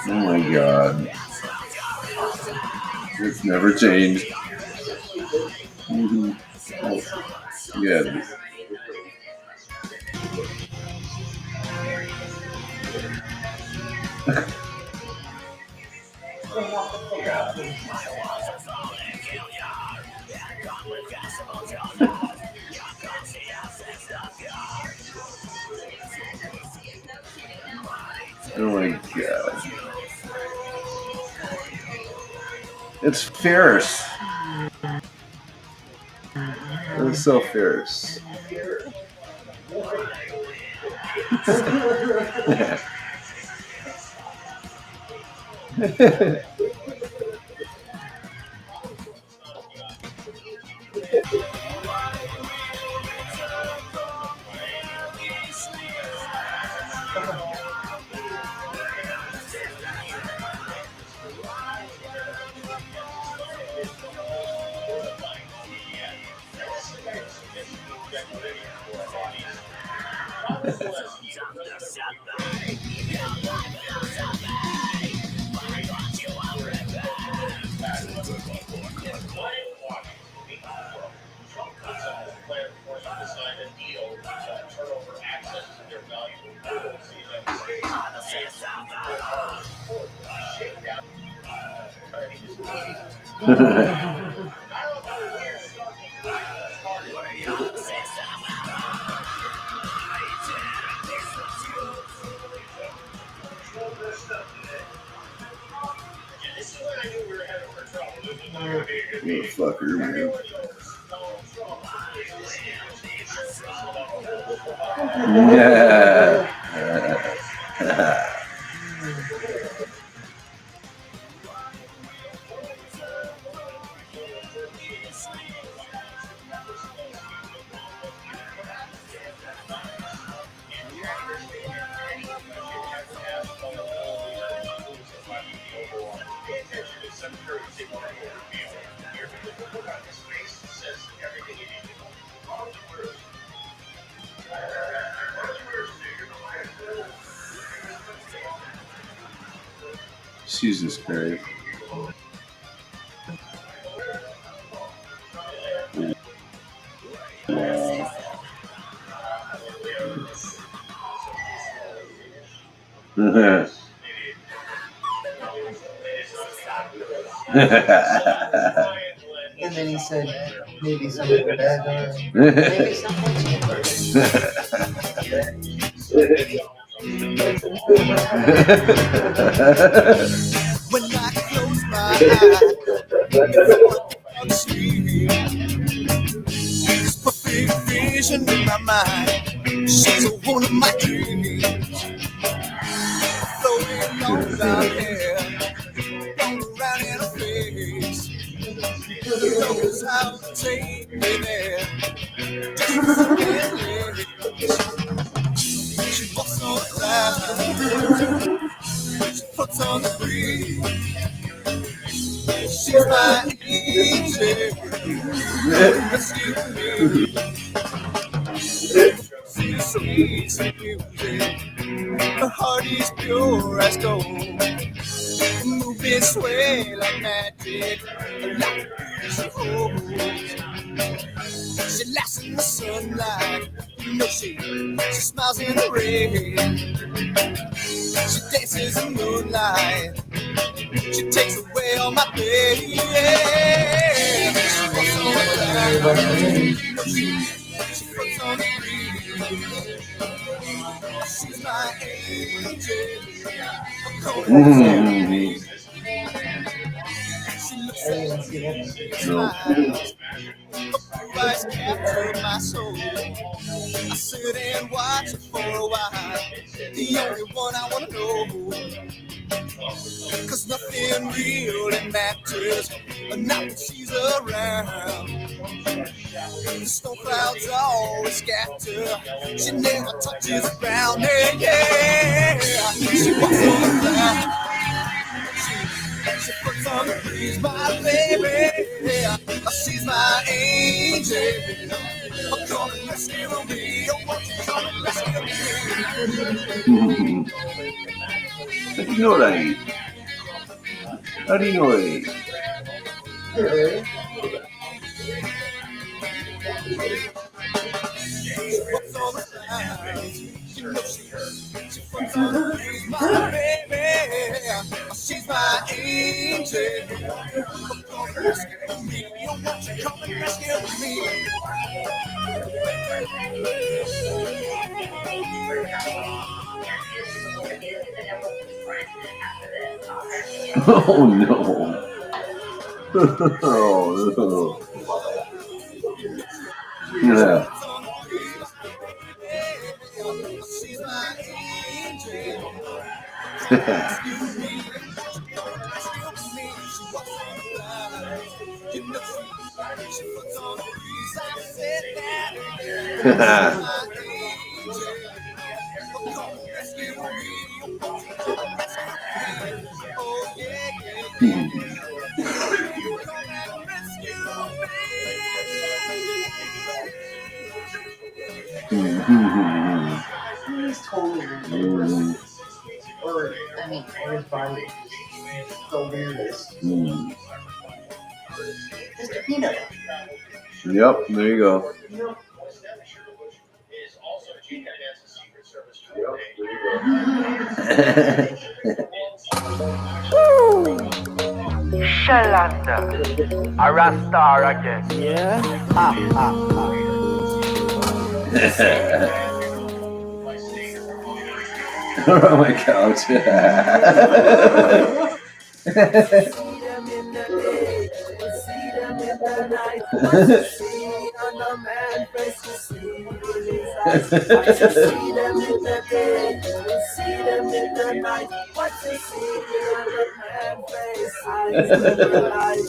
Oh my god. It's never changed. Yeah. Oh my god. It's fierce. It's so fierce. Motherfucker, man. Yeah. Jesus Christ. And then he said, maybe some of the bad guys. Maybe some When I close my eyes, I'm sleeping. This perfect vision in my mind. She's one of my dreams. Flowing on down here, all around in her face. He knows how to take me there. She walks on the clouds. She puts on the breeze. She's my angel. Rescue me. to sweet, sweet music. Her heart is pure as gold. Moving sway like magic. Like the she holds. She laughs in the sunlight. You know she smiles in the rain. She dances in moonlight. She takes away all my pain. Yeah. She walks on the line. She floats on the breeze. She's my angel. She looks at me and smiles. Her blue eyes capture my soul. I sit and watch her for a while. The only one I wanna know. Cause nothing really matters, not when she's around. The snow clouds always scatter. She never touches the ground. Yeah, yeah. She walks on the ground. She puts on the breeze, my baby. Yeah. She's my angel. Oh, come and rescue me. Oh, won't you come and rescue me? How do you know what I eat? How do you know what I eat? She's my angel. Come and rescue me. You want to come and rescue me? Oh no. Oh no. Yeah. She's my angel. She puts on the breeze. I said that. Oh yeah, yeah, yeah. He's totally weird. Or, I mean, his body is the weirdest. Mr. Peanut. Yep, there you go. Yep. Shalanda, a Rasta again. Yeah. On my couch.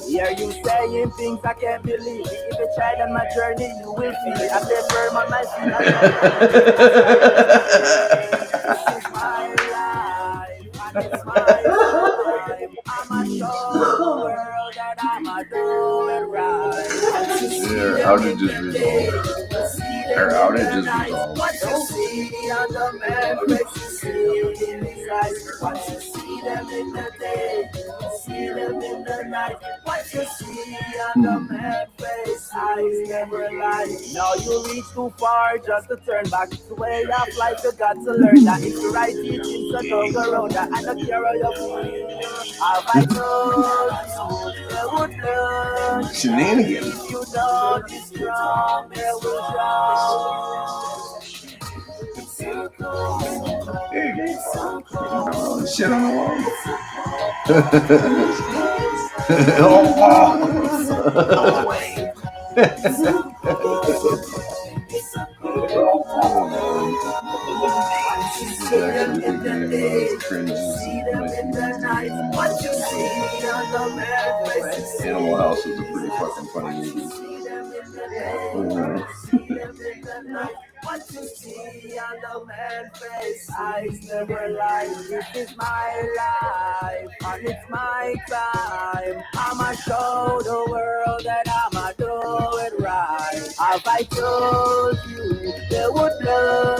Yeah, you saying things I can't believe. If you tried on my journey, you will see. I stay firm on my feet. This is my life, and it's my time. I'ma show the world that I'ma do it right. Their outage is resolved. Their outage is resolved. What you see on the man face, you see in his eyes. What you see them in the day, you see them in the night. What you see on the man face, eyes never lie. Now you reach too far just to turn back. It's the way of life, you got to learn that. It's the right teaching, so don't go around that. I don't care how you feel. Have I told you, they would learn. Shenanigans. If you don't be strong, they will drown. Oh, shit on the wall. Oh, Animal House is a pretty fucking funny movie. What you see on the man's face, eyes never lie. This is my life, and it's my time. I'ma show the world that I'ma do it right. Have I told you they would learn?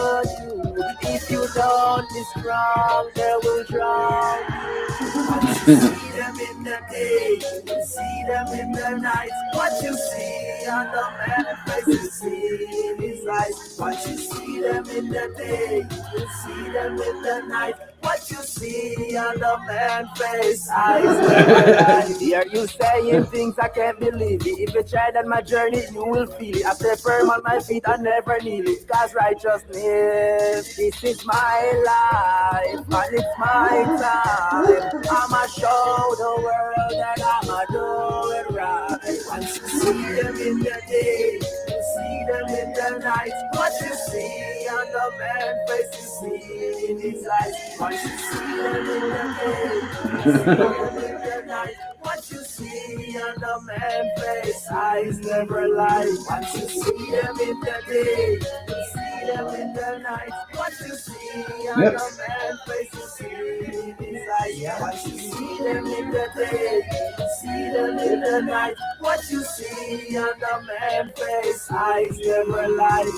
not be strong, they will drown you. Once you see them in the day, you see them in the night. What you see on the man's face, you see in his eyes. Once you see them in the day, you see them in the night. What you see on the man's face, eyes never lie. Hear you saying things I can't believe it. If you try on my journey, you will feel it. I stay firm on my feet, I never kneel it. Cause righteousness, this is my life, and it's my time. I'ma show the world that I'ma do it right. Once you see them in the day, you see them in the night. What you see on the man's face, you see in his eyes. Once you see them in the day, you see them in the night. What you see on the man's face, eyes never lie. Once you see them in the day, you see them in the night. What you see on the man's face, you see in his eyes. Once you see them in the day, you see them in the night. What you see on the man's face, eyes never lie.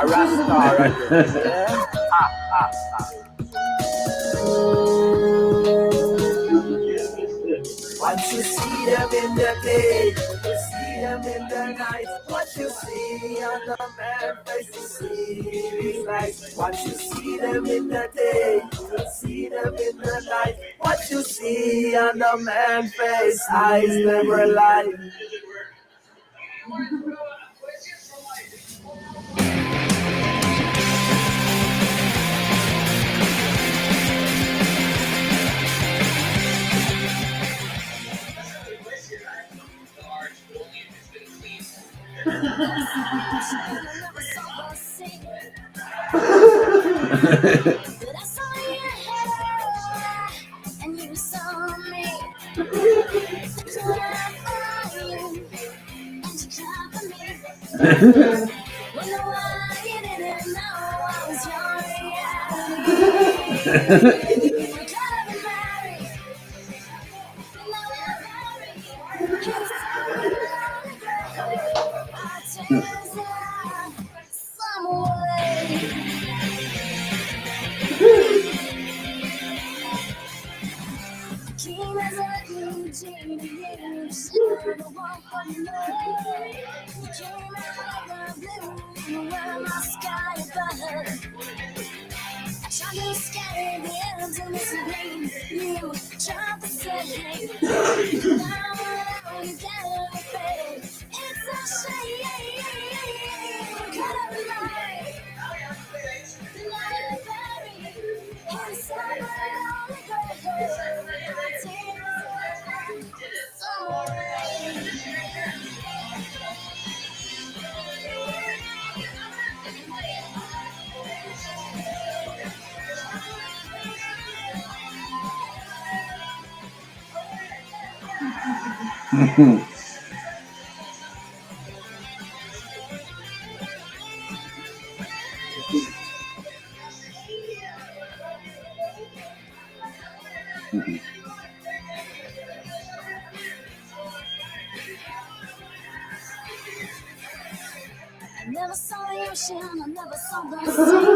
A Rasta, yeah? Once you see them in the day, you see them in the night. What you see on the man's face, you see in his eyes. Once you see them in the day, you see them in the night. What you see on the man's face, eyes never lie. I never saw the ocean, I never saw the sea.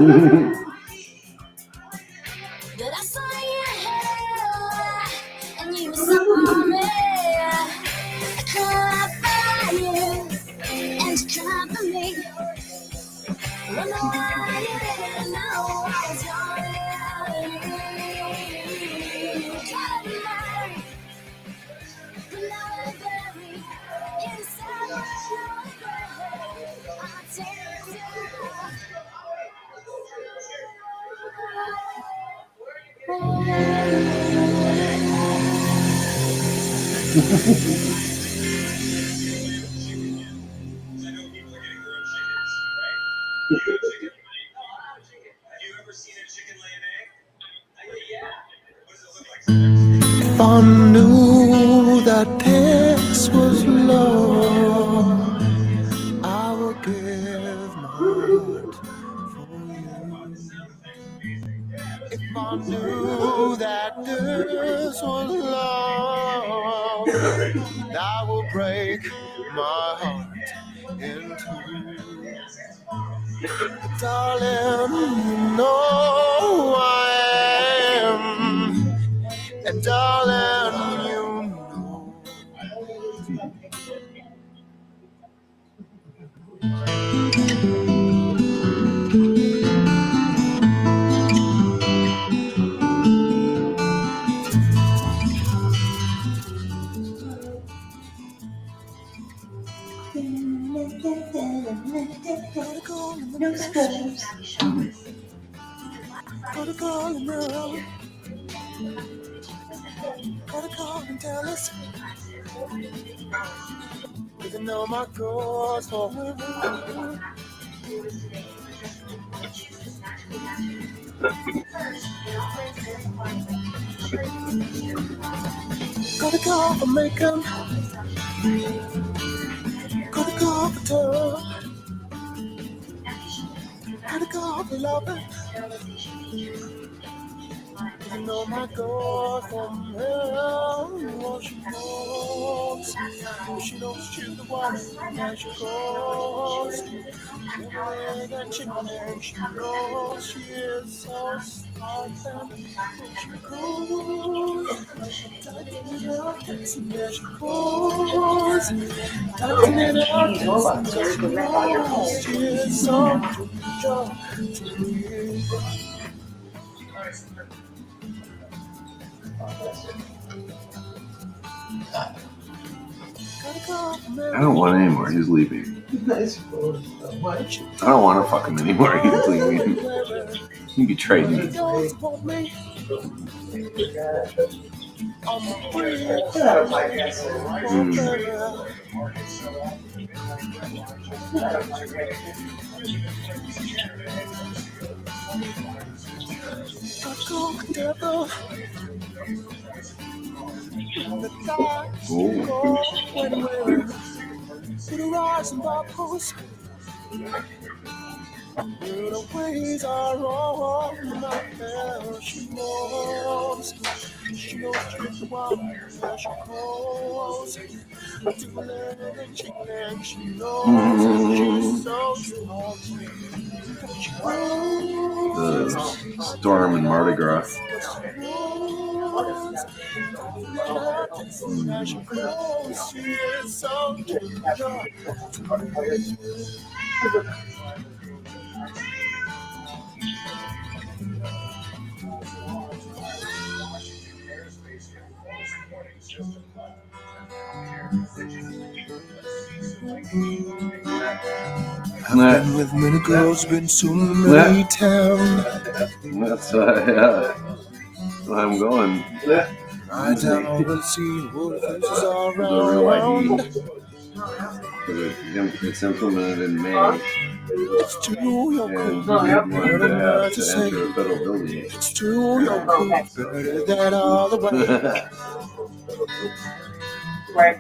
But I saw you, and you saw me. I cried for you, and you cried for me. When I didn't know I was yours. Gotta be married, but now I'm buried inside my own grave. I take you. If I knew that this was love, I would give my heart for you. If I knew that this was love, I will break my heart in two. Darling, you know I darling, you know. No spoilers. Gotta call him now. Gotta call and tell us. Even though my cause for him. Gotta call for Macon. Gotta call for Tub. Gotta call for Lover. You know my God from hell. What she knows. She knows she's the one that she calls. Everywhere that she knows, she knows she is so smart. She goes. There she goes. Touching it out. She is so to me. I don't want him anymore. He's leaving. I don't want to fuck him anymore. He's leaving. He betrayed me. The ways are wrong, not there. She knows she's the one that she calls. She knows she's so strong. The storm and Mardi Gras. I've been with many girls, been so many towns. That's yeah. I'm going. Right down over the sea, where the faces are The real around. ID. It's implemented in May, It's true, you're and cool. you need one to have to enter a federal building. It's true, you're cool. Better than all the way. Right.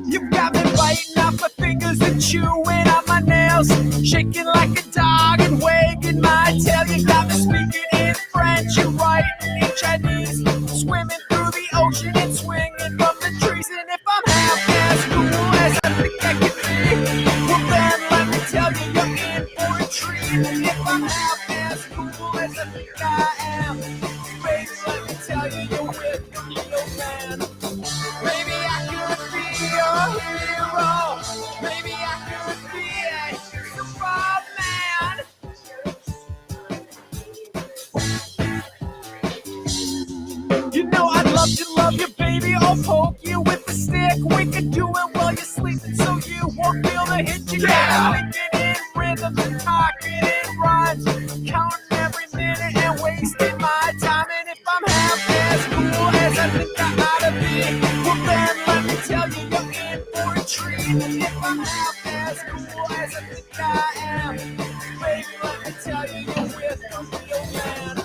You got me biting off my fingers and chewing on my nails, shaking like a dog and wagging my tail. You got me speaking in French and writing in Chinese, swimming through the ocean and swinging from the trees. And if I'm half as cool as I think I can be, well then let me tell you, you're in for a treat. And if I'm half as cool as I think I am, baby, let me tell you, you're with the real man. Maybe I could be your hero. Maybe I could be a Superman. You know I'd love to love you, baby. I'll poke you with the stick. We can do it while you're sleeping, so you won't feel the hit. You gotta make it in rhythm and talking in rhymes, counting every minute and wasting my time. And if I'm half as cool as I think I ought to be, well then let me tell you, you're in for a treat. If I'm half as cool as I think I am, baby, let me tell you, you're with a real man.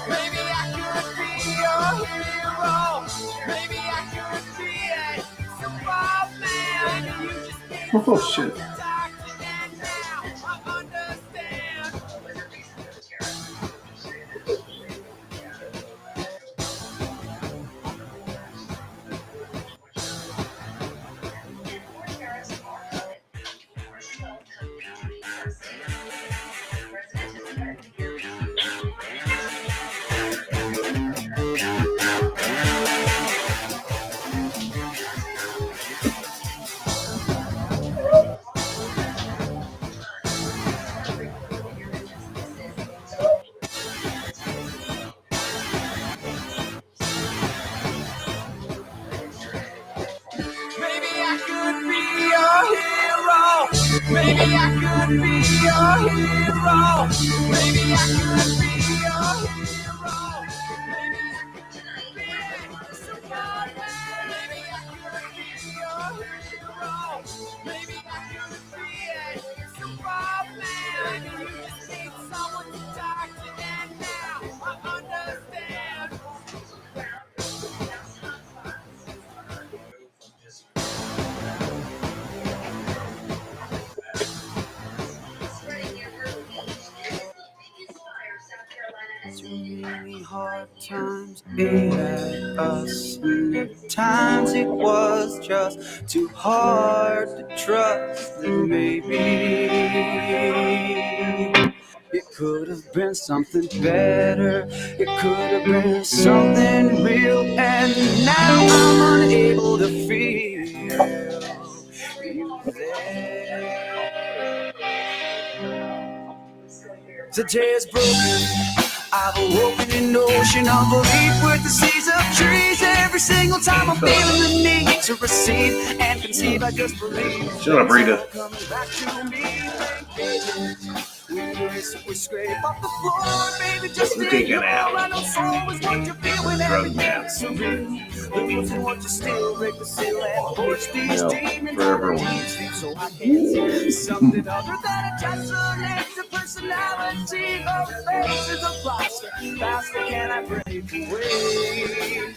Maybe I could be your hero. Maybe I could be a Superman. You just need Oh someone shit. to talk to, and now I understand. Maybe I could be your hero. Maybe I could be your hero. Maybe I could be your hero. Maybe I could be a Superman. Maybe I could be your hero. Maybe I could be a Superman. You just need someone to talk to, and now I understand. Too many hard times ate at us, and at times it was just too hard to trust. And maybe it could have been something better. It could have been something real, and now I'm unable to feel you there. Today is broken. I've awoken an ocean of belief with the seas of trees. Every single time I'm feeling the need to receive and conceive, I just believe. Shut up, Rita. Coming back to me, we scrape off the floor, baby, just Take it out. I know soul is what you feel when Drug everything man. is surreal. The reason what you still break the seal and push these demons for everyone. so I can see something other than a tessellate to personality. The faces of plaster, faster can I break away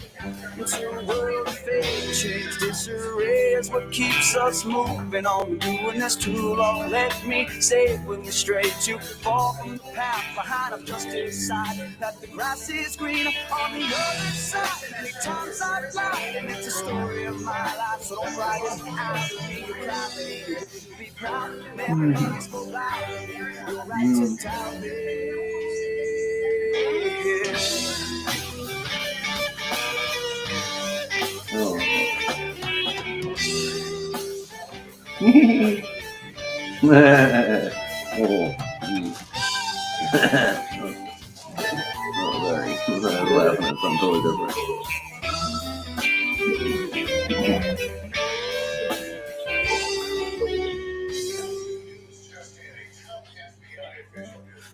into a world of fate. Change disarray is what keeps us moving on, doing this too long. Let me say it when we're straight to fall from the path behind. I've just decided that the grass is green on the other side. Many times I've lied, and it's a story of my life. So don't write it out to me. You're proud of me. You wouldn't be proud. Memories go loud. You're right to tell me. Oh. Oh. Oh, sorry. I was laughing at something totally different.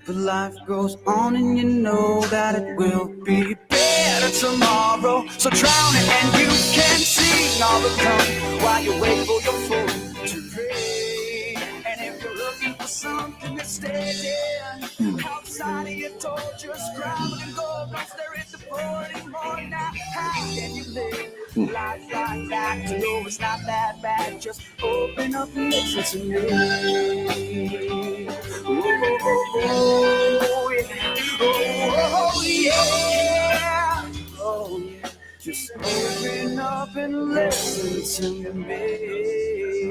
But life goes on and you know that it will be better tomorrow. So drown it and you can sing all the time while you wait for your food to rain. And if you're looking for something to stay outside of your door, just grab it and go. Don't stare at the floor anymore now. How can you live life like that? To know it's not that bad. Just open up and listen to me. Oh, yeah. Oh, yeah. Just open up and listen to me.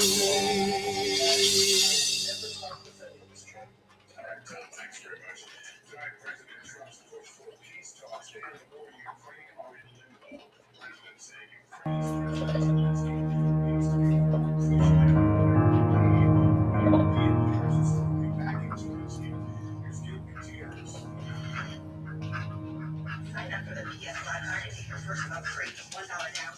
Sign up for the PS5 card and get your first month free. $1 down,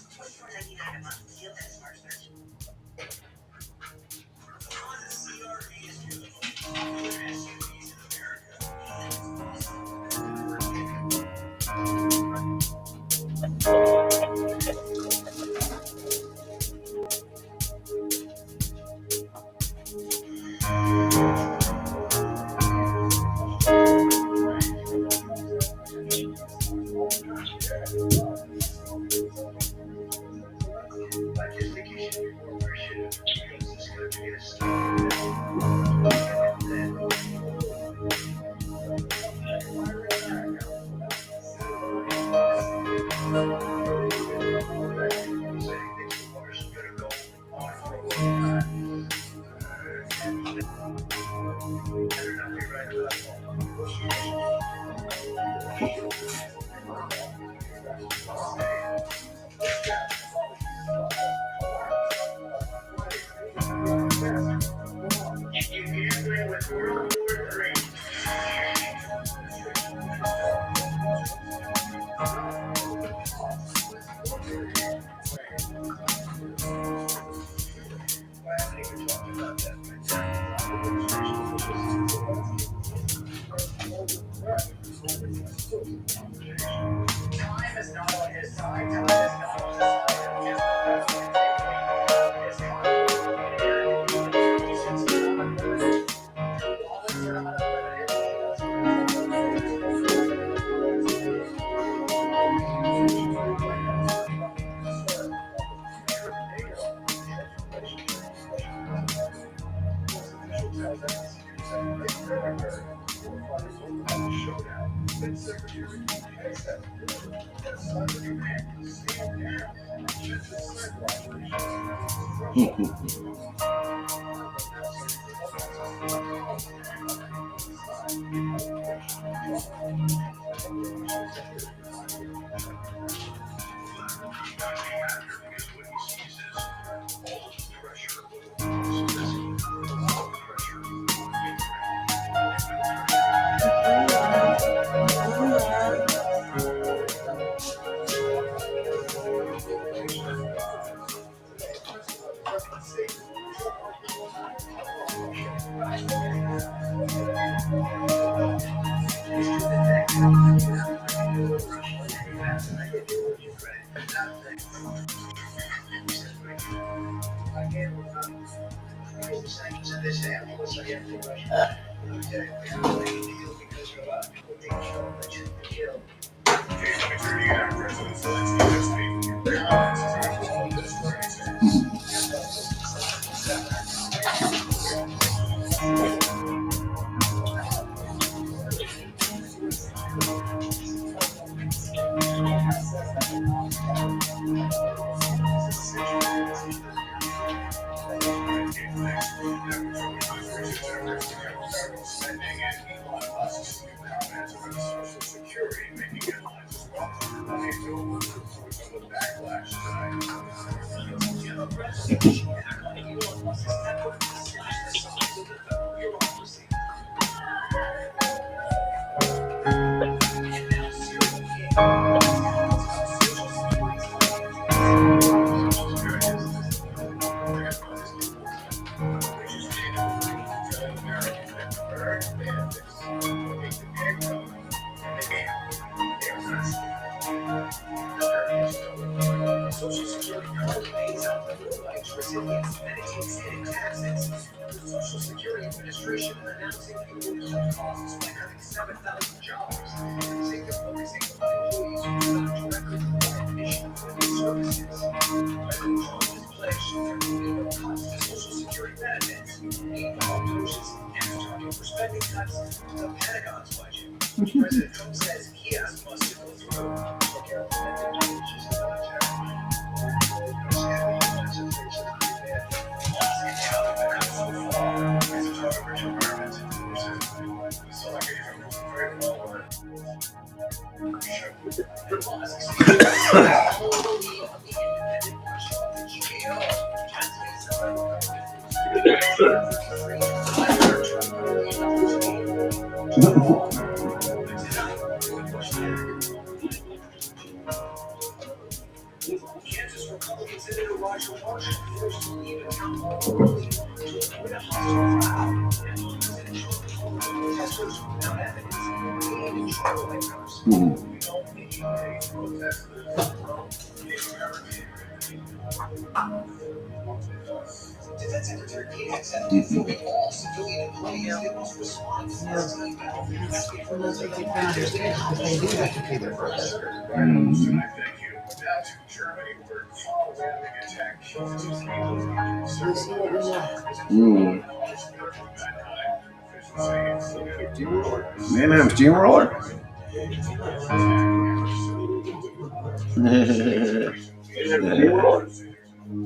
Man, steamroller.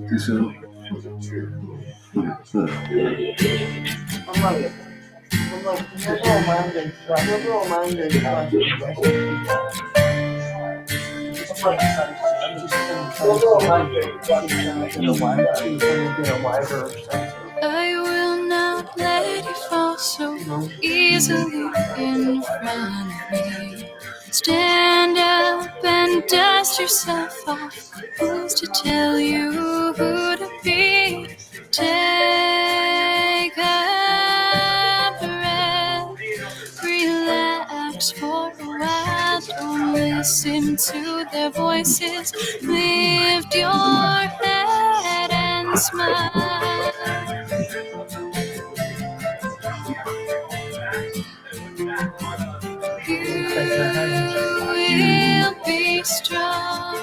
Too soon. I will not let you fall so easily in front of me. Stand up and dust yourself off. Who's to tell you who to be? Take a breath, relax for a while. Don't listen to their voices. Lift your head and smile. You will be strong.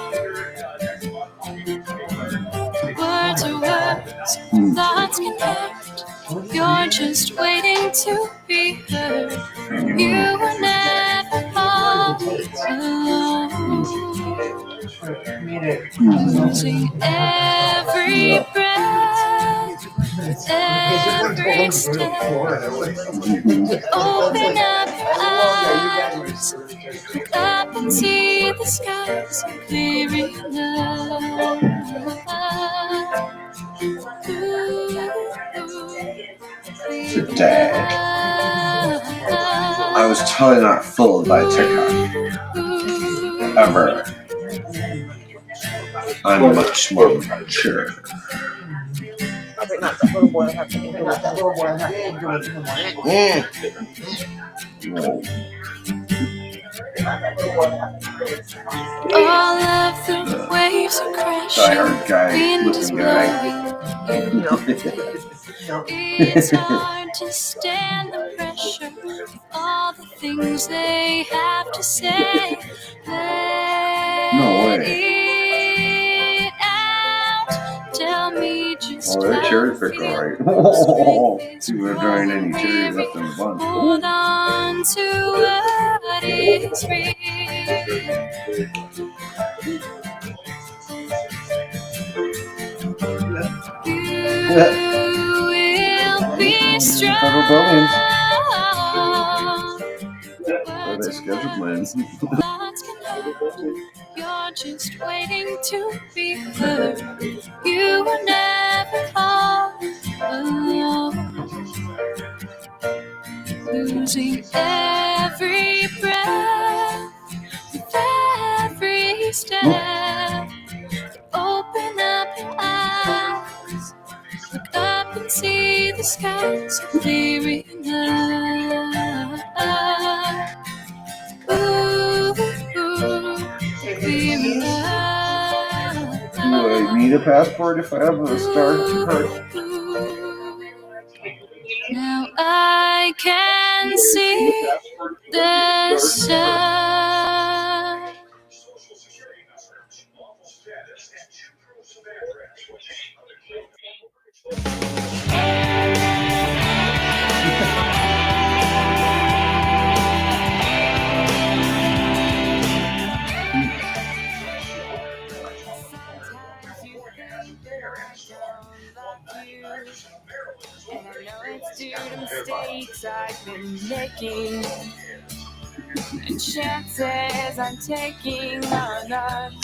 Words are words, thoughts can hurt. You're just waiting to be heard. You were never all alone. Losing every breath, every step. Open up your eyes, look up and see the skies clear enough. Today, I was totally not fooled by TikTok. Ever. I'm much more mature. Not that little boy that has to do it. Not that little boy that has to do it in the morning. All of the waves are crashing, wind is blowing. It's hard to stand the pressure of all the things they have to say. Let it out. Tell me just Oh, that cherry picker, right? Oh, see, we're drawing any cherries left in the bunch. Hold on to what is real. You will be strong. Oh, they scheduled mine. You're just waiting to be heard. You were never all alone. Losing every breath with every step. Open up your eyes, look up and see the skies clear enough. Ooh, clear enough. Do I need a passport if I have a star card? Now I can see the sun. And I know it's due to mistakes I've been making and chances I'm taking on us.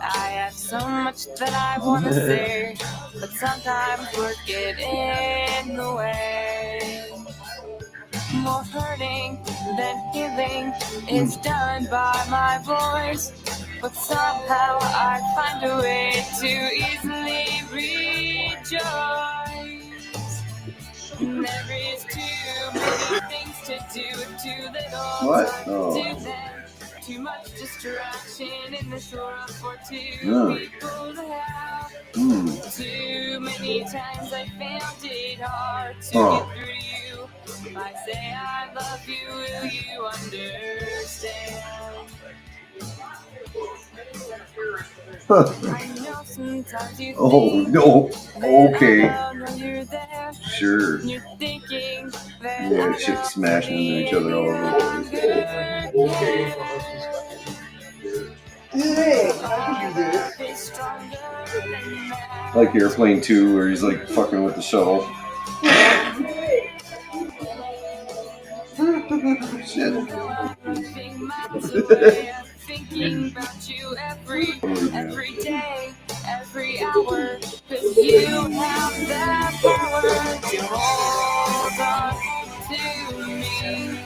I have so much that I want to say, but sometimes words get in the way. More hurting than healing is done by my voice. but somehow I find a way to easily rejoice. And there is too many things to do, too little What? time Oh. to do them. Too much distraction in this world for two Yeah. people to have. Mm. Too many times I found it hard to Oh. get through to you. If I say I love you, will you understand? Huh. I know sometimes you Oh, think no. Okay. that I know you're there. Sure. You're thinking that Yeah, I shit don't smashing into each other all over the place. Hey, I can do this. is stronger than that. Like Airplane 2, where he's like fucking with the shuttle. Shit. Living miles away, I'm thinking about you every day, every hour. 'Cause you have the power to hold on to me.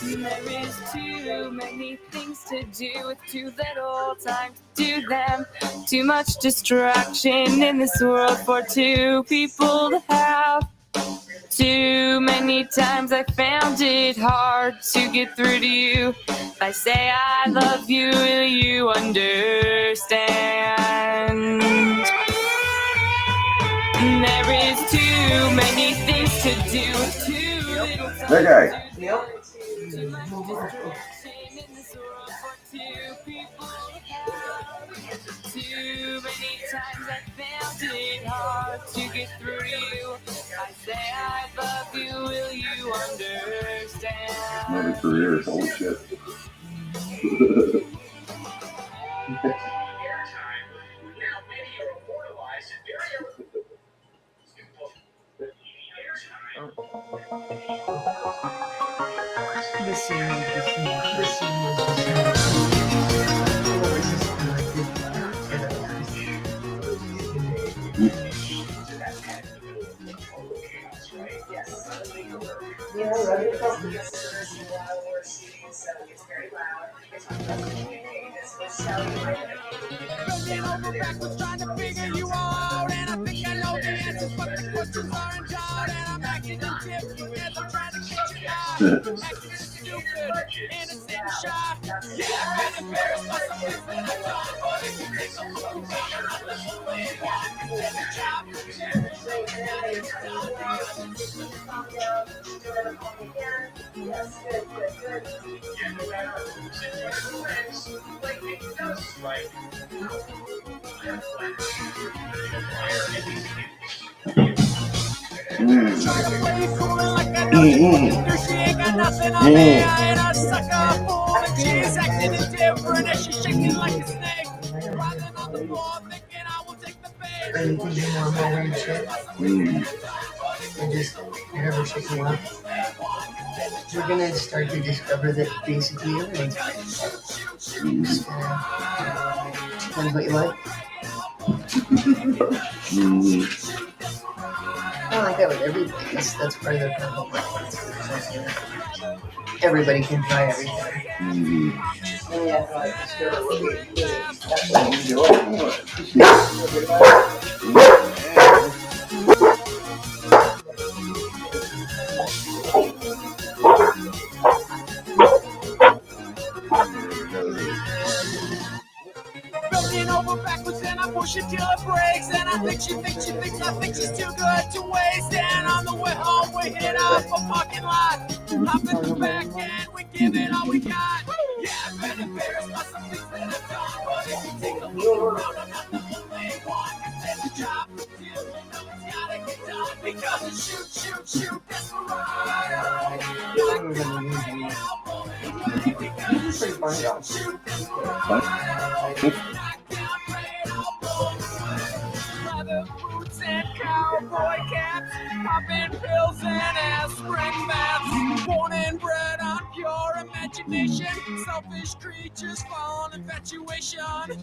There is too many things to do with too little time to do them. Too much distraction in this world for two people to have. Too many times I found it hard to get through to you. If I say I love you, will you understand? There is too many things to do, too little time That guy. Yep. too much distraction in this world for two people to have. Too many times I found it hard to get through to you. I say I love you, will you understand? Another career. Holy shit. The scene was Bending over backwards trying to figure you all out, and I think I know the answers, but the questions aren't out, and I'm acting indifferent as I'm trying to catch your eye. Acting stupid, innocent and shy. Yeah, I've been embarrassed by some things that I've done, but if you take a look around, I'm the only one who did the job. Trying to play it cool and like I know she ain't got nothing on me. I ain't a sucker fool, and she's acting indifferent as she's shaking like a snake. Writhing on the floor, thinking I will take the bait. Are you thinking more about weird shit? And just whatever shit you want. You're gonna start to discover that basically everything's fine. Just depends what you like. I don't like that with everybody. That's part of the problem. Everybody can try everything. And you have to like discover what you Bending over backwards and I push it till it breaks. And I think she thinks she's too good to waste. And on the way home we hit up a parking lot. Hop in the back and we give it all we got. Yeah, I've been embarrassed by some things that I've done, but if you take a look around, I'm not the only one who did the job. You know it's gotta get done because it's shoot, desperado. pretty fun job. Leather boots and cowboy caps, popping pills and aspirin baths, born and bred on pure imagination, selfish creatures fall on infatuation.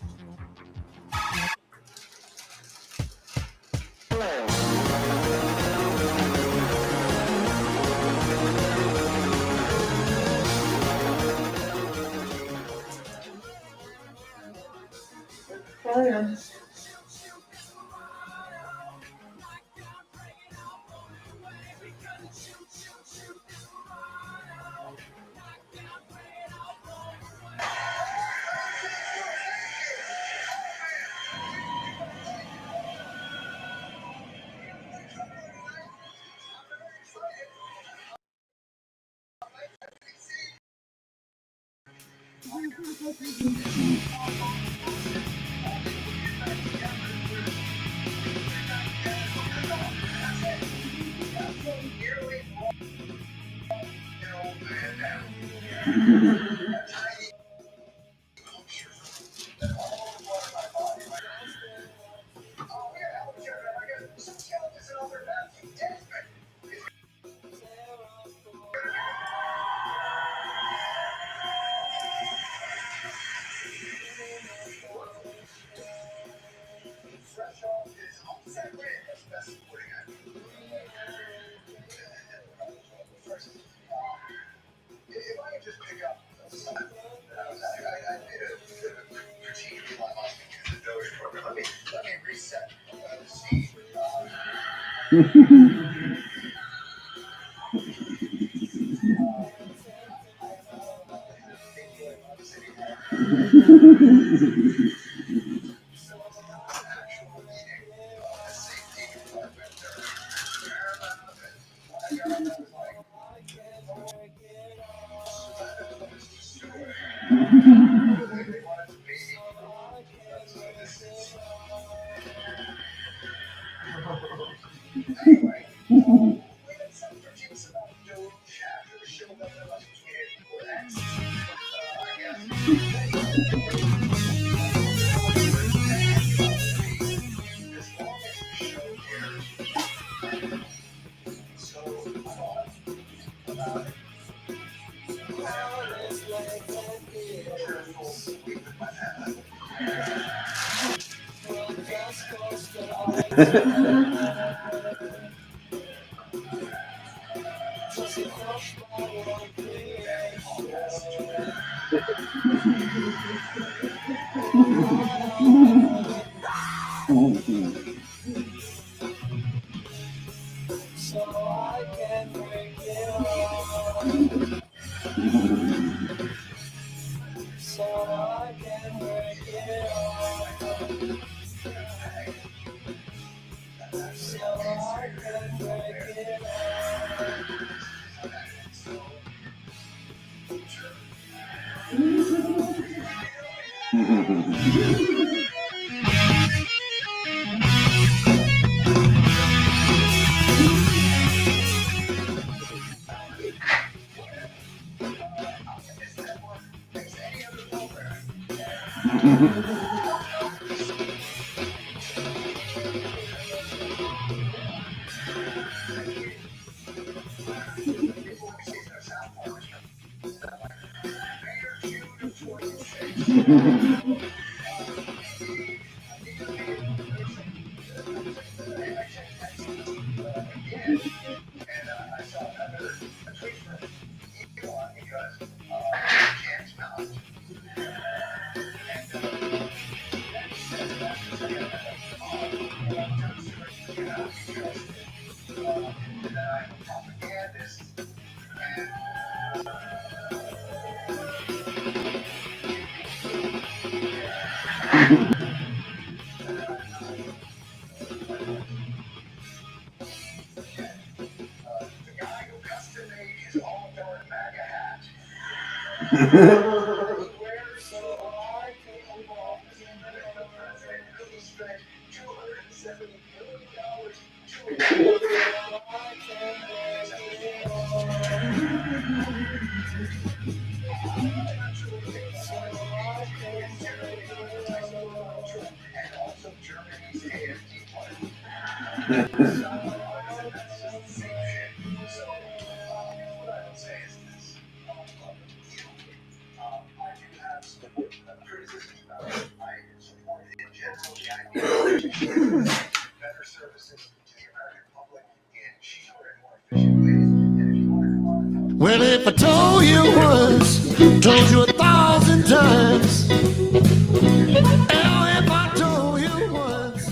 Well, if I told you once, told you 1,000 times. Oh, if I told you once,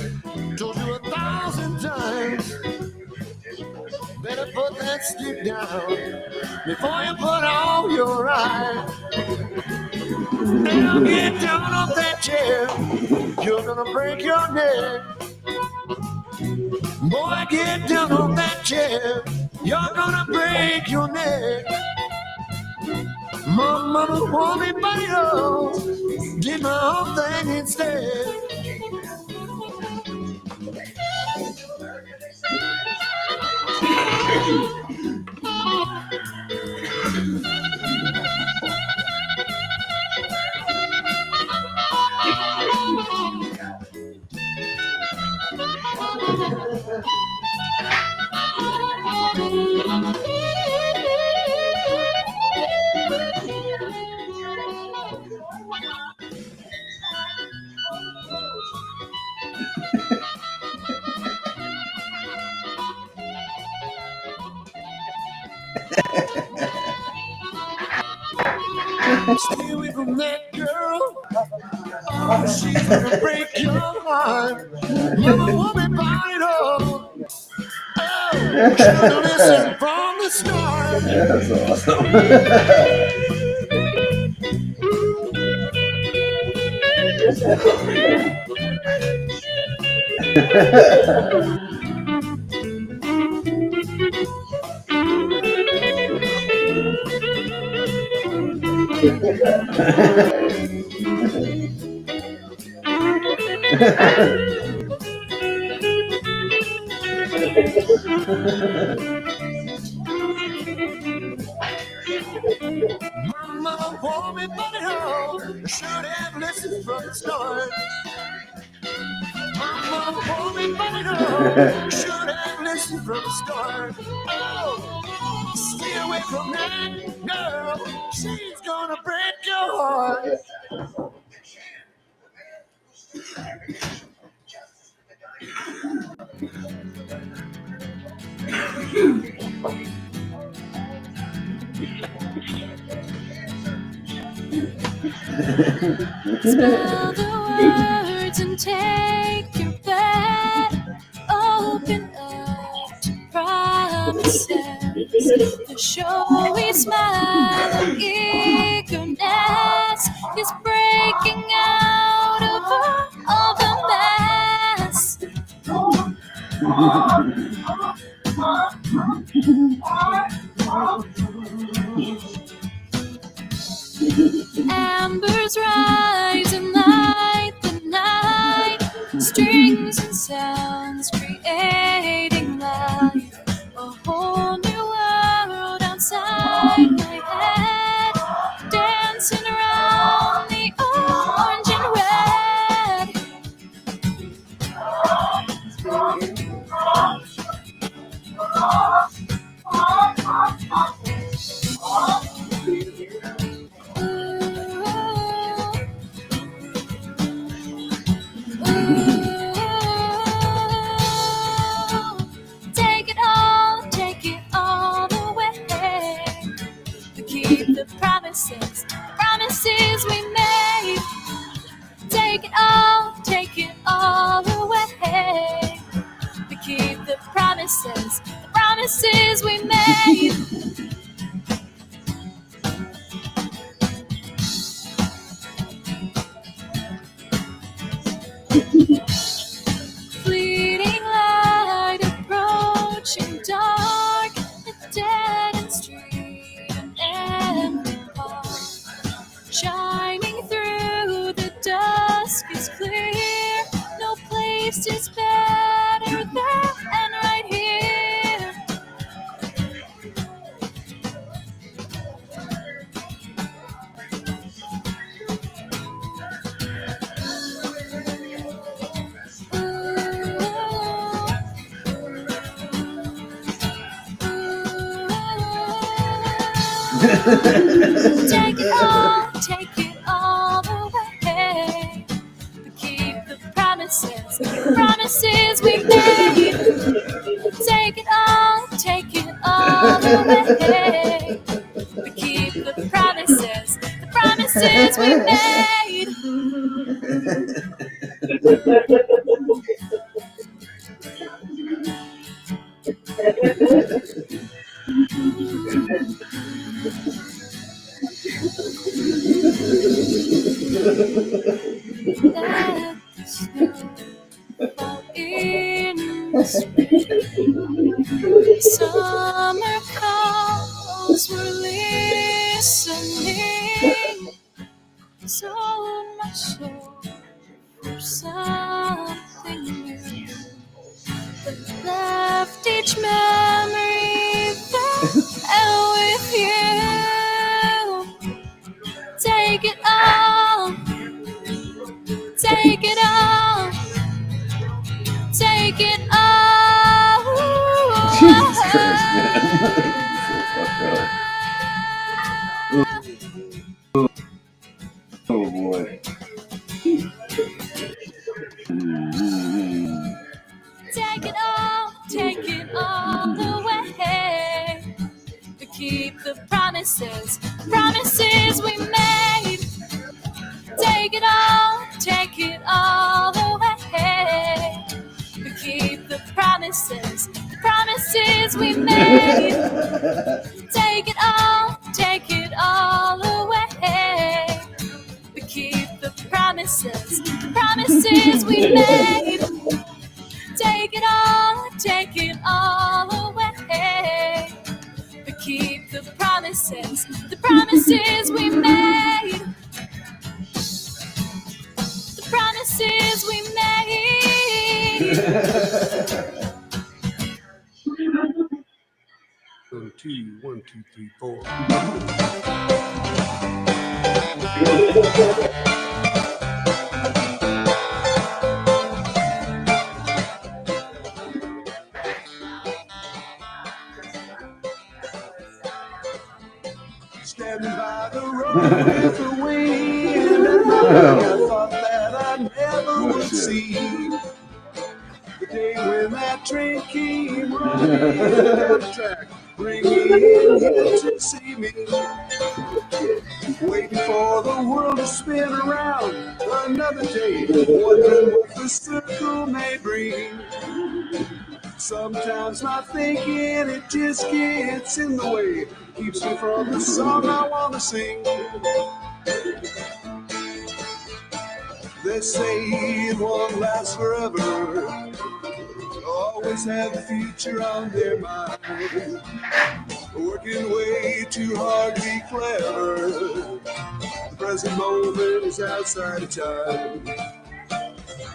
told you 1,000 times. Better put that stick down before you put on your eye. Now get down off that chair, you're gonna break your neck. Boy, get down off that chair, you're gonna break your neck. My mama want me, but you did my own thing instead. Stay away from that girl. Oh, she's gonna break your heart. Mama want me, but oh, should've listened from the start. That's awesome. Mama want me, but oh, should have listened from the start. Mama want me, but oh, should have listened from the start. Oh, stay away from that girl. She's gonna break your heart. Spell the words and take your bet. Open up to promises. The showy smile of eagerness is breaking out of all the mess. Ambers rise and light the night, strings and sounds creating life. A whole new world outside my head, dancing around the orange and take it all the way. We keep the promises we made. Take it all away. We keep the promises we made. Fleeting light approaching dark, a dead end street, an empty park. Shining through the dusk is clear. No place is better than right here. Take it all away. We keep the promises we made. Take it all away. We keep the promises we made. Let the snow fall in the spring. Summer calls, we're listening. each memory fell with you. Take it all, take it all, take it all. Jesus Christ, man. So fucked up. Oh boy. Take it all away. To keep the promises we made. Take it all away. To keep the promises we made. Take it all away. To keep the promises we made. Take it all away. But keep the promises we made. The promises we made. 1, 2, 1, 2, 3, 4. Standing by the road with the wind and I thought that I never would see the day when that train came running down the track, bringing in here to see me, waiting for the world to spin around another day, wondering what the circle may bring. Sometimes not thinking, it just gets in the way, keeps me from the song I want to sing. They say it won't last forever, always have the future on their mind, working way too hard to be clever. The present moment is outside of time.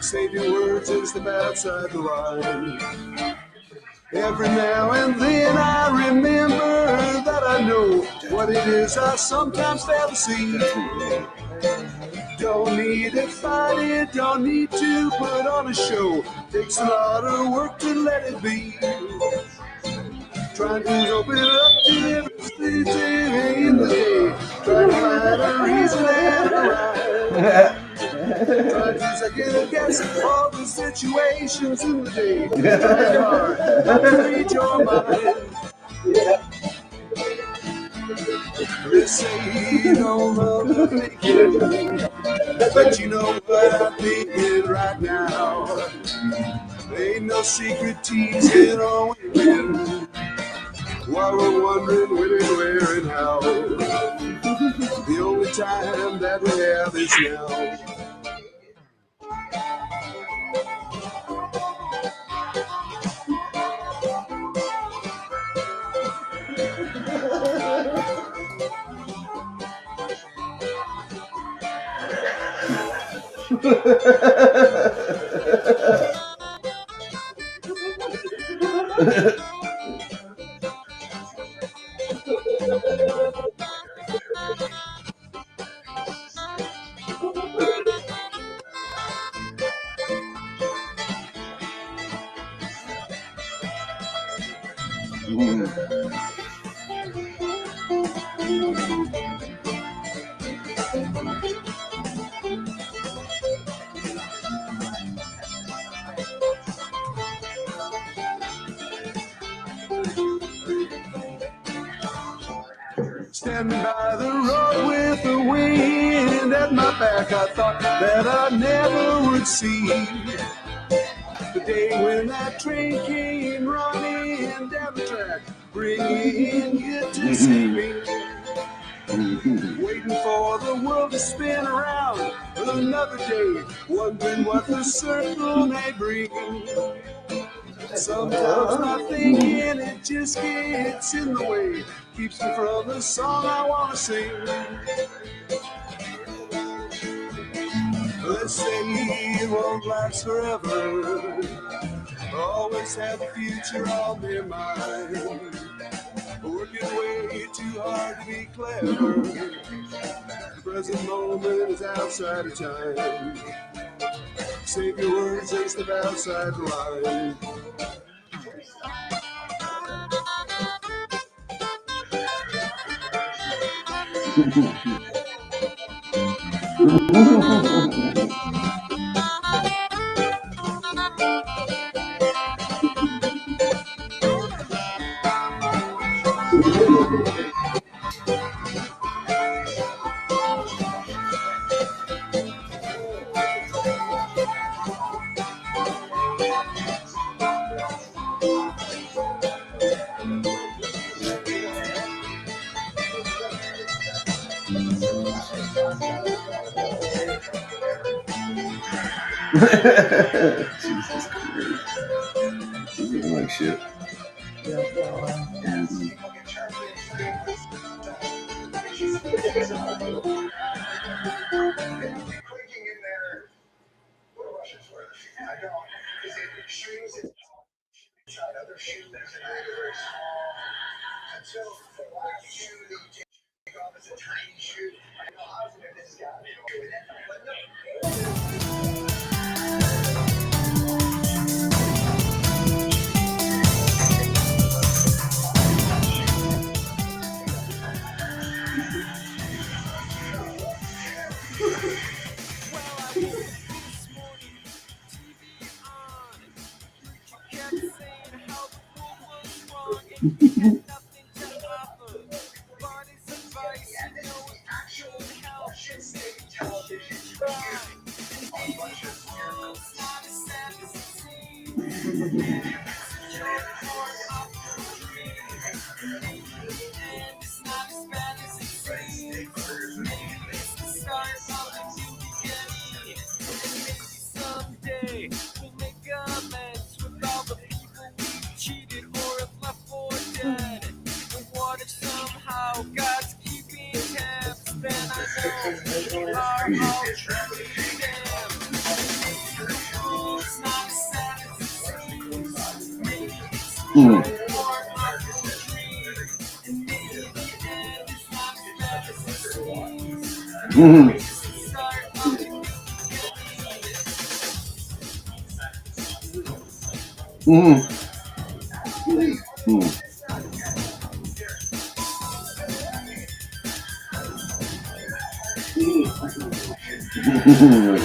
Save your words and step outside the line. Every now and then I remember that I know what it is I sometimes fail to see. Don't need to fight it, don't need to put on a show. Takes a lot of work to let it be. Trying to open up to every stage in the day. Trying to find a reason and a rhyme. Trying to second guess all the situations in the day. Trying hard not to read your mind. They say you don't love the thinking, but you know what I'm thinking right now. There ain't no secret teasing or winning, while we're wondering when and where and how. The only time that we have is now. Standing by the road with the wind at my back, I thought that I never would see the day when that train came running down the track, bringing you to see me. Waiting for the world to spin around another day, wondering what the circle may bring. Sometimes not thinking, it just gets in the way, keeps me from the song I want to sing. Let's say it won't last forever, always have the future on their mind. Working way too hard to be clever. The present moment is outside of time. Save your words and step outside the line. Jesus Christ. She's looking like shit. Oh,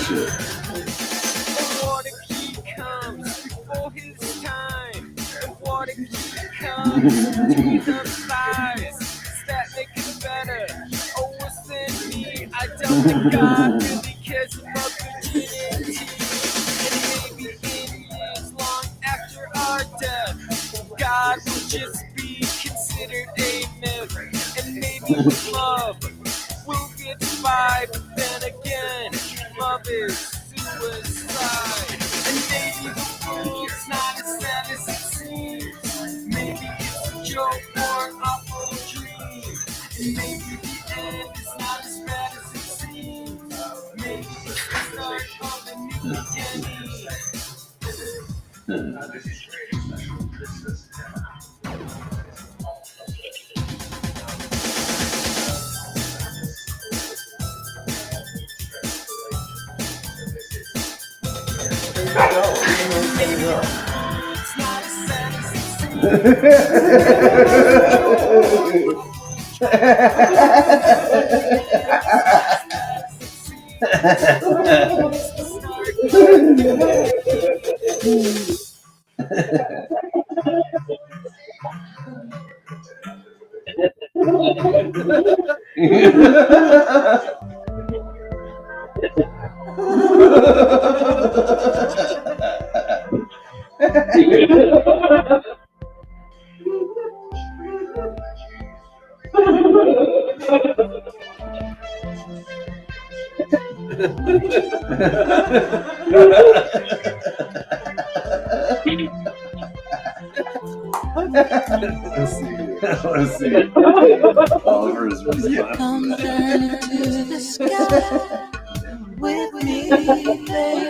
shit. God will just be considered a myth, and maybe love will get by, but then again, love is suicide. And maybe the world's not as sad as it seems. Maybe it's a joke or an awful dream. And maybe the end is not as bad as it seems. Maybe it's the start of a new beginning. Let's see. Oliver's response. Come down to the sky with me, baby.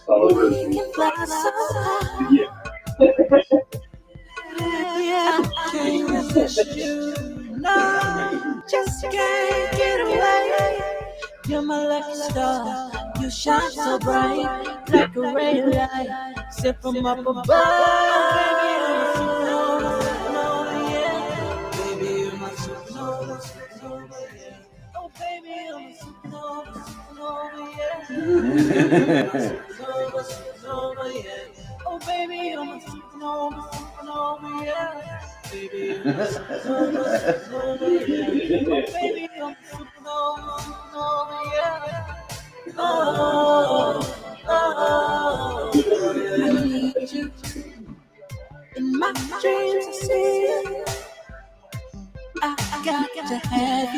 We can fly so high. I can't resist you. No, just can't get away. You're my lucky star. You shine so bright, like a ray of light, sent from up above. Baby, you're my supernova, yeah. Baby, you're my supernova, supernova, yeah. Oh, baby, you're my supernova, supernova, yeah. Supernova, supernova, yeah. Oh, baby, you're my supernova, supernova, yeah. Baby, you're my supernova, supernova, yeah. Oh, baby, you're my supernova, supernova, yeah. Oh, oh, I need you in my dreams. I see you. I got to have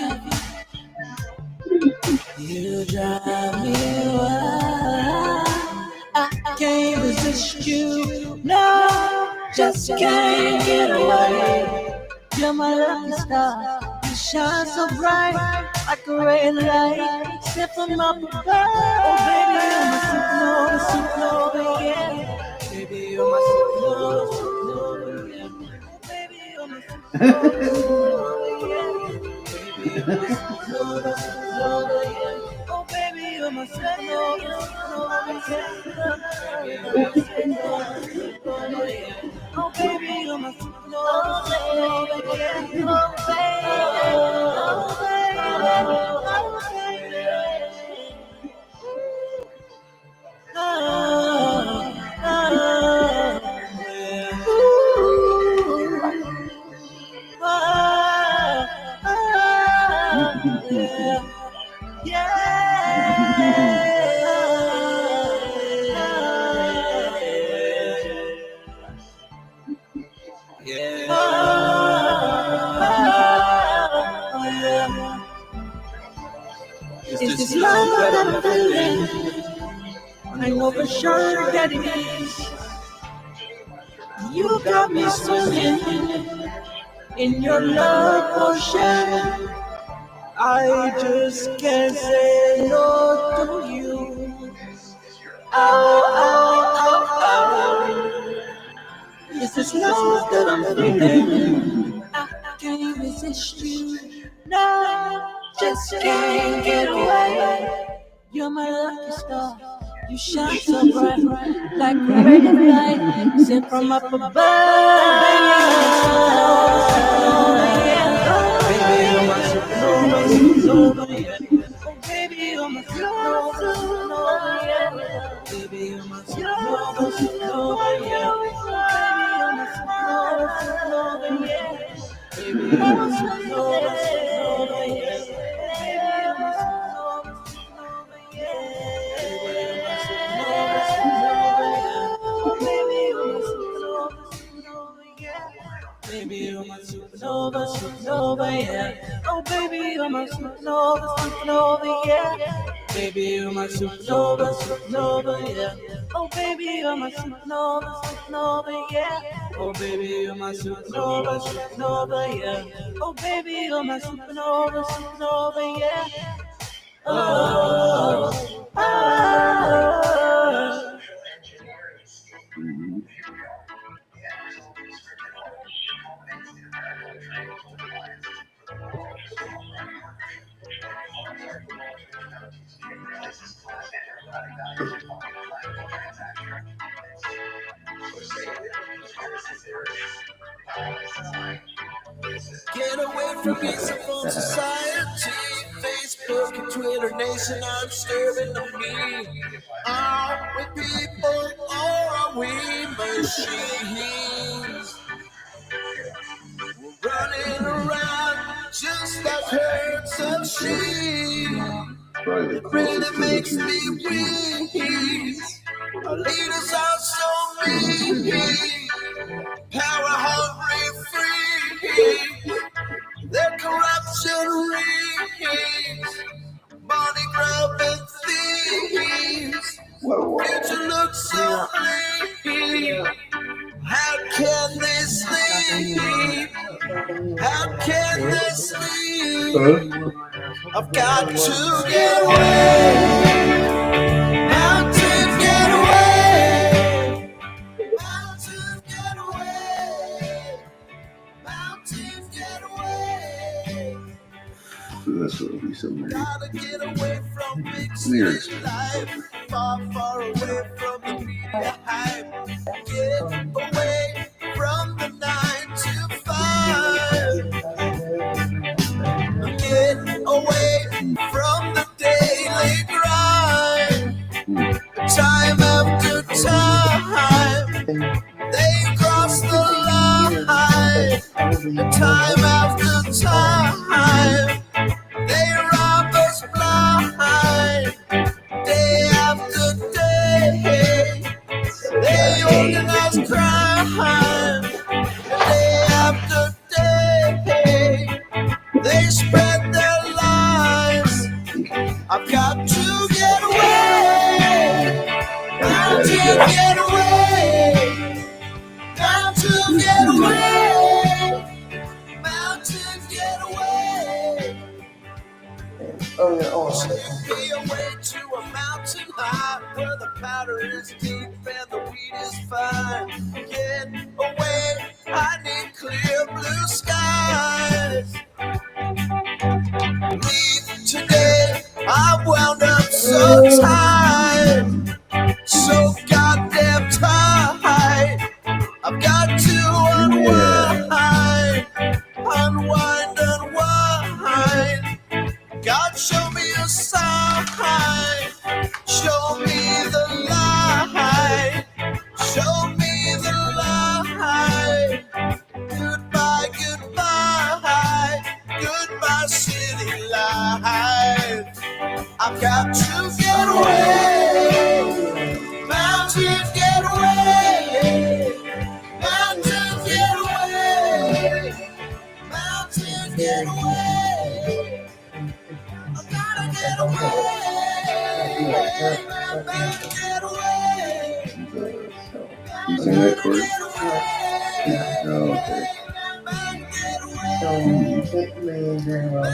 you. You drive me wild. I can't resist you. No, just can't get away. You're my lucky star. You shine so bright, like a ray of light, sent from up above. Oh, baby, you're my supernova, supernova, yeah. Baby, you're my supernova, supernova, yeah. Oh, baby, you're my supernova, supernova, yeah. Baby, you're my supernova, supernova, yeah. Oh, baby, you're my supernova, supernova, yeah. Oh, baby, you're my supernova, supernova, yeah. Oh, baby, oh, baby, oh, baby. Oh, oh, yeah. Ooh, oh, oh, yeah. Is this love that I'm feeling? I know for sure that it is. You got me swimming in your love ocean. I just can't say no to you. Oh, oh, oh, oh. Is this love that I'm feeling? I can't resist you. No, just can't get away. You're my lucky star. You shine so bright, like a ray of light, sent from up above. Baby, you're my supernova, supernova, yeah. Oh, baby, you're my supernova, supernova, yeah. Baby, you're my supernova, supernova, yeah. Baby, you're my supernova, supernova, yeah. Baby, you're my supernova, supernova, yeah. Baby, you're my supernova, supernova, yeah. Baby, you're my supernova, supernova, yeah. Oh, baby, you're my supernova, supernova, yeah. Baby, you're my supernova, supernova, yeah. Oh, baby, you're my supernova, supernova, yeah. Oh, baby, you're my supernova, supernova, yeah. Oh, baby, you're my supernova, supernova, yeah. Oh, oh, oh. Get away from me, from society. Facebook and Twitter nation, I'm staring at me. Are we people or are we machines? We're running around just like herds of sheep. It really makes me weak. Our leaders are so mean. Power hungry, free. Their corruption reigns. Money grabbing thieves. Future looks so bleak. How can they sleep? How can they sleep? I've got to get away. How to get away. This will be somewhere. Gotta get away from big Lyrics. city life, far, far away from the media hype. Get away from the 9 to 5. Get away from the daily grind. Time after time, they cross the line. Time after time, they rob us blind. Day after day, they organize crime. Day after day, they spread their lies. I've got to get away. Got to get away. Got to get away. Mountain, get away. Oh, yeah, oh, Take me away to a mountain high where the powder is deep and the weed is fine. Get away, I need clear blue skies. Leave today, I'm wound up so tight, so goddamn tight. I've got to unwind, unwind, unwind. God, show me a sign, show me the light, show me the light. Goodbye, goodbye, goodbye city life. I've got to get away, mountain, get away, mountain, get away, mountain, get away. Get away, get away. Using that chord? Oh, okay. so it may very well be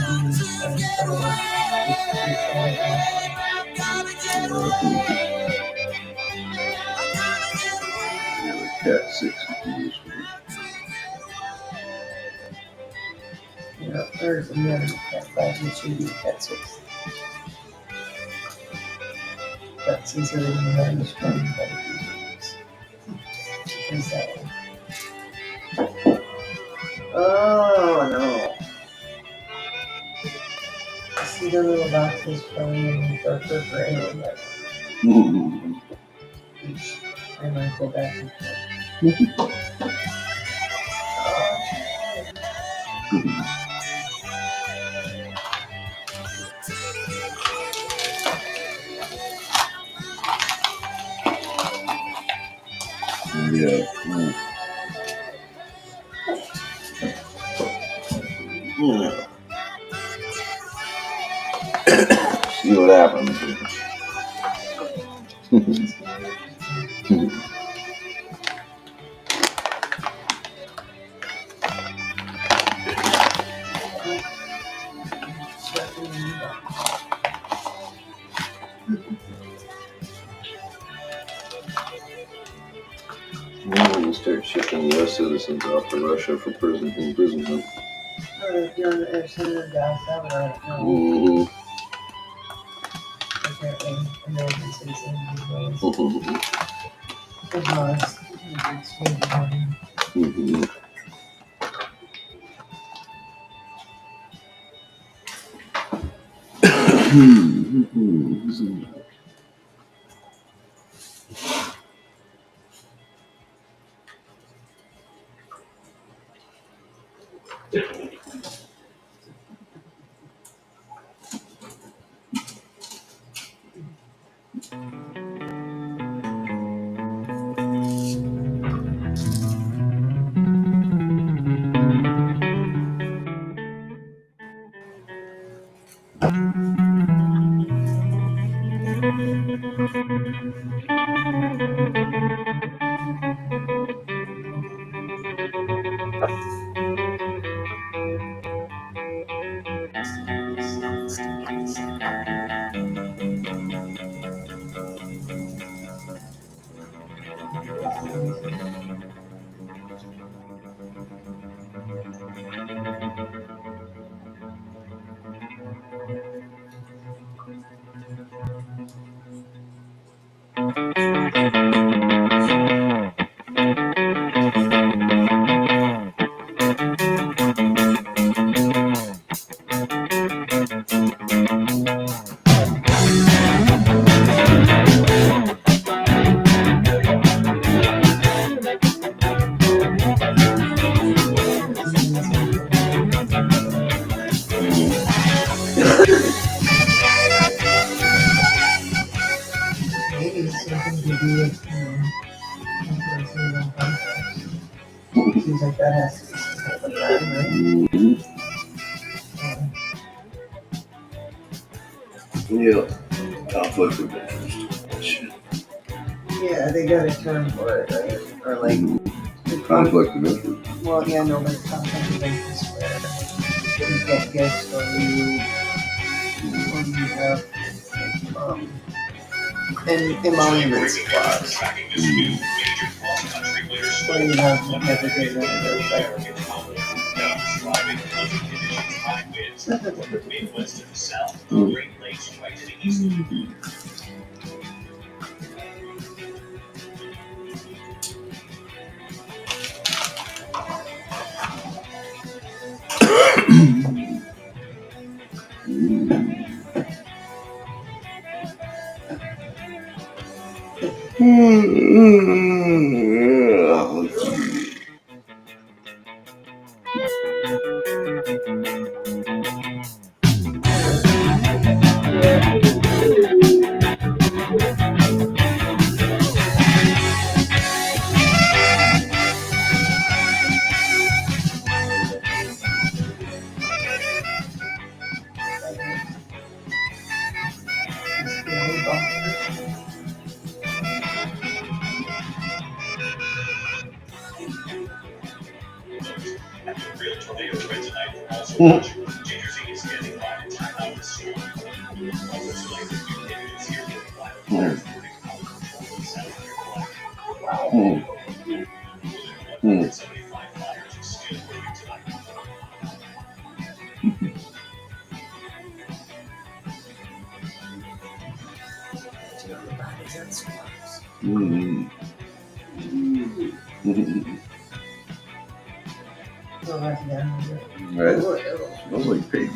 Cat 6. yeah, there's another cat 5, which should be cat 6. But since everything that is from is that one. Oh no. See the little boxes from darker gray or whatever. I might go back and forth. Yeah. See what happens. We'll start shipping U.S. citizens off to Russia for imprisonment. If you're on the other side of the Dallas, I don't know. Mm-hmm. Apparently, American citizens as well as exchange money. Mm-hmm. seems like that has to be some type of crime, right? Yeah. Conflict of interest. Shit. Yeah, they got a term for it, right? Or like Conflict of interest. well, yeah, no, but conflict of interest where you get gifts or you have an emoluments clause. Where you have never given it like Right. Smells like pig.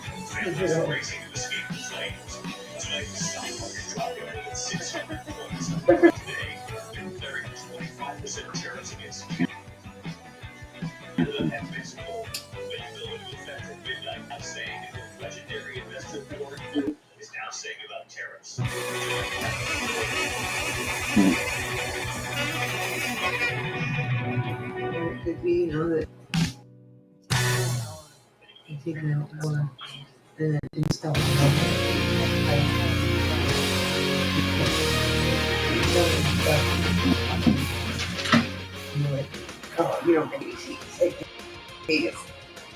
it could be, you know, that you take it out more and then install it. Oh, you don't get easy.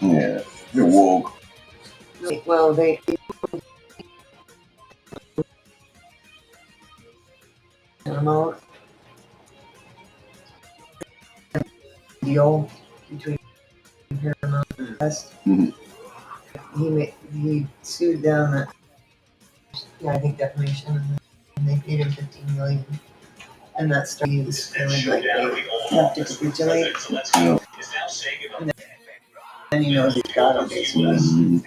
Yeah. You're woke. Well, they amount deal between Paramount and West. He sued them at, I think defamation, and they paid him $15 million. And that started feeling like they have to capitulate. Yeah. And then he knows he's got him basically.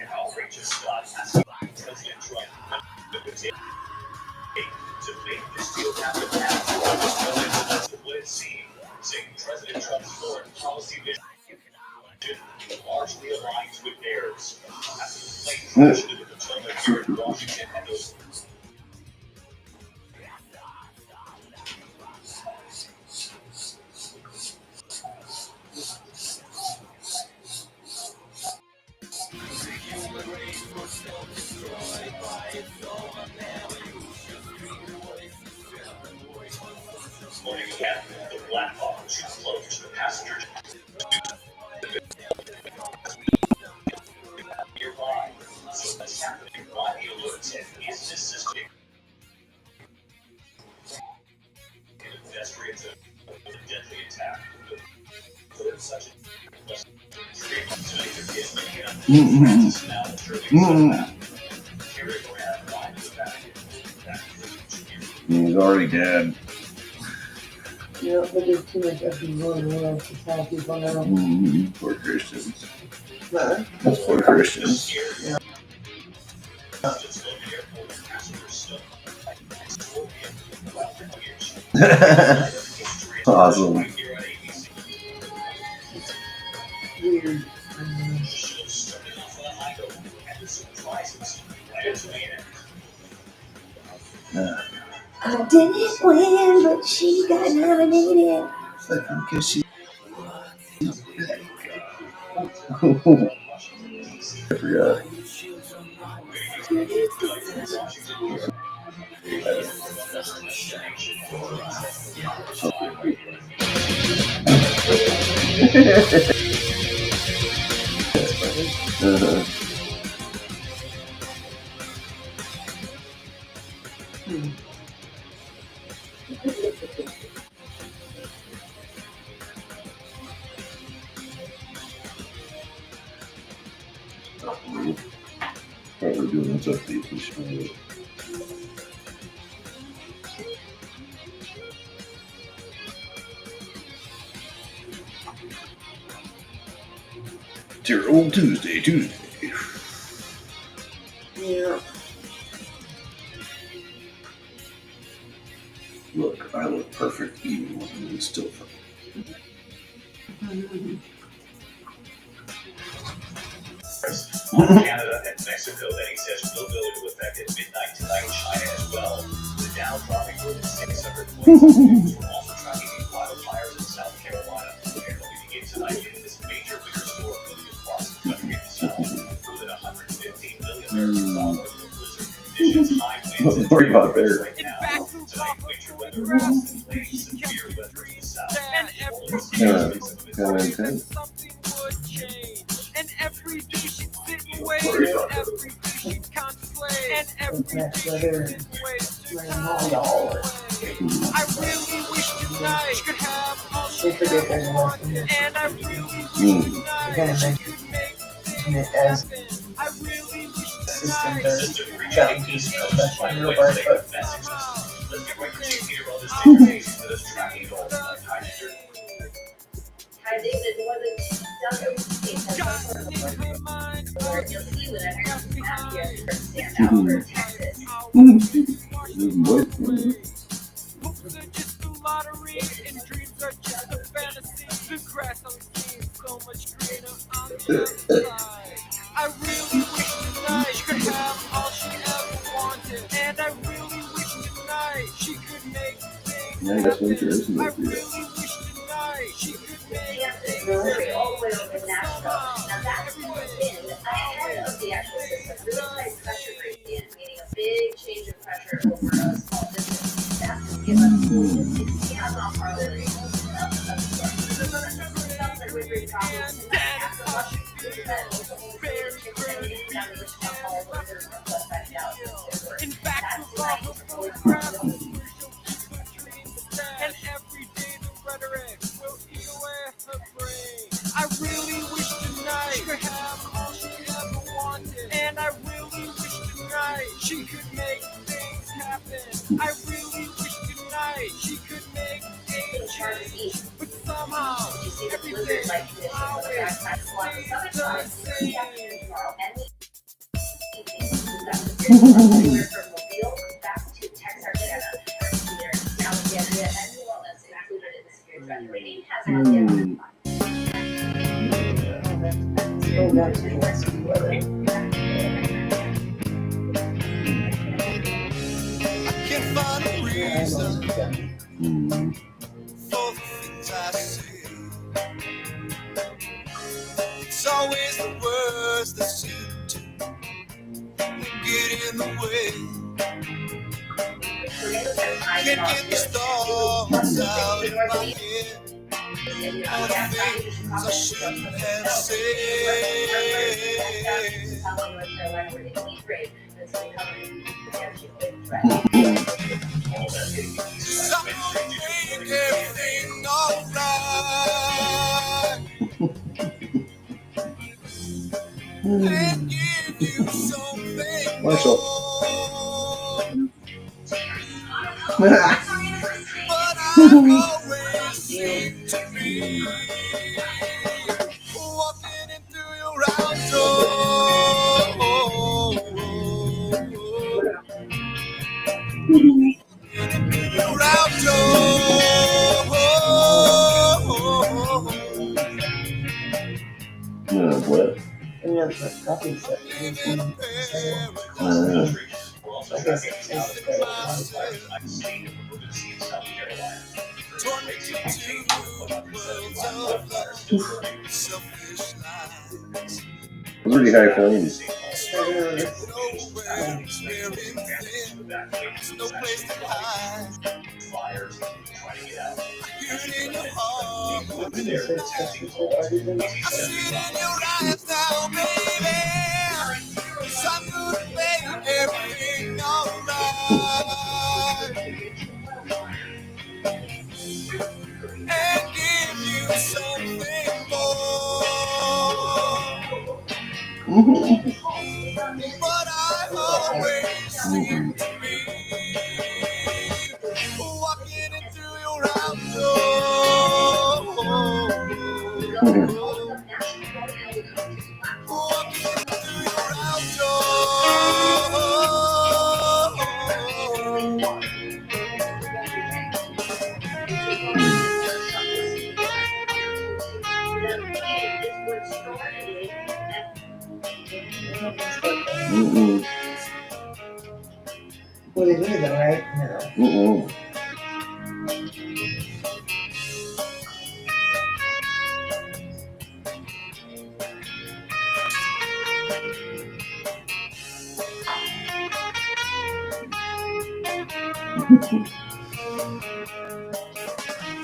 He's already dead. Yeah, but there's too much effing going on to tell people now. Poor Christians. Huh? That's poor Christians. Yeah. Awesome. Weird. I didn't win, but she got nominated. Because she I forgot. Uh-huh. Probably doing this update this year. It's your old Tuesday. Yeah. Look, I look perfect even when it's still fun. Canada and Mexico that he says will go into effect at midnight tonight. China as well. The Dow dropping more than 600 points. We're also tracking these wildfires in South Carolina. They're going to begin tonight in this major winter storm moving across the country in the south. More than $115 million of blizzard conditions, high winds, and Worry about there. right now. Tonight, winter weather across the plains, severe weather in the south. Kind of intense. And every day she'd sit and wait, Worry and about every day she'd contemplate, and every day That's she'd better. sit and wait to Like, time no, y'all. away. I really wish tonight she could have all she They forget there's ever a lesson wanted, here. and I really wish You're tonight gonna she make could make it things as happen. I really wish systems tonight are trying to professional real work, but Let's get right to Chief Peter on this dissertation with us tracking it all. Hi, Peter. I think that more than 2,000 states have some sort of in her mind, or you'll see when I have here for stand out Mhm. for Texas. hopes are just a lottery, and dreams are just a fantasy. The grass always seems so much greener on the other side. I really wish tonight she could have all she ever wanted, and I really wish tonight she could make things Yeah, that's happen. interesting. I really wish tonight she could make We have to things delivery all the way happen. over to Nashville. Now that's been ahead of the actual system. Really high pressure gradient, meaning a big change in pressure over a small distance. That's going to give us 60 miles off our delivery. In fact, and every day the rhetoric will eat away her brain. I really wish tonight she could have all she ever wanted, and I really wish tonight she could make things happen. I really wish tonight she could make a change, but somehow everything always stays the same. Anywhere from Mobile back to Texarkana, Alexandria, and New Orleans included in the severe threat rating has an go back to the rest of the weather. I can't find a reason Mm. for the things I say. It's always the words that seem to get in the way. Can't get the thoughts out of my head. All the things I shouldn't have said. I'll make everything alright and give you something Marshall. more. But I always seem to be walking into your house door. Into your house door. What? And the coffee set. I guess it's I've seen emergency in South Carolina. torn me to two worlds of love, selfish lies. Pretty high flames. Nowhere, wearing thin, there's no place to hide. I hear it in your heart. I see it in your eyes now, baby. 'Cause I'm gonna make everything alright and give you something more. But I always seem to be walking into your house door. Walking into your house Well, it is, all right? No.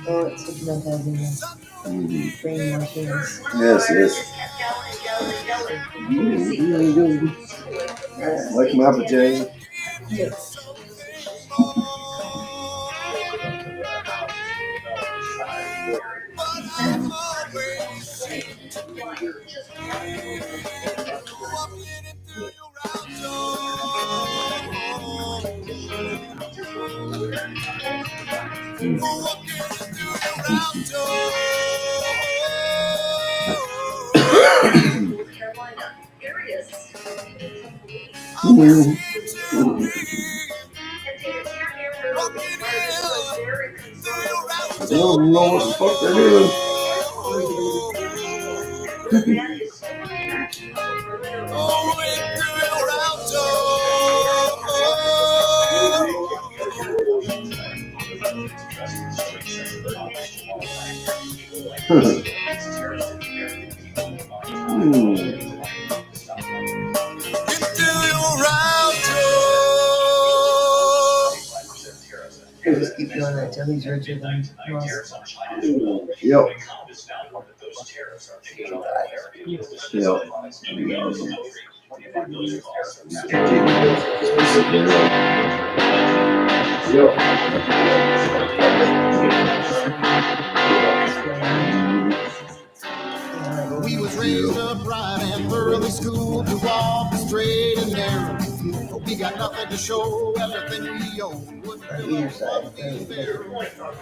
Oh, it's hypnotizing us. Brainwashing us. Yes, yes. Like my vagina. I don't know what the fuck they're doing. Just keep doing that till he's richer than most. Yep. We was raised upright and thoroughly schooled to walk straight and narrow. We got nothing to show, everything we own. Either side.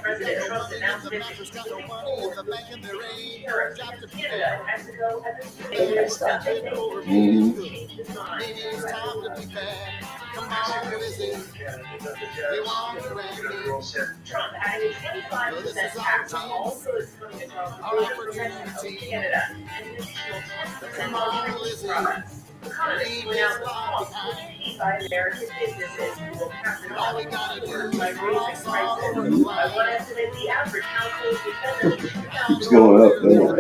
President Trump's announcement Got no money in the bank and there ain't no job to Canada, Mexico, and They gotta stop it. Maybe it's time to be back. Come on, Lizzie. They want to rent me. Trump added 25% tax on all goods coming from Mexico, Canada, and an additional 10% on Chinese products. Economists point out the cost will be paid by American businesses who will have to All we gotta do is by raising prices. By one estimate, the average household will spend Keeps going up, though.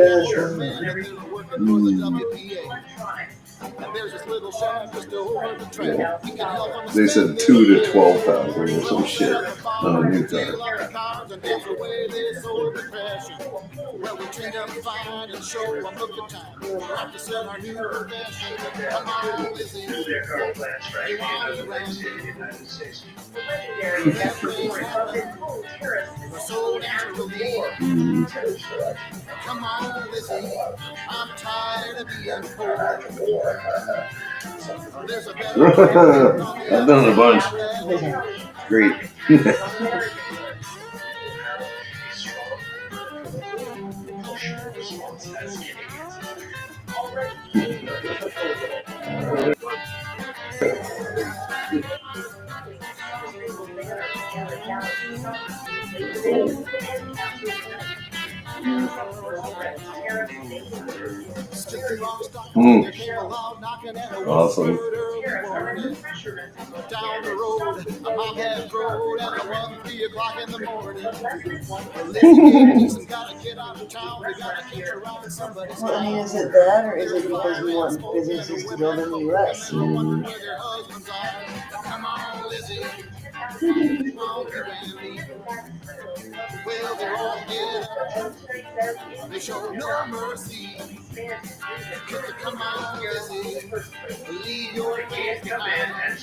electronics. And there's this little shop just over the track. We can help them They said 2 to 12,000 or some shit on a new car. Well, we treat them fine and show them a good time. Practice in our new profession. Come on, Lizzie. Their current plans for executing the legislature in the United States. The legendary report of this whole terrorist is so natural war. Come on, Lizzie. I'm tired of being poor. There's a better I've done it a bunch. Great. Awesome. Down the road, I'm on that road at 1-3 o'clock in the morning. Gotta get out of town, we gotta catch a ride somebody's Well, I mean, is it that, or is it because we want businesses to build in the U.S.? where their husbands are. Come on, Lizzie. Come on, Randy. Well, they're all get up. They show no mercy. Come on, Lizzie. Leave your kids behind.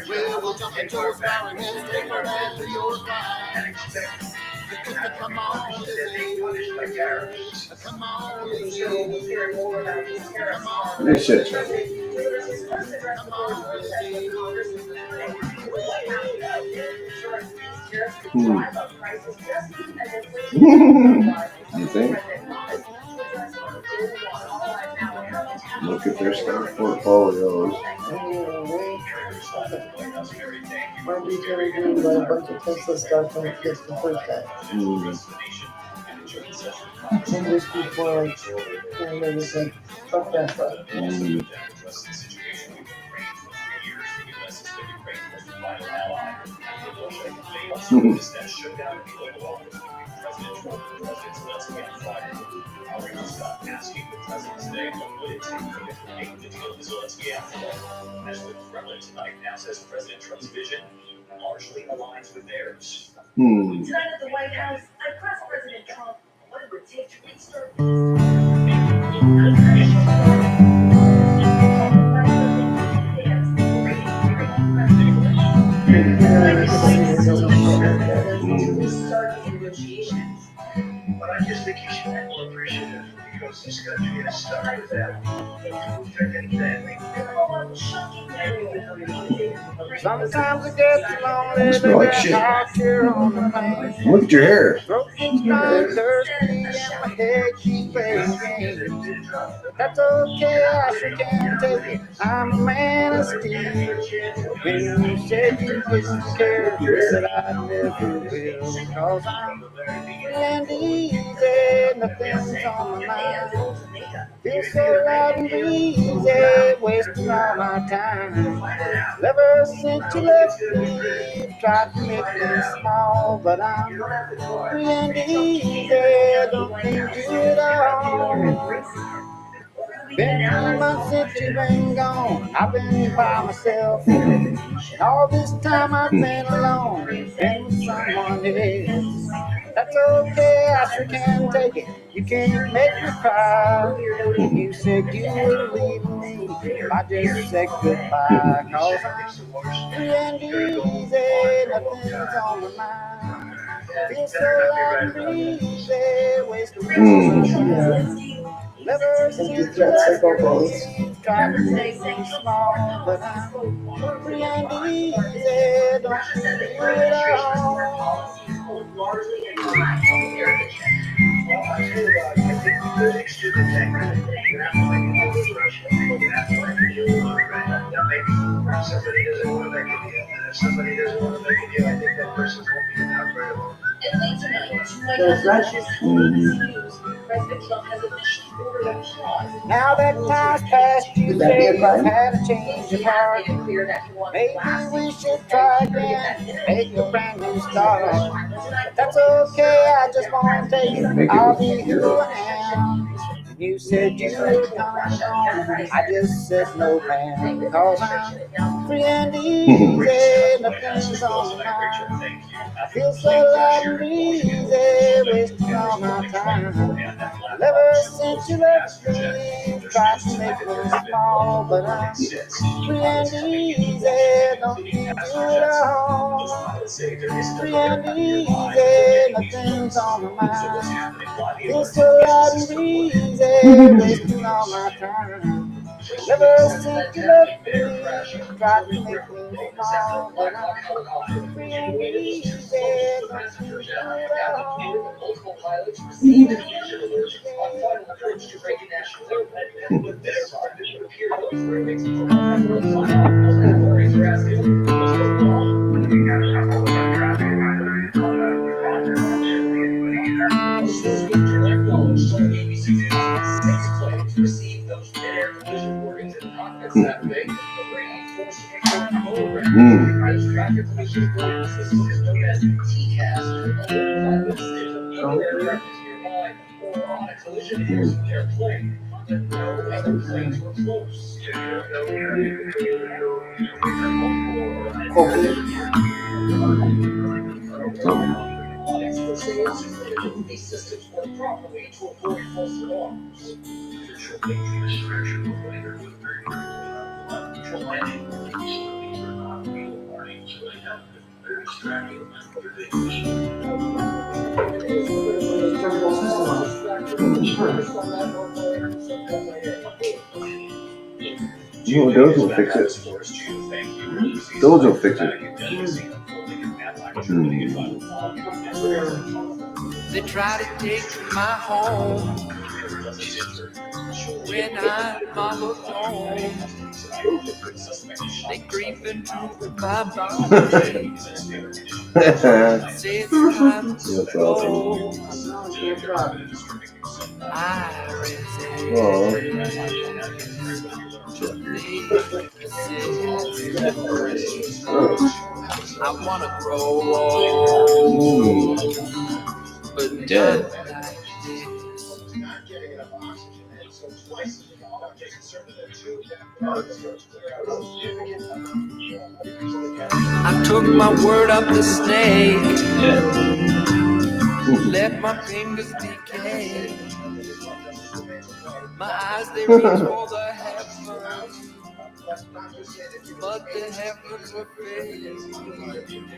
Well, we'll jump into a fire and take our hand to your fire. Come on, Lizzie. Come on, Lizzie. Come on, Good shit, Chuck. come on, Lizzie. You think? Look at their stock portfolios. Why did you ever do a bunch of Tesla stuff when it gets the first time? And just before, like, they just like, fuck that fuck. Asking the president's day, what would it take to make the deal with Zelensky after all? As the Kremlin tonight now says President Trump's vision largely aligns with theirs. Tonight at the White House, I pressed President Trump what it would take to restart negotiations. But I just think you should be more appreciative because this country has stuck with them. Sometimes it gets lonely. You smell like shit. Look at your hair. That's okay, I sure can take it. I'm a man of steel. When you said you didn't care, you said I never will. Cause I'm free and easy, nothing's on my mind. Feel so light and easy, wasting all my time. Ever since you left me, tried to make me small, but I'm free and easy, don't think to it all. Been 2 months since you've been gone, I've been by myself. And all this time I've been alone, been with someone else. That's okay, I sure can take it. You can't make me cry. You said you were leaving me, I just said goodbye. Cause I'm free and easy, nothing's on my mind. Feel so light and easy, wasting all my time. Never since you left me, tried to make me small, but I'm free and easy, don't you do it all. largely in line with their vision. Well, I tell you what, I think the next to the tech, you have to make a rush. You have to make a deal. Now, maybe somebody doesn't want to make a deal, and if somebody doesn't want to make a deal, I think that person's won't be out very long. And late tonight, President Trump has officially ordered a pause. Now that time's passed, you Would that be a say you've crime? had a change of heart. Made it clear that he wants Maybe lasting we should try again, make a brand new start. That's okay, I just won't take it, I'll be who I am. You said you were coming home, I just said no man, because I'm free and easy, nothing's on my mind. I feel so light and easy, wasting all my time. Ever since you left me, tried to make me small, but I'm free and easy, don't need you at all. Free and easy, nothing's on my mind. Feel so light and easy, wasting all my time. Ever since you left me, tried to make me small, but I'm free and easy, don't need you at all. Multiple pilots received initial alerts on final approach to break a national airport. With this time, it would appear those were mixed for authorities are asking what's going on. You got to have all of our traffic advisory on the These systems work properly to avoid false alarms. No, those will fix it. Those will fix it. They try to take my home when I'm all alone. They creep into my body. Say it's time to That's go. awesome. I resist. I wanna grow old, but Dead. not like this. I took my word up the snake, let my fingers decay. My eyes, they reach for the heavens, but the heavens were fading.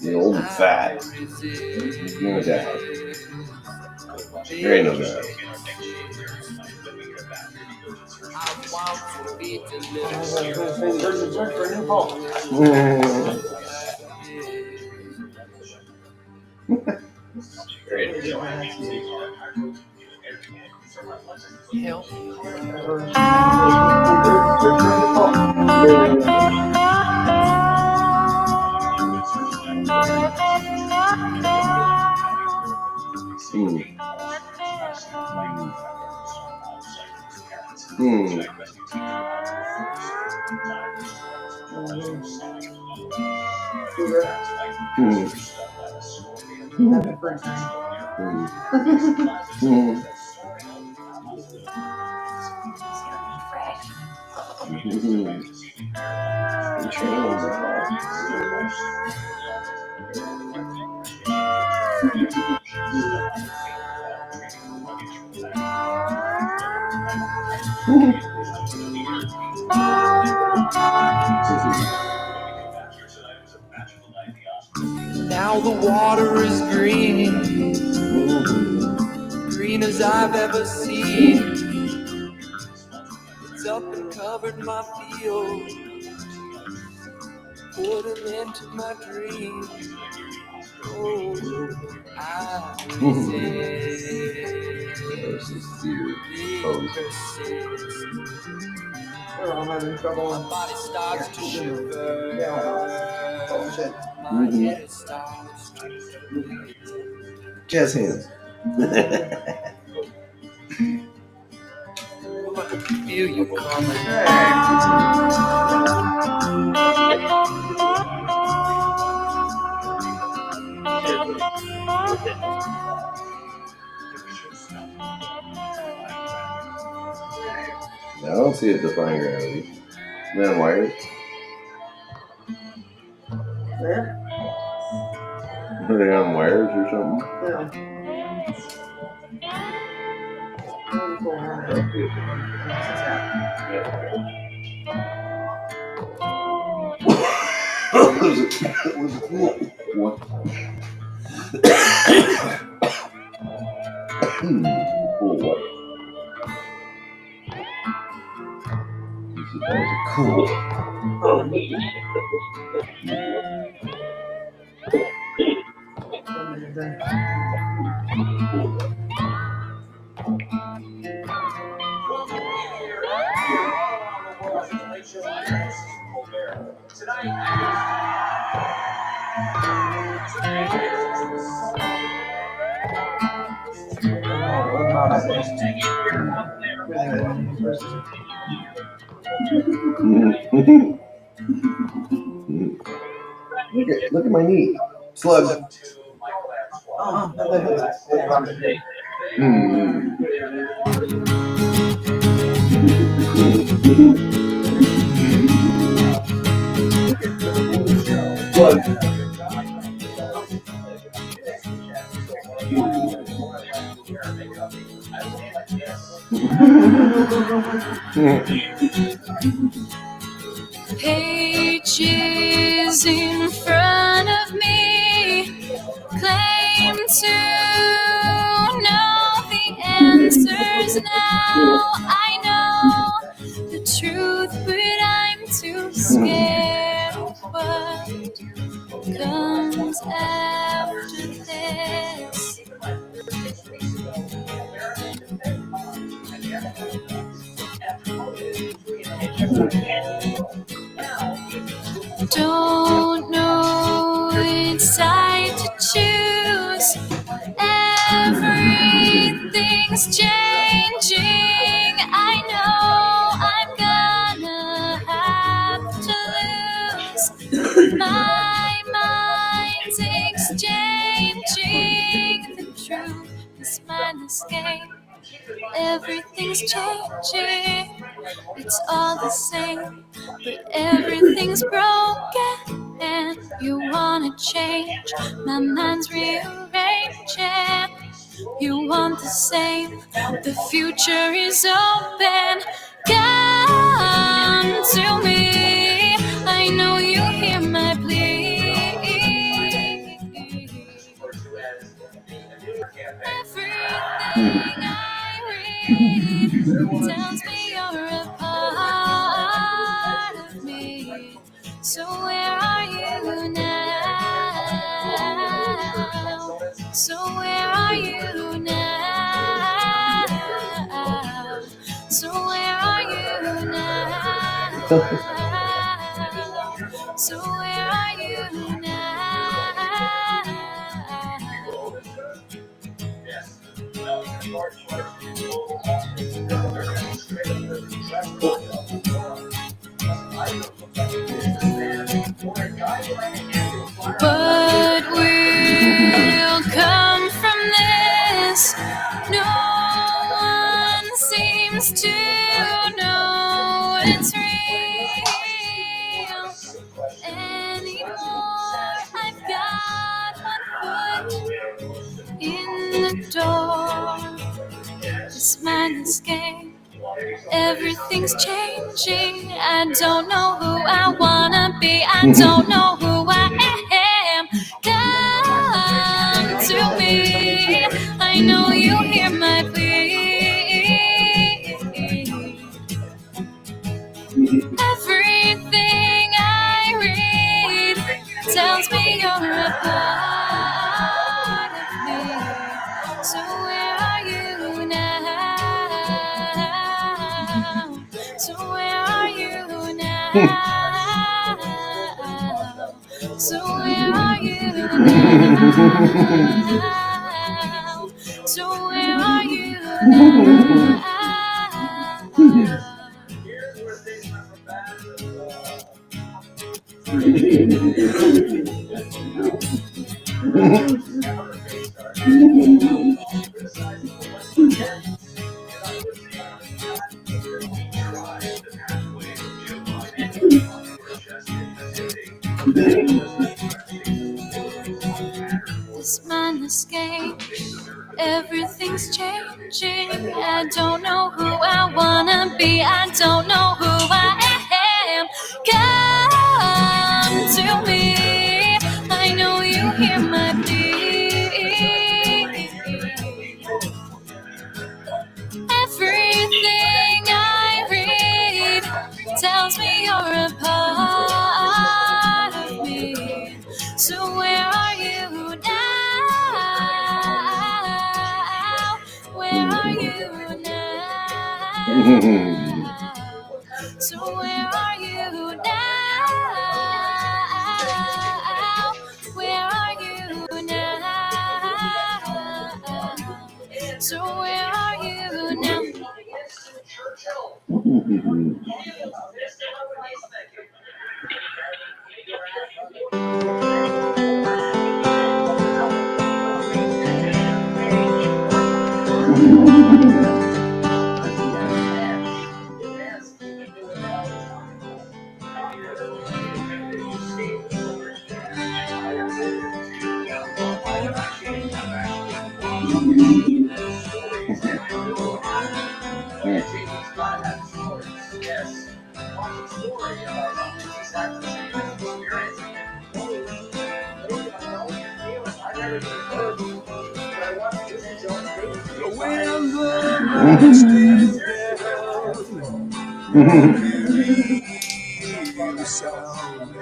You're old and fat. You're gonna die. There ain't no God. I want to be delivered. Help. Now the water is green, green as I've ever seen. It's up and covered my field, put them into my dreams. Oh, I I'm having trouble. my body starts to shiver. My head starts to Jazz hands. feel you coming. I don't see it defying gravity. Man, wires. There? Are they on wires or something? Yeah. What? Cool what? That was cool. Look at my knee. Slug. Oh, I thought it was Slug. Pages in front of me claim to know the answers now. I know the truth, but I'm too scared of what comes after this. Don't know which side to choose. Everything's changing. I know I'm gonna have to lose. My mind's exchanging. The truth is mine escape. Everything's changing. It's all the same, but everything's broken. And you wanna change. My mind's rearranging. You want the same. The future is open. Come to me. I know you hear my plea. Everything I read tells me you're a part of me. So where are you now? So where are you now? So where are you now? So where are you now? What will come from this? No one seems to know it's real anymore. I've got one foot in the door. This mind escape. Everything's changing. I don't know who I wanna be. I don't know who I am. Come to me. I know you hear my plea. Everything I read tells me you're a part of me. So where are you now? So where are you now? So where are you now? So where are you now? This mind escape. Everything's changing. I don't know who I wanna be. I don't know who I am. Come to me. I know you hear my plea. Everything I read tells me you're a part of me. So where are you now? Where are you now? So where are you now? Where are you now? So where are you now? When the night stays down, hear the sound.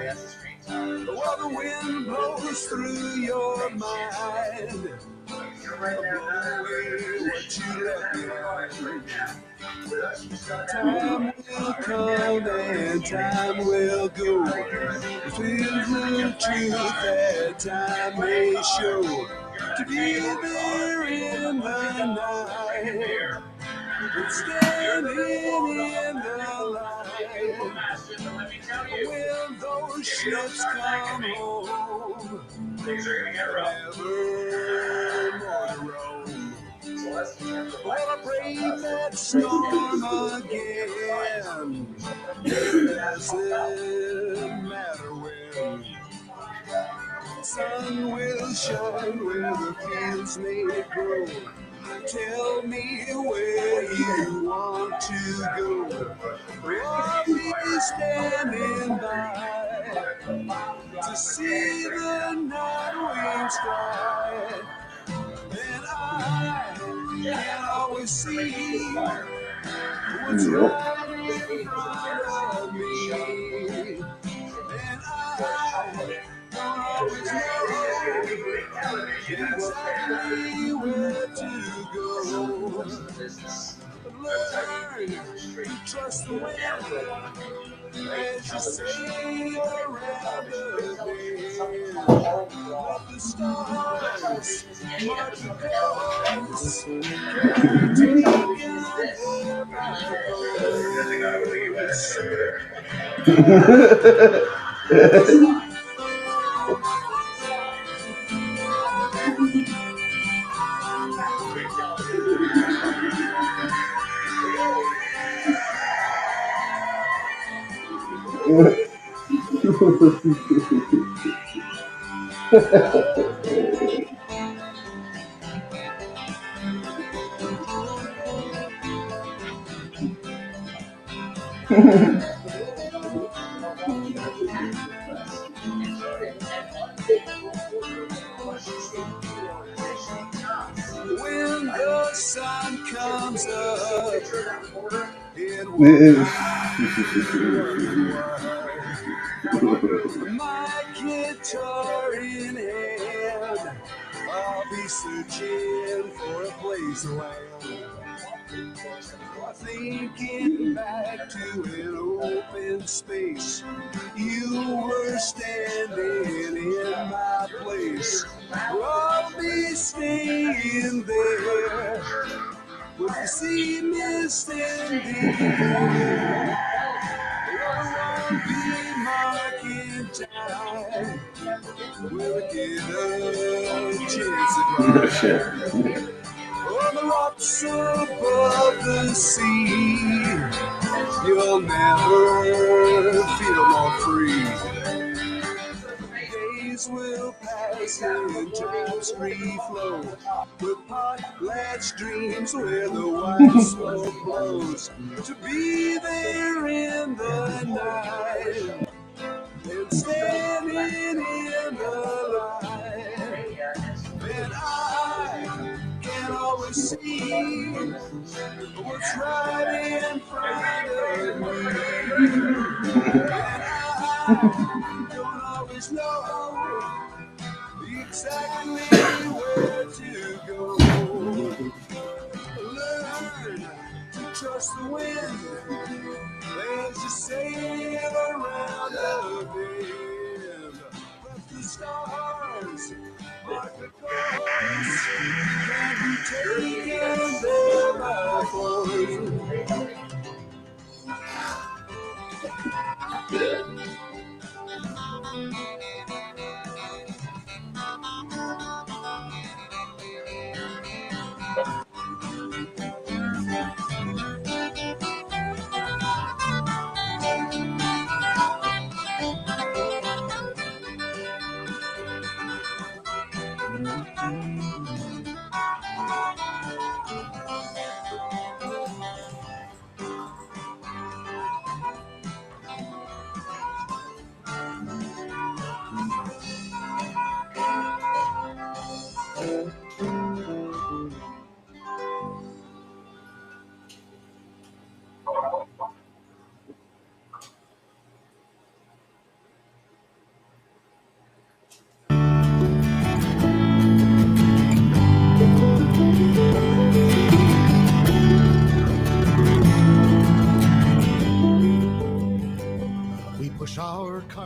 While the wind blows through your mind, blow away what you left behind. Time will come and time will go. Feels the truth that time may show. To be there in the night, and standing in the light. When those ships come home, never more to roam. Well, I brave that storm again. It doesn't matter when. Sun will shine where the fields may grow. Tell me where you want to go. I'll be standing by to see the night wing sky. And I can always see what's right in front of me. And I don't always know exactly where to go. Learn to trust the wind as you sail around the bend. Let the stars mark the course. When the sun comes up, my guitar in hand, I'll be searching for a place to land. Thinking back to an open space, you were standing in my place. I'll be staying there with the sea mist and the I won't be marking time. We'll get a chance to drive. On the rocks above the sea, you'll never feel more free. Days will pass and time's free flow with potlatch dreams where the white smoke blows. To be there in the night and standing in the light, and I can always see what's right in front of me. And I don't always know exactly where to go. Learn to trust the wind as you sail around the bend. Let the stars mark the course. Can't be taken there by force.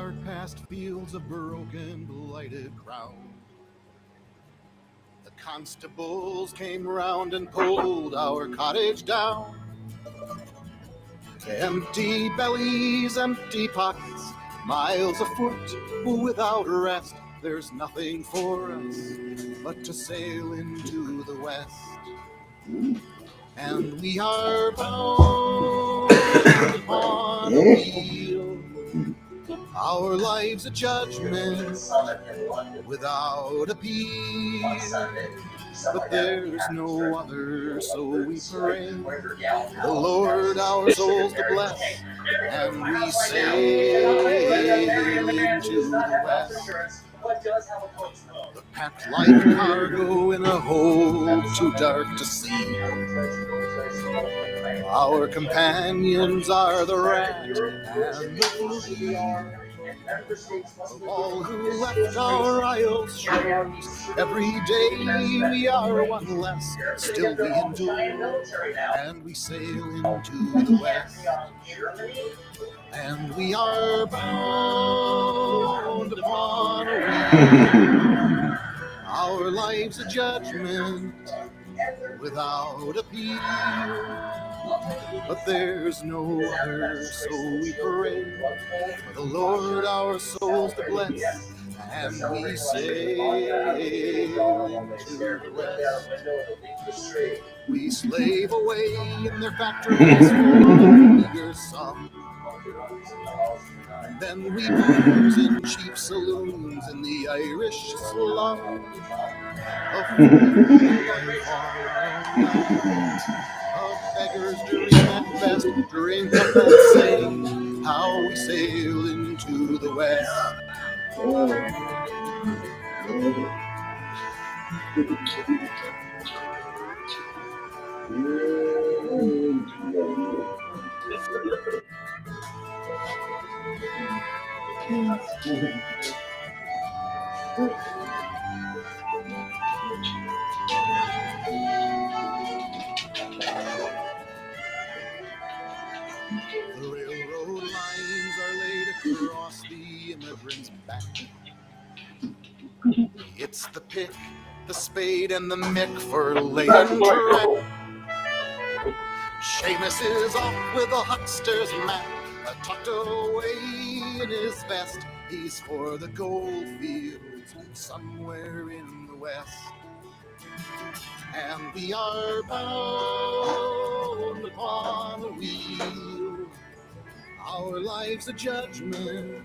start past fields of broken, blighted ground. The constables came round and pulled our cottage down. Empty bellies, empty pockets, miles afoot without rest. There's nothing for us but to sail into the west. And we are bound upon a wheel, our lives a judgment without appeal. But there's no other, so we pray the Lord our souls to bless, and we sail into the west. The packed like cargo in a hold too dark to see. Our companions are the rat and the flea. Of all who left our isles shores, every day we are one less. Still we endure, and we sail into the west. And we are bound upon a wheel, our life's a judgment without appeal. But there's no other, so we pray for the Lord our souls to bless, and we sail into the west. We slave away in their factories for eager sum, and then we booze in cheap saloons in the Irish slum. Of beggars drink at best, drink up and sing how we sail into the west. The railroad lines are laid across the immigrant's back. It's the pick, the spade, and the mick for laying track. Seamus is off with a huckster's map, tucked away in his vest. He's for the gold fields somewhere in the west. And we are bound upon a wheel, our life's a judgment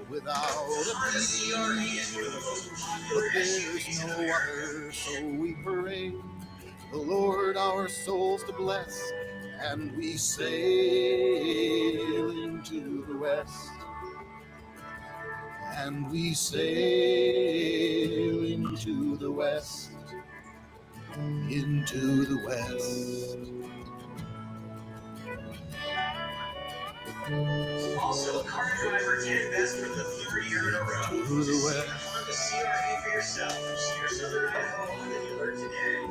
without appeal. But there's no other, so we pray the Lord our souls to bless, and we sail into the west. And we sail into the west, into the west. Also, car driver Ken Best for the third year in a row. To the west. On the CRV for yourself. See your Southern Idaho on the dealer today.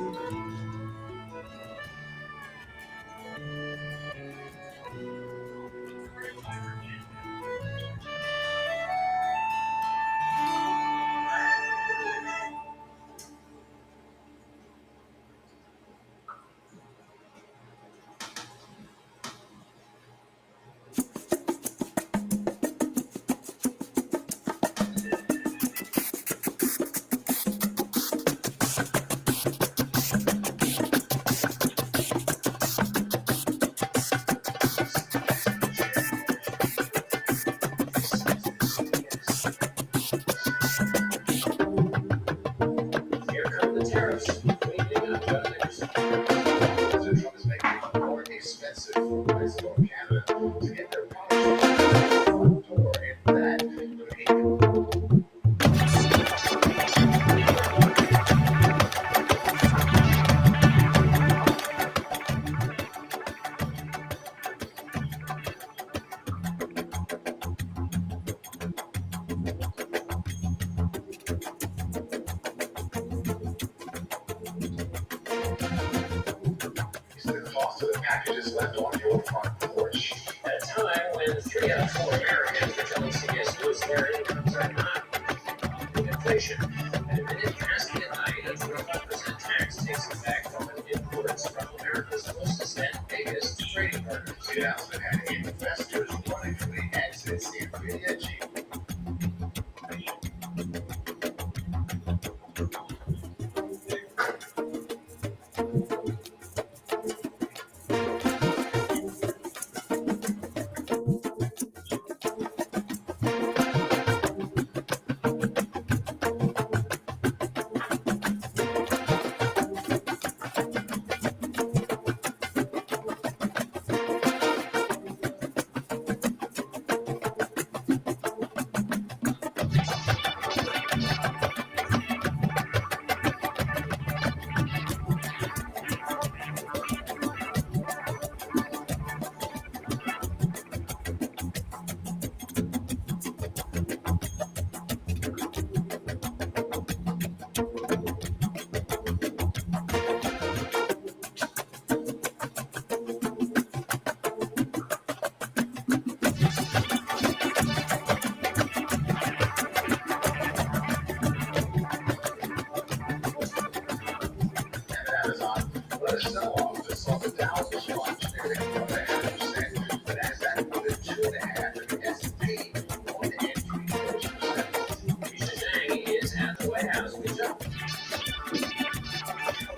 Packages left on your front porch. At a time when 3 out of 4 Americans are telling CBS where incomes are not with inflation. And an interesting item, 25% tax takes effect on imports from America's closest and biggest trading partners. It also had investors wanting to exit San Francisco.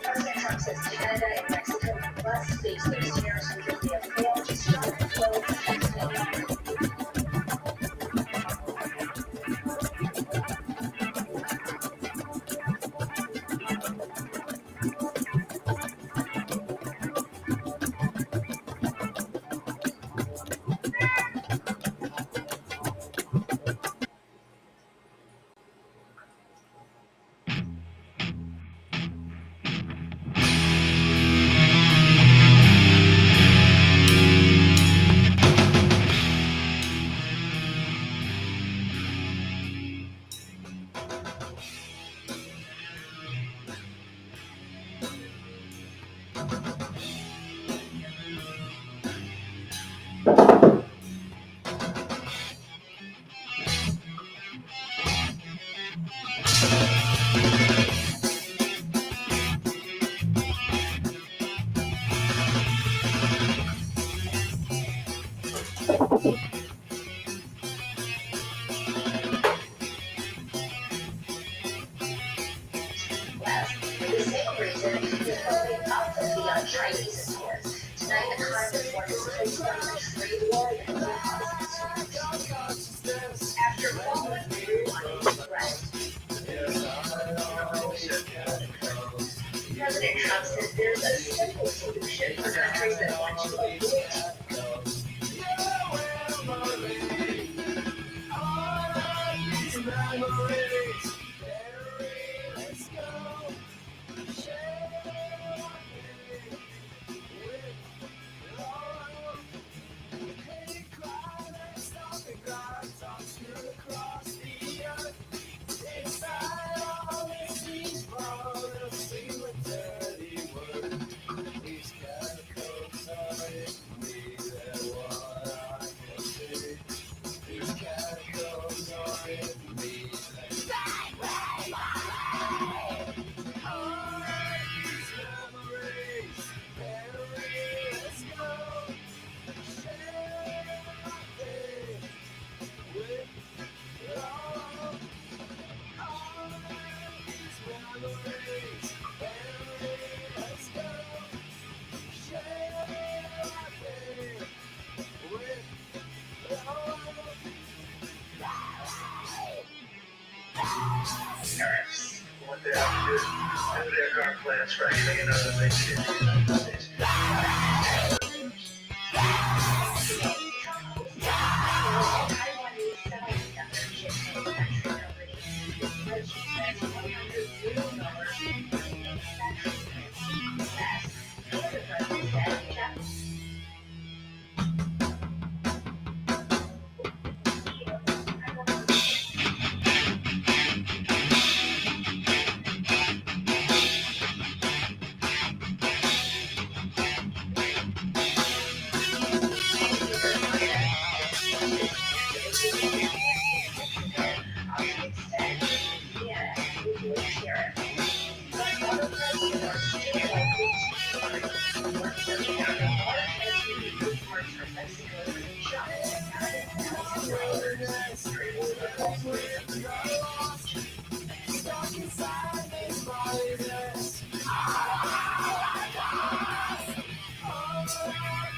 President Trump says Canada and Mexico must face those tariffs because they have failed to stop the flow of the same reason people voted up the fee on Chinese imports. Tonight, the Congress wants to place down the trade war that will cause consumers. After falling one threat, President Trump says there's a simple solution for countries that want to avoid tariffs. What they have to do, their current plans for anything and other things in the United States.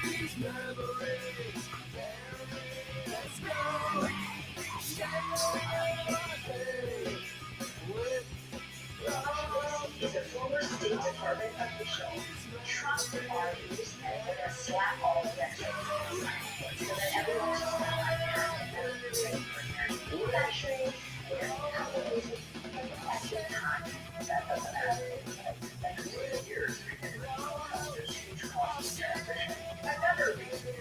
these memories. Let's go. Is a former State Department official. Trump argues that they're going to slap all of that so that everyone's just going to lie there and they're ready for their manufacturing, their companies, actually time. That doesn't happen. That could take years because there's huge costs of transition. Another reason.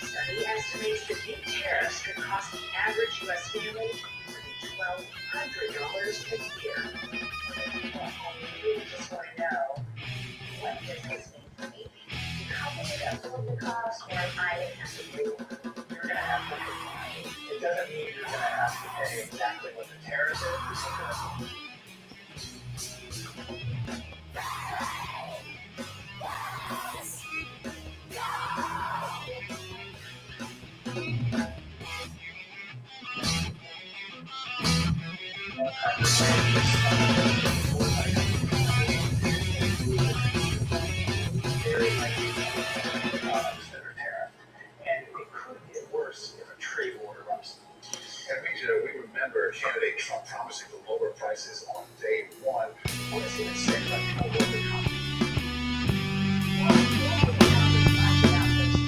Study estimates that new tariffs could cost the average U.S. family more than $1,200 a year. You just want to know what does this mean for me? The company that absorb the cost, or I have to pay? You're going to have to pay. It doesn't mean you're going to have to pay exactly what the tariff is. Very likely products that are tariffed, and it could get worse if a trade war erupts. And we remember candidate Trump promising to lower prices on day one. What is he going to say about the global economy?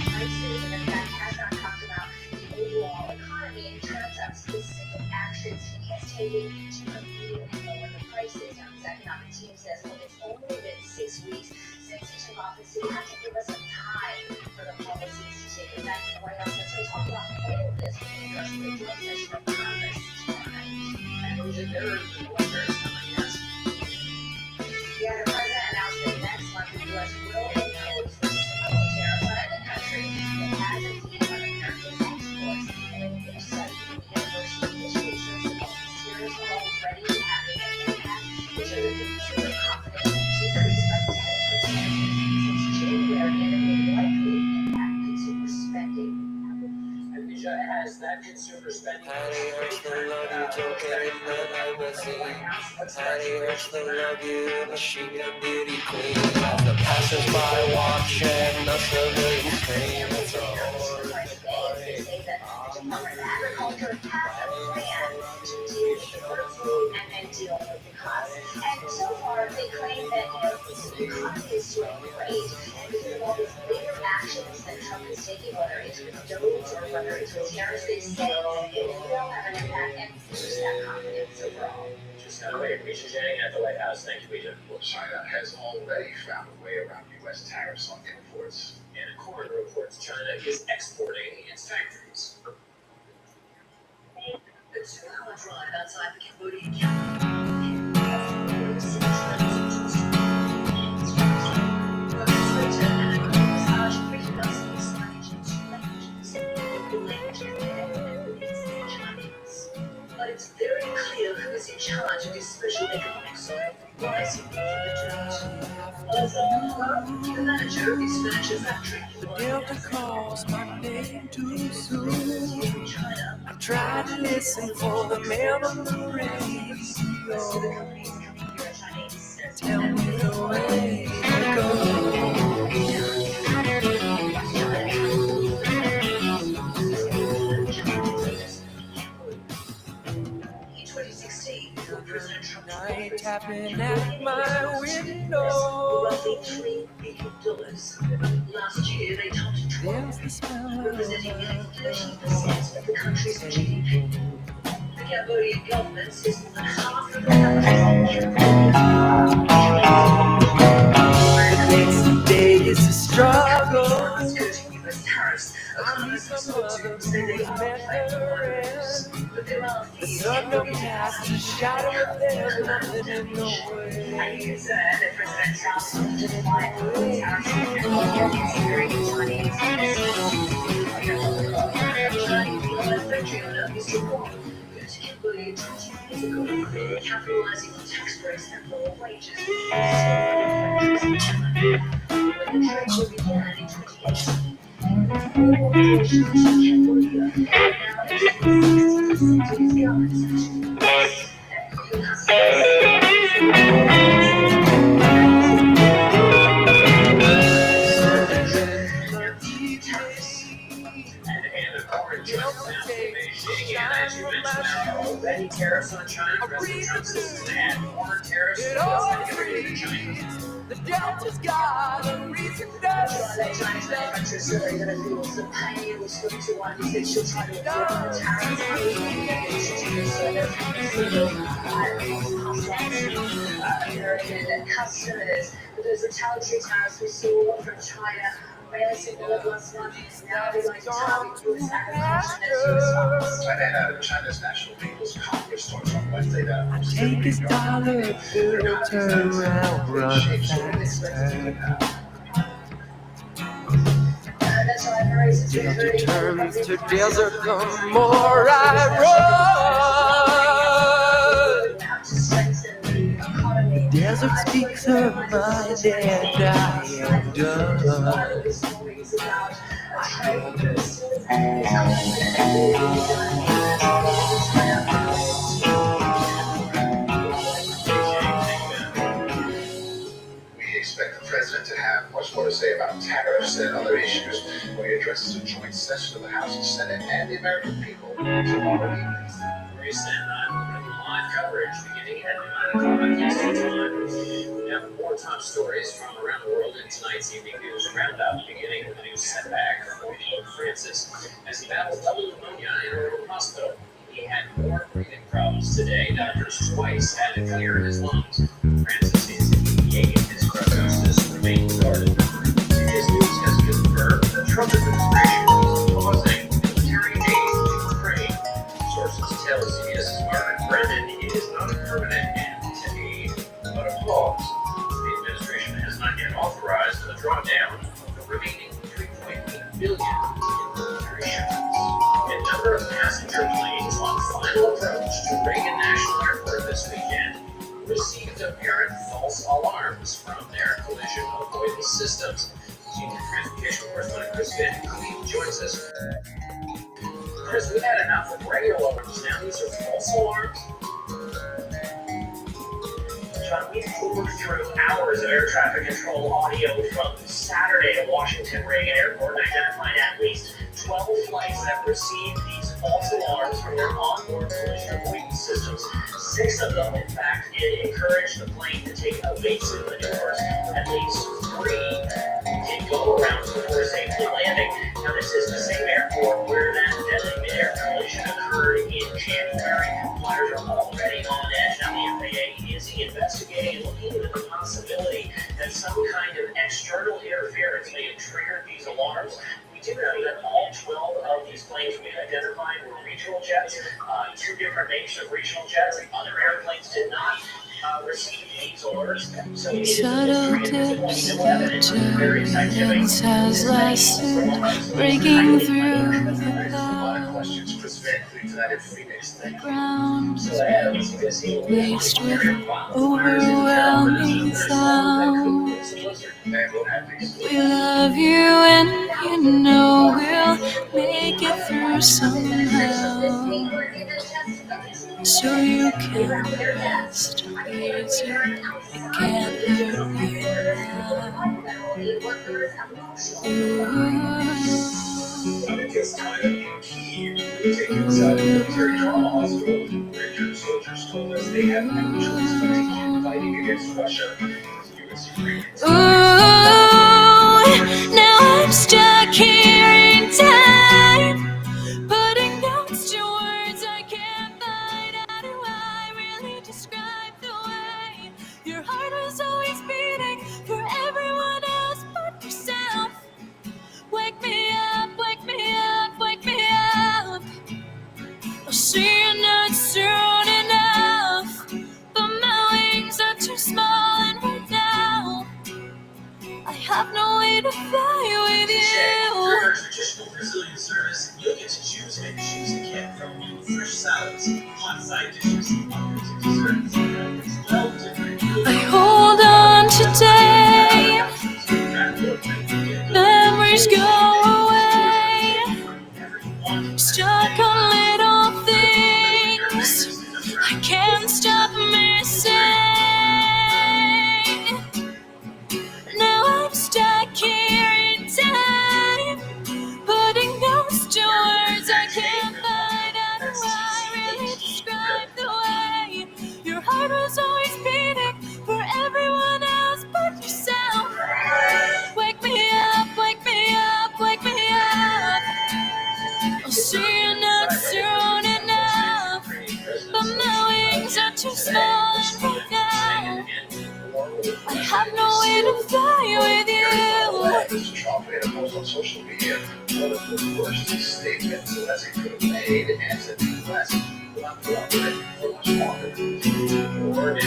Prices, and in fact has not talked about the overall economy in terms of specific actions he is taking to immediately lower the prices. Now, his economic team says, well, it's only been 6 weeks since he took office, so you have to give us some time for the policies to take effect. And the White House says he'll talk about all of this when he addresses the joint session of Congress tomorrow night. And it was a very good weather, yes. Yeah, the president announced that next month the U.S. will impose reciprocal tariffs on any country that has a deal on American exports. And a new study from the University of Michigan shows that while these tariffs are already having an impact, it shows that consumer confidence decreased by 10% since January, and it will likely impact consumer spending. And Misha, has that consumer spending Honey, hurts the love you don't care if the night was in. Honey, hurts the love you, machine gun beauty queen. As the passers-by watch and the civilians scream, it's a They say that the Department of Agriculture has a plan to deal with the bird flu and then deal with the costs. And so far, they claim that the economy is doing great, and because of all these bigger actions that Trump is taking, whether it's with DOGE or whether it's with tariffs, they say it will have an impact and boost that confidence overall. Just got away. Misha Jang at the White House. Thank you, Misha. Well, China has already found a way around U.S. tariffs on imports. And according to reports, China is exporting its factories. The 2-hour drive outside the Cambodian capital has 6 times translator and a massage written up some signage in 2 languages. The language is Chinese. But it's very clear who is in charge of this special economic zone rising from the dirt. The manager of this furniture factory Delta calls my name too soon. in China. I tried to listen for the mail on the radio. Tell me the way to go. In 2016, President Trump Night tapping at my window. roughly $3 billion. Last year, they topped There's the smell of representing nearly 30% of the country's GDP. The Cambodian government says more than half of the next day is a struggle. US tariffs. Economists have spoken to say they are planning to rise. But there are The fears sun don't cast a shadow if there's nothing in the way. and concerned that President Trump will just fly through the tariffs and considering Chinese. Chinese factory owner Mr. Wong moved to Cambodia 20 years ago, capitalizing on tax breaks and lower wages. tragedy began in 2018. The corporation in Cambodia now estimates 60% of its guns Already tariffs on China. President Trump says add more tariffs. It always reads, the Delta's got a reason to say Chinese manufacturers are going to feel the pain was spoken to one who said she'll try to avoid American customers. But those retaliatory tariffs we saw from China releasing the last month, now they're going to target US agriculture and US farmers. China had China's National People's Congress talks on Wednesday that Take his dollar bill, turn around, run faster. That's why I'm raising Delta turns to desert the more I run. Desert speaks her mind and I am done. we expect the president to have much more to say about tariffs and other issues when he addresses a joint session of the House and Senate and the American people tomorrow evening. Grace and I'm live coverage beginning at 9 o'clock Eastern Time. We have more top stories from around the world in tonight's evening news roundup, beginning with a new setback for Pope Francis as he battles double pneumonia in a rural hospital. He had more breathing problems today. Doctors twice had to clear his lungs. Francis is 88. His prognosis remains guarded. CBS News has confirmed the Trump administration is pausing military aid to Ukraine. Sources tell CBS's Margaret Brennan it is not a permanent end to aid, but a pause. The administration has not yet authorized the drawdown of the remaining $3.8 billion in military shipments. A number of passenger planes on final approach to Reagan National Airport this weekend received apparent false alarms from their collision avoidance systems. Senior transportation correspondent Chris Van Cleve joins us. Chris, we've had enough of regular alarms. Now these are false alarms. John, we've poured through hours of air traffic control audio from Saturday at Washington Reagan Airport and identified at least 12 flights that have received these false alarms from their onboard collision avoidance systems. 6 of them, in fact, encouraged the plane to take evasive maneuvers. At least 3 did go around before safely landing. Now, this is the same airport where that deadly mid-air collision occurred in January. Flyers are already on edge. Now, the FAA is investigating and looking into the possibility that some kind of external interference may have triggered these alarms. We do know that all 12 of these planes we identified were regional jets, 2 different makes of regional jets. Other airplanes did not receive these orders. So Subtle tips, the turbulence has lessened, breaking through the clouds. The ground laced with overwhelming sounds. We love you and you know we'll make it through somehow. So you can rest easy, it can't hurt you now. It's time in Kyiv, taken inside a military trauma hospital. Injured soldiers told us they had no choice but to keep fighting against Russia. Ooh, now I'm stuck here in time, putting notes to words I can't find. How do I really describe the way your heart was always beating for everyone else but yourself? Wake me up, wake me up, wake me up. I'll see you not soon enough, but my wings are too small and right now I have no way to fly with you. For our traditional Brazilian service, you'll get to choose and choose a kit from new fresh salads, hot side dishes, hundreds of desserts, 12 different I hold on today. just go away. Stuck on little things I can't stop missing. Now I'm stuck here in time, putting notes to words I can't find. How do I really describe the way your heart was always beating for everyone else but yourself? Wake me up, wake me up, wake me up. I'll see you not soon enough, but my wings are too small and right now I have no way to fly with you. Trump made a post on social media, one of the worst statements Leslie could have made, and said to the West, without cooperating for much longer. Or now,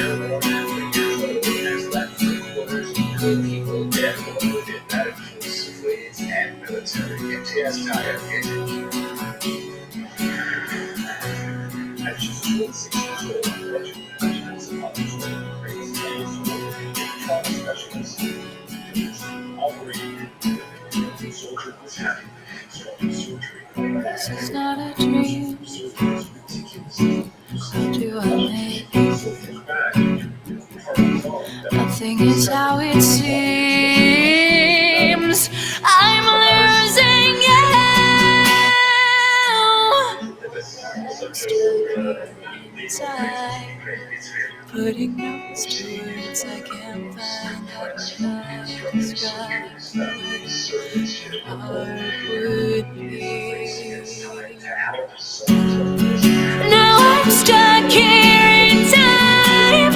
has left 3/4 of people dead or wounded. That includes civilians and military. MTS Tire at just 26 years old, veteran professionals and others were raised trauma specialists. Operating soldier was having started surgery. This is not a dream. How do I make it? Nothing is how it seems. I'm losing you. Inside, putting notes to words I can't find. How to describe how it would be. Now I'm stuck here in time,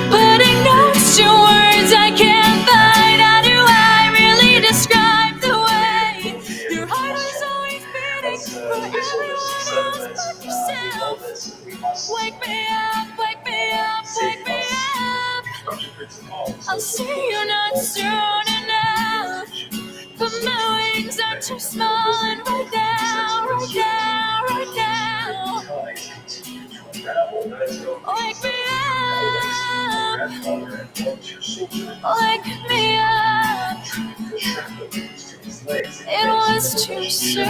putting notes to words I can't find. How do I really describe the way your heart was always beating for everyone else but yourself? Wake me up, wake me up, wake me up. I'll see you not soon enough, but my wings are too small and right now, right now, right now. Wake me up, wake me up. It was too soon.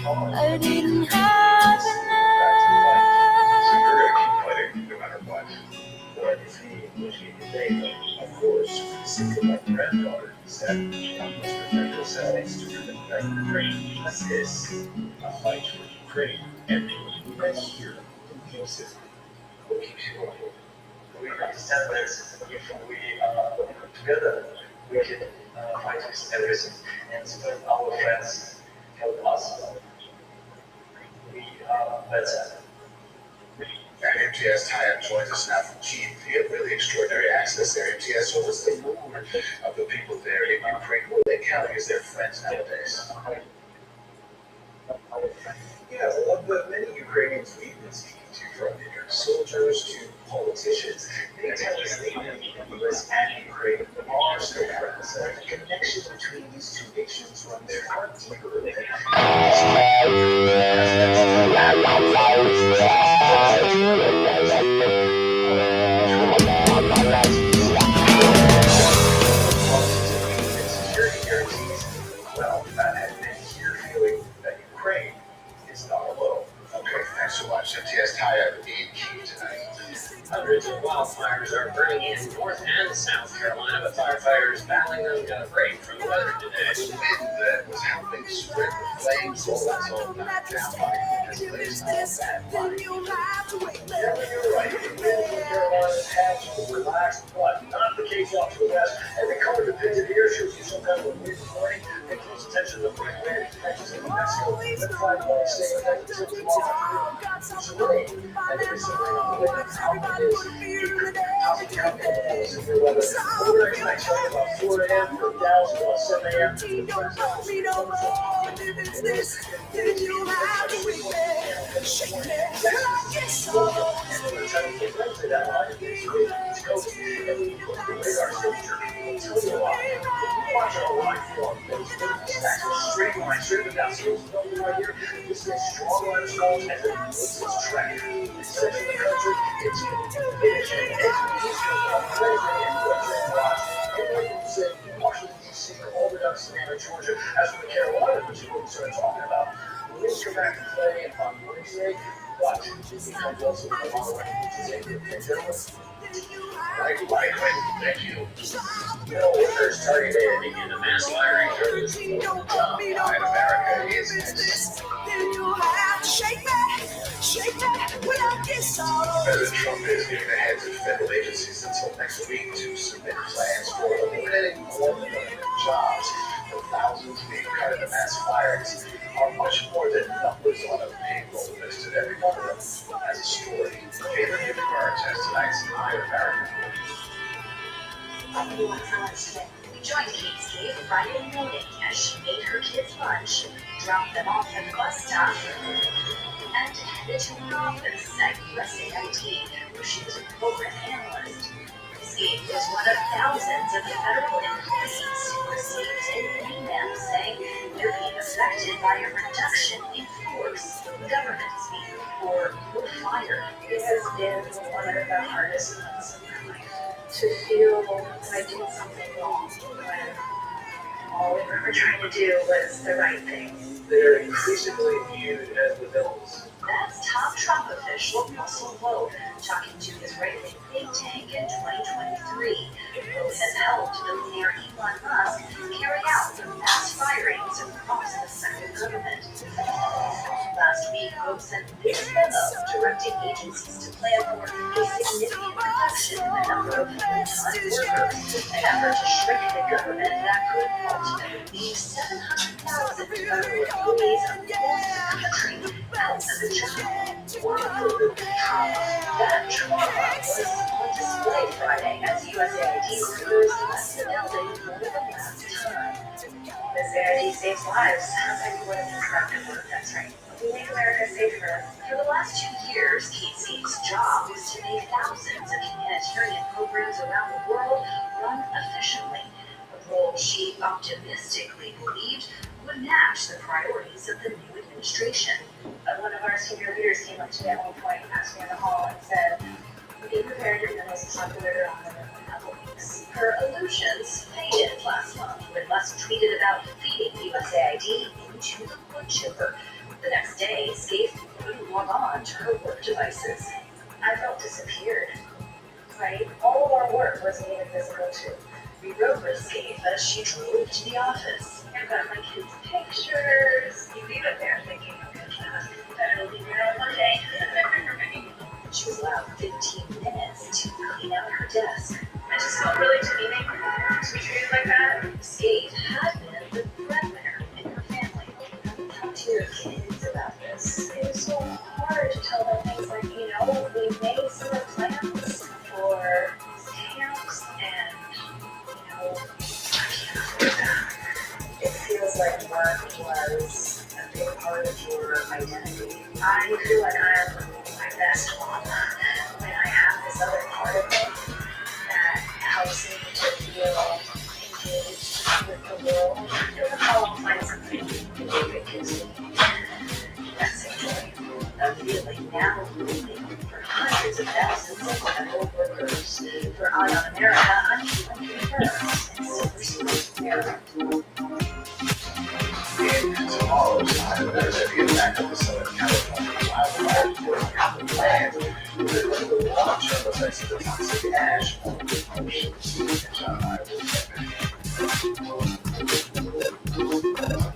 I didn't have enough. No matter what. Or if he was today, of course, sick of my granddaughter, said, I must protect ourselves to protect Ukraine. This is a fight for Ukraine. Everyone who is here keeps it. We'll keep it going. We understand that if we work together, we can fight this terrorism and when our friends help us. We are better. And MTS tie-up joins us now from Kyiv. You have really extraordinary access there, MTS. So what's the mood of the people there in Ukraine? What are they counting as their friends nowadays? Yeah, well, the many Ukrainians we've been speaking to, from soldiers to politicians, they tell us that the U.S. and Ukraine are still friends. The connection between these two nations runs far deeper than security guarantees. Well, that had been here feeling that Ukraine is not alone. Okay, thanks so much. MTS tie-up in Kyiv tonight. Hundreds of wildfires are burning in North and South Carolina, but firefighters battling them got a break from the weather today. The wind that was helping spread the flames all that's all knocked down by the place. Yeah, you're right. The wind in Carolina has relaxed, but not the case off to the west. Every color depicted here shows you some kind of wind warning. Pay close attention to the bright red patches in Mexico. That 5.6 until tomorrow. So rain, and every single rain on the way to Alabama is Thousand County severe weather. Overnight tonight, starting about 4 a.m. for Dallas, about 7 a.m. for the straight line, straight down. So right here, this is a strong line of storms as it makes its track. It's central the country. It's in Washington, D.C., all the way down to Savannah, Georgia. As for the Carolinas, which is what we started talking about, the Winds come back to play on Wednesday, but it comes also with a lot of rain today. Gentlemen, right, thank you. Federal workers targeted in a mass firing during this job in America is next. President Trump is giving the heads of federal agencies until next week to submit plans for eliminating more permanent jobs. The thousands being cut in the mass firings are much more than numbers on a payroll list, and every one of them has a story. Favorite David Burns has tonight's Higher America. Everyone for lunch today. We joined Kate's Cave Friday morning as she made her kids lunch, dropped them off at the bus stop, and headed to her office at USAID, where she was a program analyst. Kate was one of thousands of federal employees who received an email saying they're being affected by a reduction in force, government speak, or were fired. It has been one of the hardest months of my life. To feel that I did something wrong when all we were trying to do was the right thing. They're increasingly viewed as the villains. That's top Trump official Russell Lowe talking to his right-wing think tank in 2023. Lowe has helped billionaire Elon Musk carry out the mass firings across the federal government. Last week, Lowe sent this memo directing agencies to plan for a significant reduction in the number of full-time workers, an effort to shrink the government that could ultimately leave 700,000 federal employees across the country out of a job. One of the that trauma was on display Friday as USAID workers left the building for the last time. USAID saves lives. Sounds like what is constructive work, that's right. We make America safer. For the last 2 years, Kate Save's job was to make thousands of humanitarian programs around the world run efficiently, a role she optimistically believed would match the priorities of the new administration. One of our senior leaders came up to me at one point, asked me in the hall, and said, "Be prepared, you're the most popular on in a couple weeks." Her illusions faded last month when Musk tweeted about feeding USAID into the wood chipper. The next day, Scaife couldn't log on to her work devices. I felt disappeared. Right? All of our work was made invisible too. We rode with Scaife as she drove to the office. I've got my kids' pictures. You leave it there thinking, better leave it on Monday. She was allowed 15 minutes to clean out her desk. I just felt really demeaning to be treated like that. Scaife had been the breadwinner in her family. Talk to your kids about this. It was so hard to tell them things like, we made summer plans for camps and, I can't afford that. It feels like work was a big part of your identity. I feel like I'm my best mom when I have this other part of me that helps me to feel engaged with the world. It will help find something that gives me that same joy. Immediately now moving for hundreds of thousands of federal workers for Eye on America, I'm Keelan Burns in Silver Spring, Maryland. In tomorrow's Higher America, the impact of the Southern California wildfires will be planned with the long-term effects of the toxic ash on the oceans. And John and I will get back.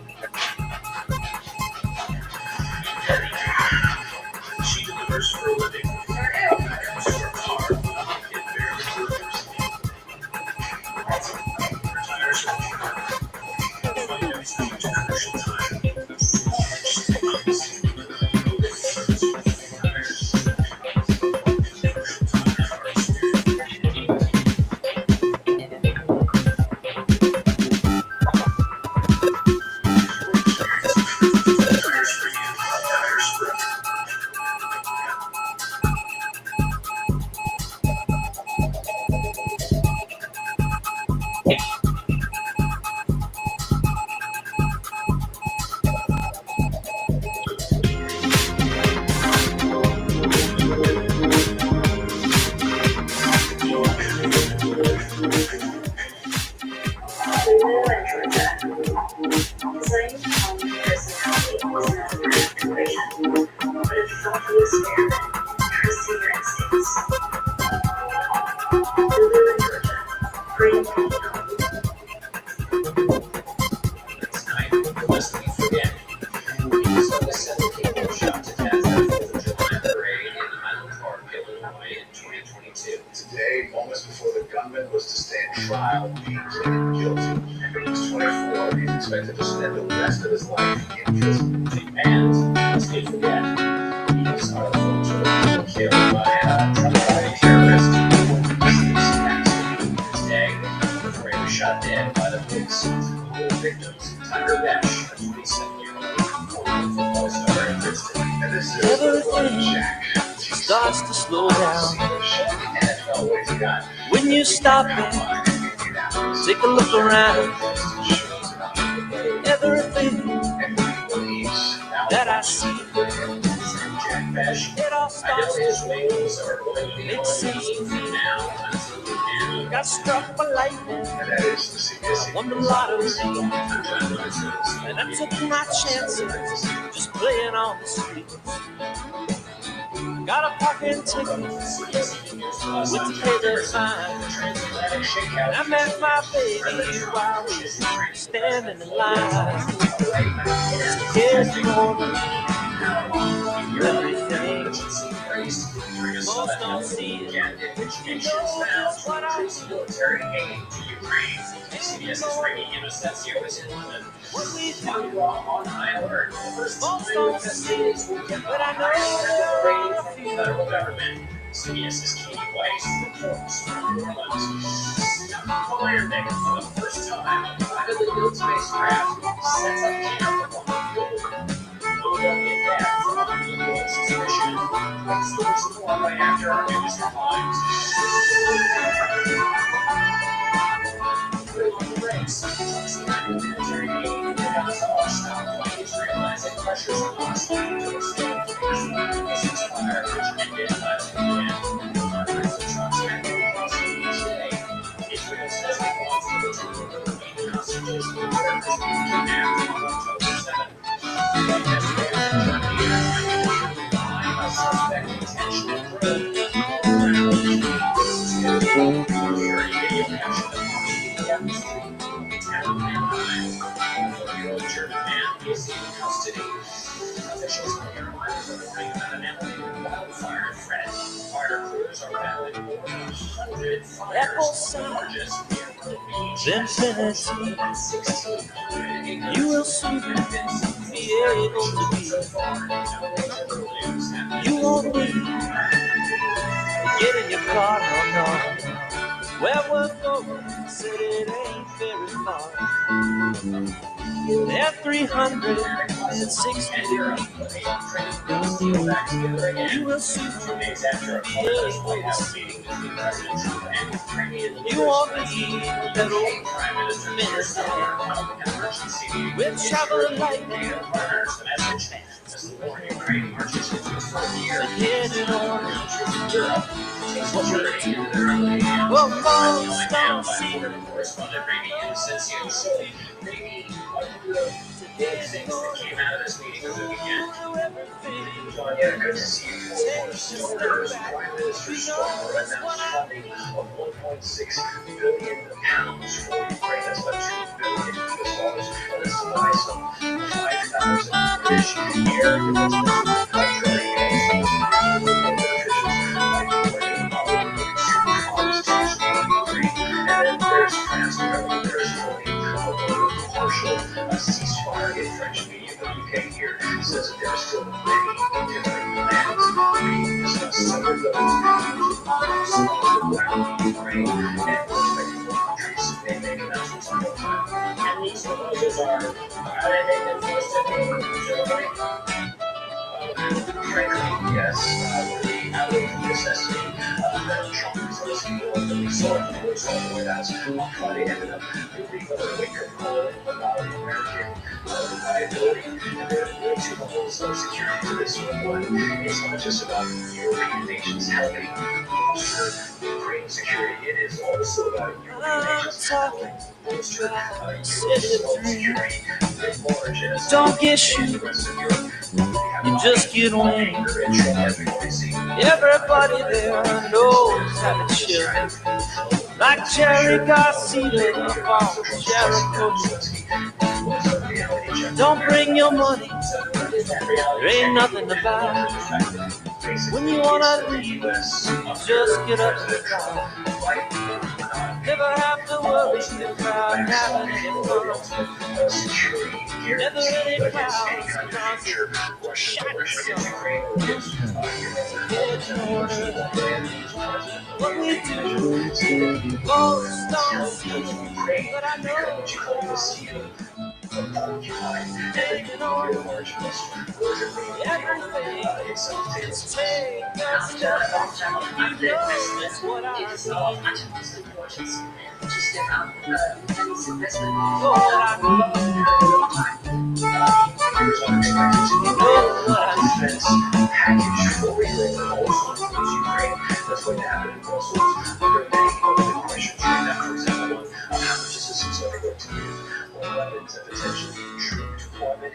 She did the verse for a living. I was work hard in very workers. Retires from work. Finance needs crucial time. Tonight, lest we forget, these are the 7 people shot to death at the 4th of July parade in Highland Park, Illinois in 2022. Today, moments before the gunman was to stand trial, being pleaded guilty. He was 24. He's expected to spend the rest of his life in prison. And, lest we forget, these are the folks who were killed by a drug-riding terrorist who went to today, the parade was shot dead by the police. Who were the victims? Tiger Besh, a 27-year-old former football star in Princeton. And this is Everything starts to slow down NFL ways he got. when you stop and take a look around. Everything that I see, Jack Besh, it all I know starts his to wings are going to be make on sense. now until the end. Got struck by lightning, and that is the CBS. won the lottery, I'm John Rogers. and I took my chances just playing on the street. Got a parking ticket, went to pay the fine, and I met my baby while we were standing in line. Here's the moment, everything most don't see it. You know just what I Military aid to Ukraine. CBS is bringing in a service in London. what we do. Now you are on high alert. The first Most time don't see it, but I know from the federal government. CBS's Katie Weiss reports from New Orleans. Iron Man, for the first time, privately built spacecraft sets up camp on the building. Philadelphia death from a legal suspicion. Stories more right after our news headlines. Military aid in Gaza are stopped by Israel's pressures on us to extend the ceasefire, which ended last weekend. Hundreds of trucks acted across the each day. Israel says it wants to return the remaining hostages to the terrorists kidnapped on October 7th. Like yesterday, Germany airline behind a suspect intentional probe. Video captured the demonstration. A German man is in custody. Officials in the airlines are warning about an elevated wildfire threat. Fire crews are battling more than 100 fires on the largest infinity. 1,600 acres. You will soon be able to be. So far, no major news happening. You won't need to get in your car, no. Where we're going, said it ain't very far. They're 360 degrees. You will soon be able to see. You won't need a little minute. We'll travel lightning. Get it on. Well, most don't see it. Correspondent Raimi Inocencio. So, Raimi, what were the big things that came out of this meeting over the weekend? John, yeah, good to see you. Donors, Prime Minister Starmer announced funding of £1.6 billion for Ukraine. That's about $2 billion for this to buy some 5,000 British air defense missiles. There's plans to go. There's a partial ceasefire in French media. The UK here says that there are still many different plans being discussed. Some of those around Ukraine and expecting more countries may make announcements on their time. And these proposals are they enforced in frankly, yes, the out of necessity that Trump is listening to what we saw in the White House on Friday ended up with the wake-up call about American liability. And there are really two levels of security to this one. It's not just about European nations helping bolster Ukraine security. It is also about European nations helping bolster U.S. security at large as Don't get shoot, the rest of Europe. you just get winning. Everybody there knows how to chill. like Jerry Garcia off Jericho. Don't bring your money, there ain't nothing to buy. When you wanna leave, just get up and fly. Never have to worry about having any fun. Never any clouds across the shining sun. What we do goes on, but I know taking on everything. Take us just you know that's what I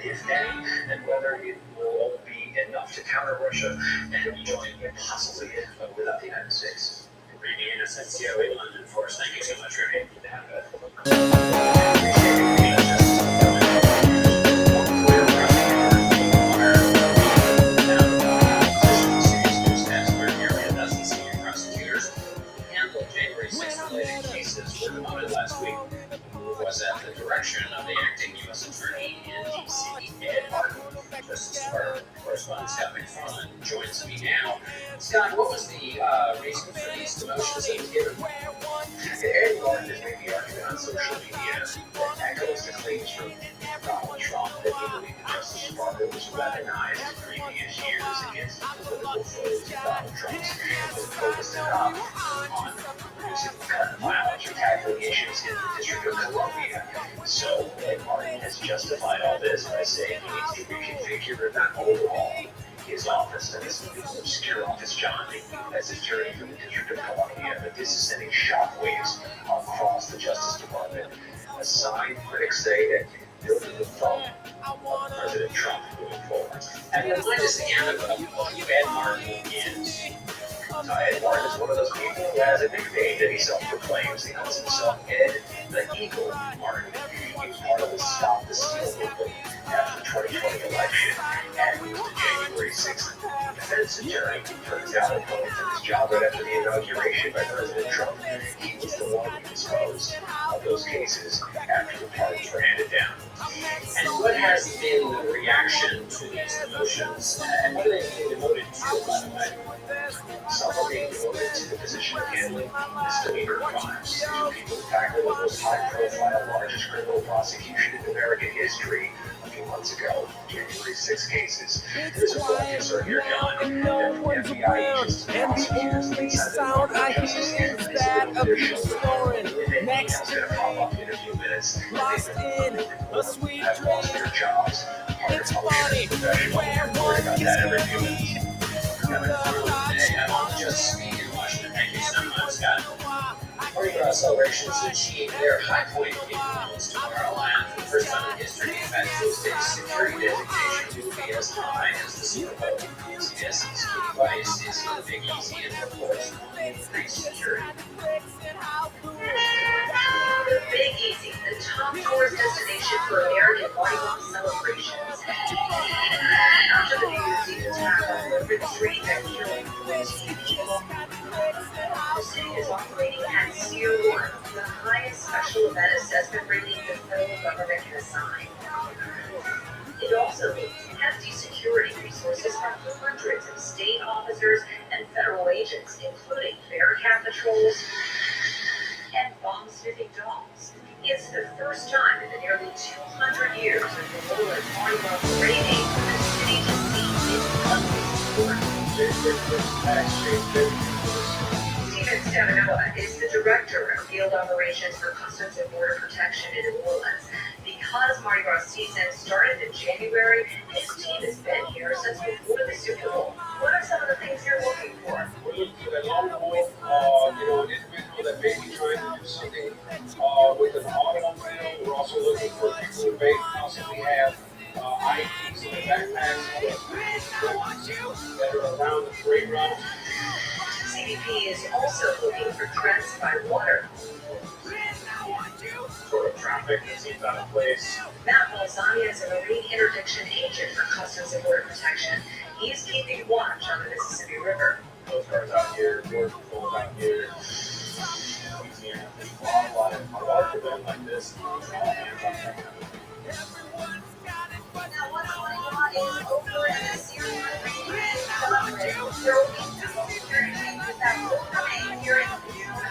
if any, and whether it will be enough to counter Russia and join possibly without the United States. Remy in SNCO in London for us. Thank you so much, Remy. Last week was at the direction of the acting U.S. Attorney in D.C., Ed Martin. Justice Department correspondent Scott McFarland joins me now. Scott, what was the reason for these demotions that was given? Ed Martin has made the argument on social media that echoes the claims from Donald Trump that he believed the Justice Department was weaponized in previous years against the political foes of Donald Trump's and focused it on producing violence or tackling issues in the District of Columbia. So, Ed Martin has justified all this by saying he needs to reconfigure and not overhaul his office and his obscure office, John, as attorney for the District of Columbia. But this is sending shockwaves across the Justice Department. A sign critics say that building the thumb of President Trump moving forward. And remind us again of who Ed Martin is. Ed Martin is one of those people who has a nickname that he self-proclaims. He calls himself Ed the Eagle Martin. He was part of the Stop the Steal movement after the 2020 election, and he was the January 6th defense attorney. Turns out, according to his job right after the inauguration by President Trump, he was the one who disposed of those cases after the pardons were handed down. And what has been the reaction to these demotions, and what are they being devoted to, by the way? Some are being devoted to the position of handling misdemeanor crimes. Two people tackled the most high-profile, largest criminal prosecution in American history a few months ago. January 6 cases. There's a full answer here, John. no one's around, and the only sound I hear is that of you snoring next to me, lost in a sweet dream. It's funny where one gets buried. Just speaking of Washington, thank you so much, Scott. Mardi Gras celebrations achieved their high point in Humanimals tomorrow, and for the first time in history, Federal State security designation will be as high as the Super Bowl. CBS's key device is the Big Easy and reports increased security. The Big Easy, the top tourist destination for American Mardi Gras celebrations. After the New Year's Eve attack on the retreat that killed 14 people, the city is operating at Tier 1, the highest special event assessment rating the federal government can assign. It also needs hefty security resources from hundreds of state officers and federal agents, including Bearcat patrols and bomb-sniffing dogs. It's the first time in the nearly 200 years of the Lord's Mardi Gras parading for the city to see Steven Stavinoa is the director of field operations for Customs and Border Protection in New Orleans. Because Mardi Gras season started in January, his team has been here since before the Super Bowl. What are some of the things you're looking for? We're looking for that long pole, an individual that may be trying to do something with an automobile. We're also looking for people who may possibly have IEDs in their backpacks that are around the parade route. CBP is also looking for threats by water. victim seems out of place. Matt Balzani is a marine interdiction agent for Customs and Border Protection. He's keeping watch on the Mississippi River. Coast Guards out here, Border Patrol out here. Louisiana, a lot of large event like this. Now, what's going on is over in the Syrian region, there will be several security changes that will come in here in the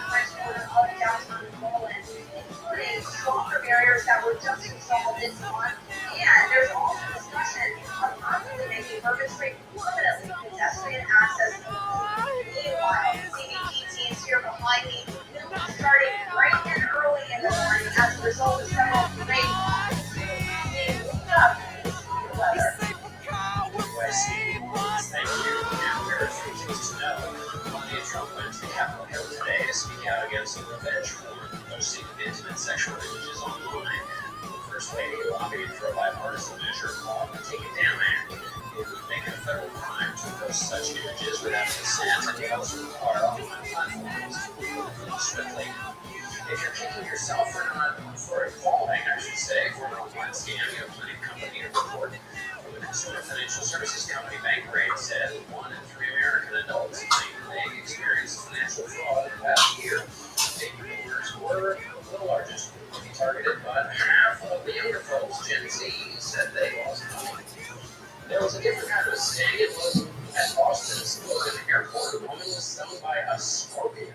French border of downtown Poland, including stronger barriers that were just installed this month. And there's also discussion of possibly making Bourbon Street permanently pedestrian access. Meanwhile, CBP teams here behind me starting bright and early in the morning as a result of several great Thank you. And there are three things to know. Melania Trump went to Capitol Hill today to speak out against the revenge porn, posting of intimate sexual images online. The First Lady lobbied for a bipartisan measure called the Take It Down Act. It would make it a federal crime to post such images without consent, and it also require online platforms to move swiftly. If you're kicking yourself for falling, I should say, for an online scam, you have plenty of company to report. The Consumer Financial Services Company Bankrate said 1 in 3 American adults claim they experienced financial fraud in the past year. Baby boomers were the largest group to be targeted, but half of the younger folks, Gen Z, said they lost money. There was a different kind of sting. It was at Boston's Logan Airport. A woman was stung by a scorpion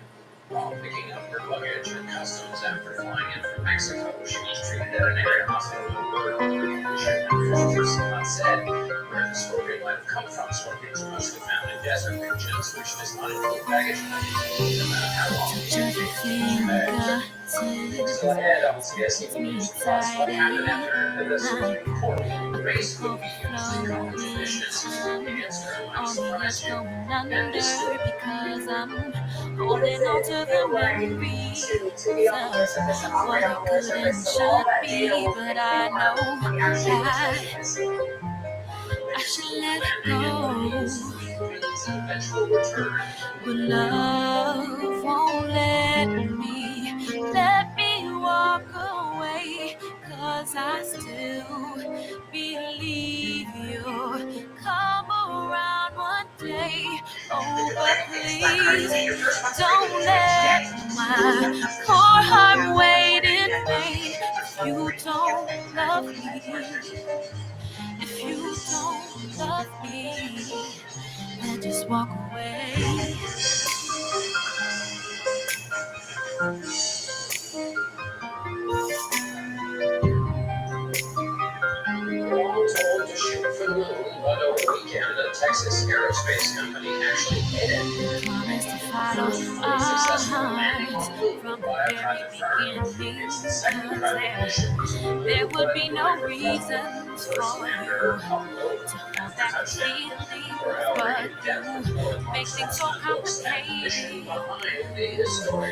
while picking up her luggage at customs after flying in from Mexico. She was treated at an area hospital in Berlin. Officials have said where the scorpion might have come from. Scorpions are mostly found in desert regions, which does not include baggage claim, no matter how long Still ahead on CSE News Plus, what happened after the Supreme Court raised movie used in college admissions? The answer might surprise you. And this Because I'm holding on to the memories of what it could and should be, but I know I should let it go. But love won't let me walk away, 'cause I still believe you'll come around one day. Oh, but please don't let my poor heart wait in vain. If you don't love me, if you don't love me, then just walk away. Told to shoot for the moon, but over the weekend, a Texas aerospace company actually hit it. Promise to follow from the very beginning, 'cause there would be no reason for you to hold back feelings, but you make things so complicated.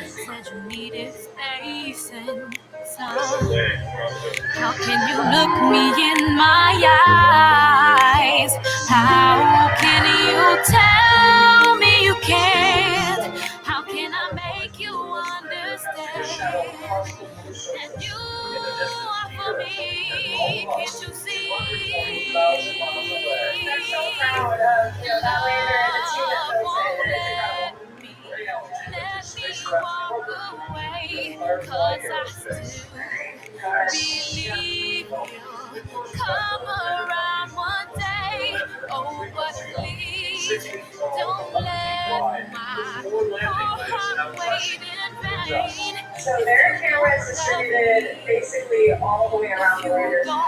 Said you needed space and time. How can you look me in my eyes? How can you tell me you can't? How can I make you understand? And you are for me, can't you see? They're so proud of that way they're in the team that Won't goes in. let me walk away, 'cause I still believe you'll come around one day. Oh, but please don't let my poor heart wait in vain. So their cameras distributed basically all the way around the world. Don't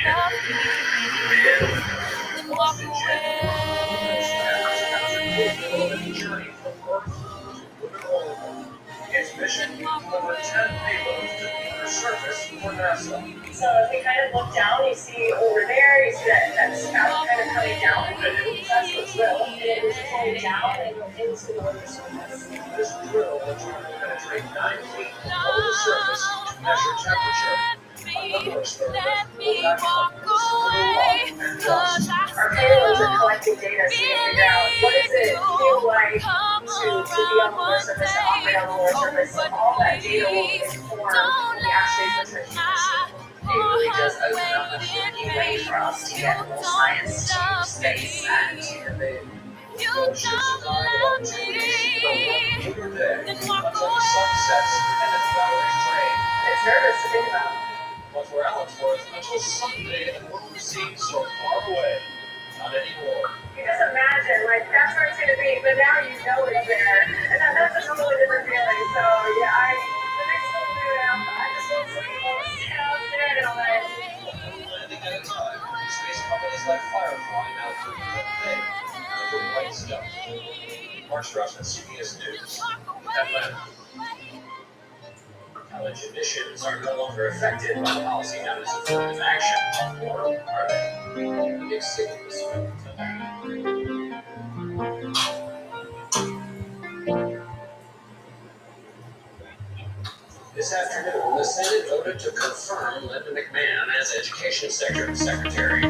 love me, then walk Its mission, over 10 payloads to the surface for NASA. So if you kind of look down, you see over there, you see that spout kind of coming down. That's the drill. And it was going down and go into the lunar surface. This drill will try to penetrate 9 feet below the surface to measure temperature. let me walk away, 'cause I Our payloads are still collecting data so you can figure out what does it feel like to be on the lunar surface, to operate on the lunar surface. So all that data will inform the actual mission. just open up a new way for us to get more science to space and to the moon. You don't love me, then walk Sunsets and a flowering train. It's nervous to think about. But for Allensworth, until someday the moon seems so far away. Not anymore. You just imagine, like, that's where it's going to be, but now you know it's there. And that's a totally different feeling. So, yeah, the next little moon, I just want some people downstairs and all that. Landing at a time, space companies like Firefly now do everything. The right stuff. Mark Strassman, CBS News, Atlanta. College admissions are no longer affected by policy known as affirmative action, or are they? Big cities. This afternoon, the Senate voted to confirm Linda McMahon as Education Secretary.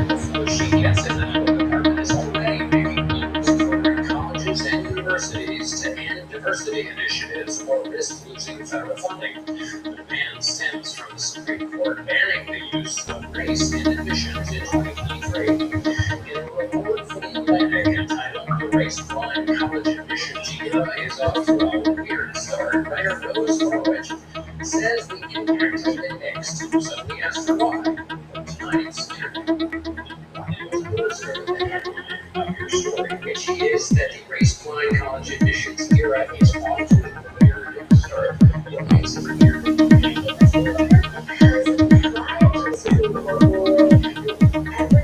Before she gets in, the department is already making moves for colleges and universities to end diversity initiatives or risk losing federal funding. The demand stems from the Supreme Court banning the use of race in admissions in 2023. In a report for the Atlantic entitled "The Race-Blind College Admissions Era is Off to a Weird Start," writer Rose Horowitz says the impact has been mixed, so we asked her why. Tonight's your story, which is that the race-blind college admissions era is off to a weird start. What makes it weird?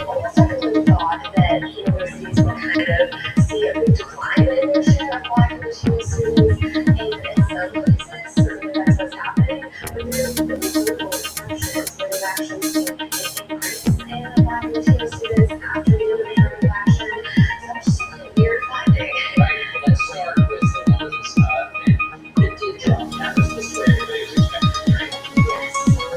Almost everyone thought that universities would kind of see a big decline in admission of Black and Latino students, and in some places, certainly that's what's happening, but there's been political exceptions where they've actually seen an increase in Black and Latino students after the affirmative action. So that's just a weird finding. Right, let's start with the ones that did drop. That was the story everybody was expecting, right? Yes, so it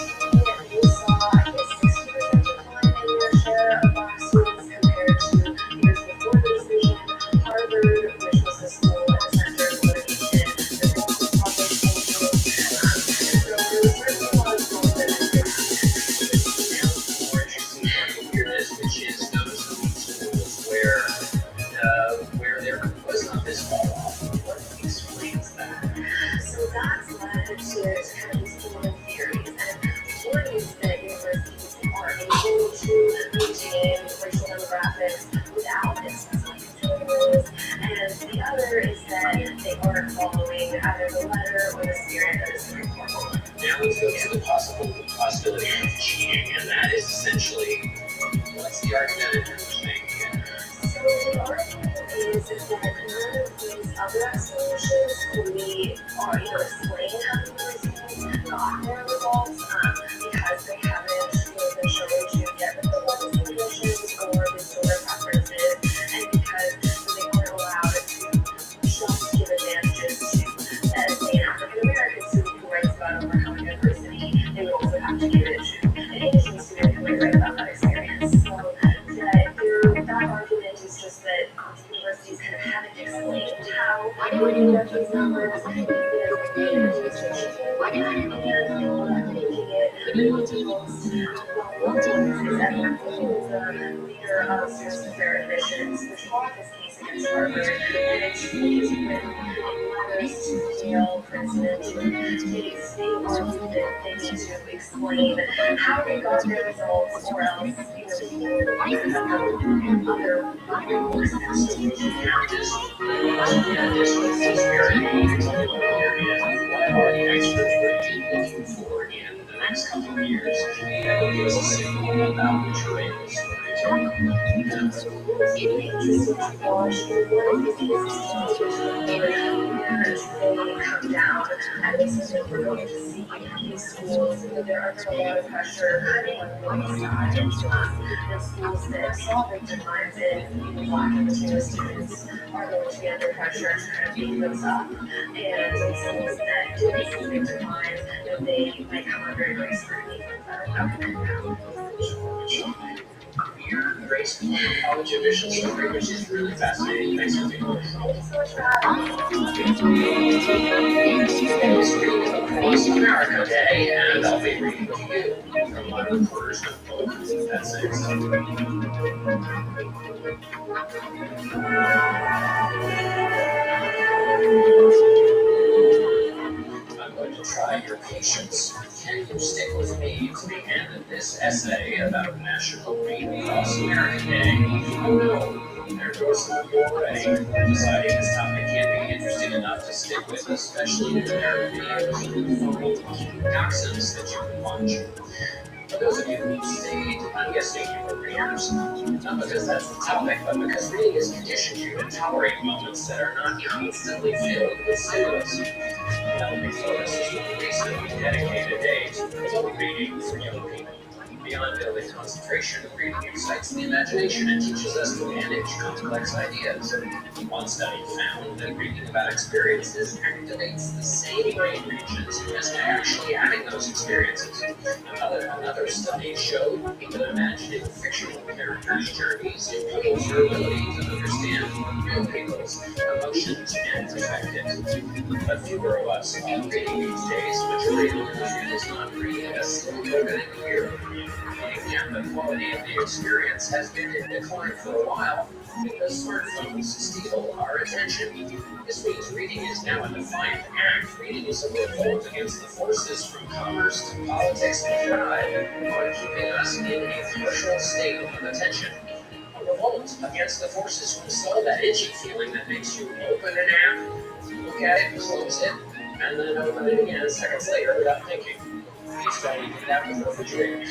seems like we saw, I guess, 60% decline in their share of Black students compared to years before the decision. Harvard, which was the school at the center of litigation, the most published angels. So there was certainly a lot of schools that had been More interesting part of weirdness, which is those schools where there was not this fall off. What explains that? So that's led to kind of these similar theories. And one is that universities are able to maintain racial demographics without institutional rules. And the other is that they aren't following either the letter or the spirit of the Supreme Court. Now let's go to the possibility of cheating, and that is essentially what's the argument that you're making here? So the argument is that none of these other explanations really are explain how the universities got their results because they haven't really been shown to get rid of the legacy admissions or disorder preferences, and because they aren't allowed to just give advantages to, let's say, an African American student who writes about overcoming adversity, they would also have to give it to an Asian student who might write about that experience. So that argument is just that universities kind of haven't explained how they get these numbers, and making it individuals. One of the is Edward Blue, the leader of Students Fair Admissions, which fought this case against Harvard, and it's written letters to the Yale president. They argue that they need to explain how they got their results, or else, other more sensitive issues happen. This was this very area. What are the experts really looking for in the next couple of years? That will give us a signal about which way the story is going. It's really interesting to watch one of these cases where they come down. At least we're going to see these schools that they're under a lot of pressure on one side. The schools that saw big declines in Black and Latino students are going to be under pressure to kind of beat those up. And the schools that didn't see big declines, they might come under great scrutiny from the federal government. Your race college admission story, which is really fascinating. Thanks for being with us. Thank you so much for having me. Screen across America Day, and I'll be reading to you from my reporter's notebook essays. I'm going to try your patience. Can you stick with me to the end of this essay about National Read Across America Day? Oh no, there goes some Jaway, deciding this topic can't be interesting enough to stick with, especially when there are video accents that you can watch. For those of you who stayed, I'm guessing you were readers. Not because that's the topic, but because reading has conditioned you to tolerate moments that are not constantly filled with stimulus. Penelope Flores is one reason we dedicate a day to adult reading for young people. Beyond building concentration, reading excites the imagination and teaches us to manage complex ideas. One study found that reading about experiences activates the same brain regions as actually having those experiences. Another study showed even imagining fictional characters' journeys improves your ability to understand real people's emotions and perspectives. But fewer of us are reading these days. The majority of the country does not read a single book in a year. And the quality of the experience has been in decline for a while because smartphones steal our attention. This means reading is now a defiant act. Reading is a revolt against the forces from commerce to politics and pride on keeping us in a partial state of attention. A revolt against the forces who install that itchy feeling that makes you open an app, look at it, close it, and then open it again seconds later without thinking. These don't even have the refrigerators.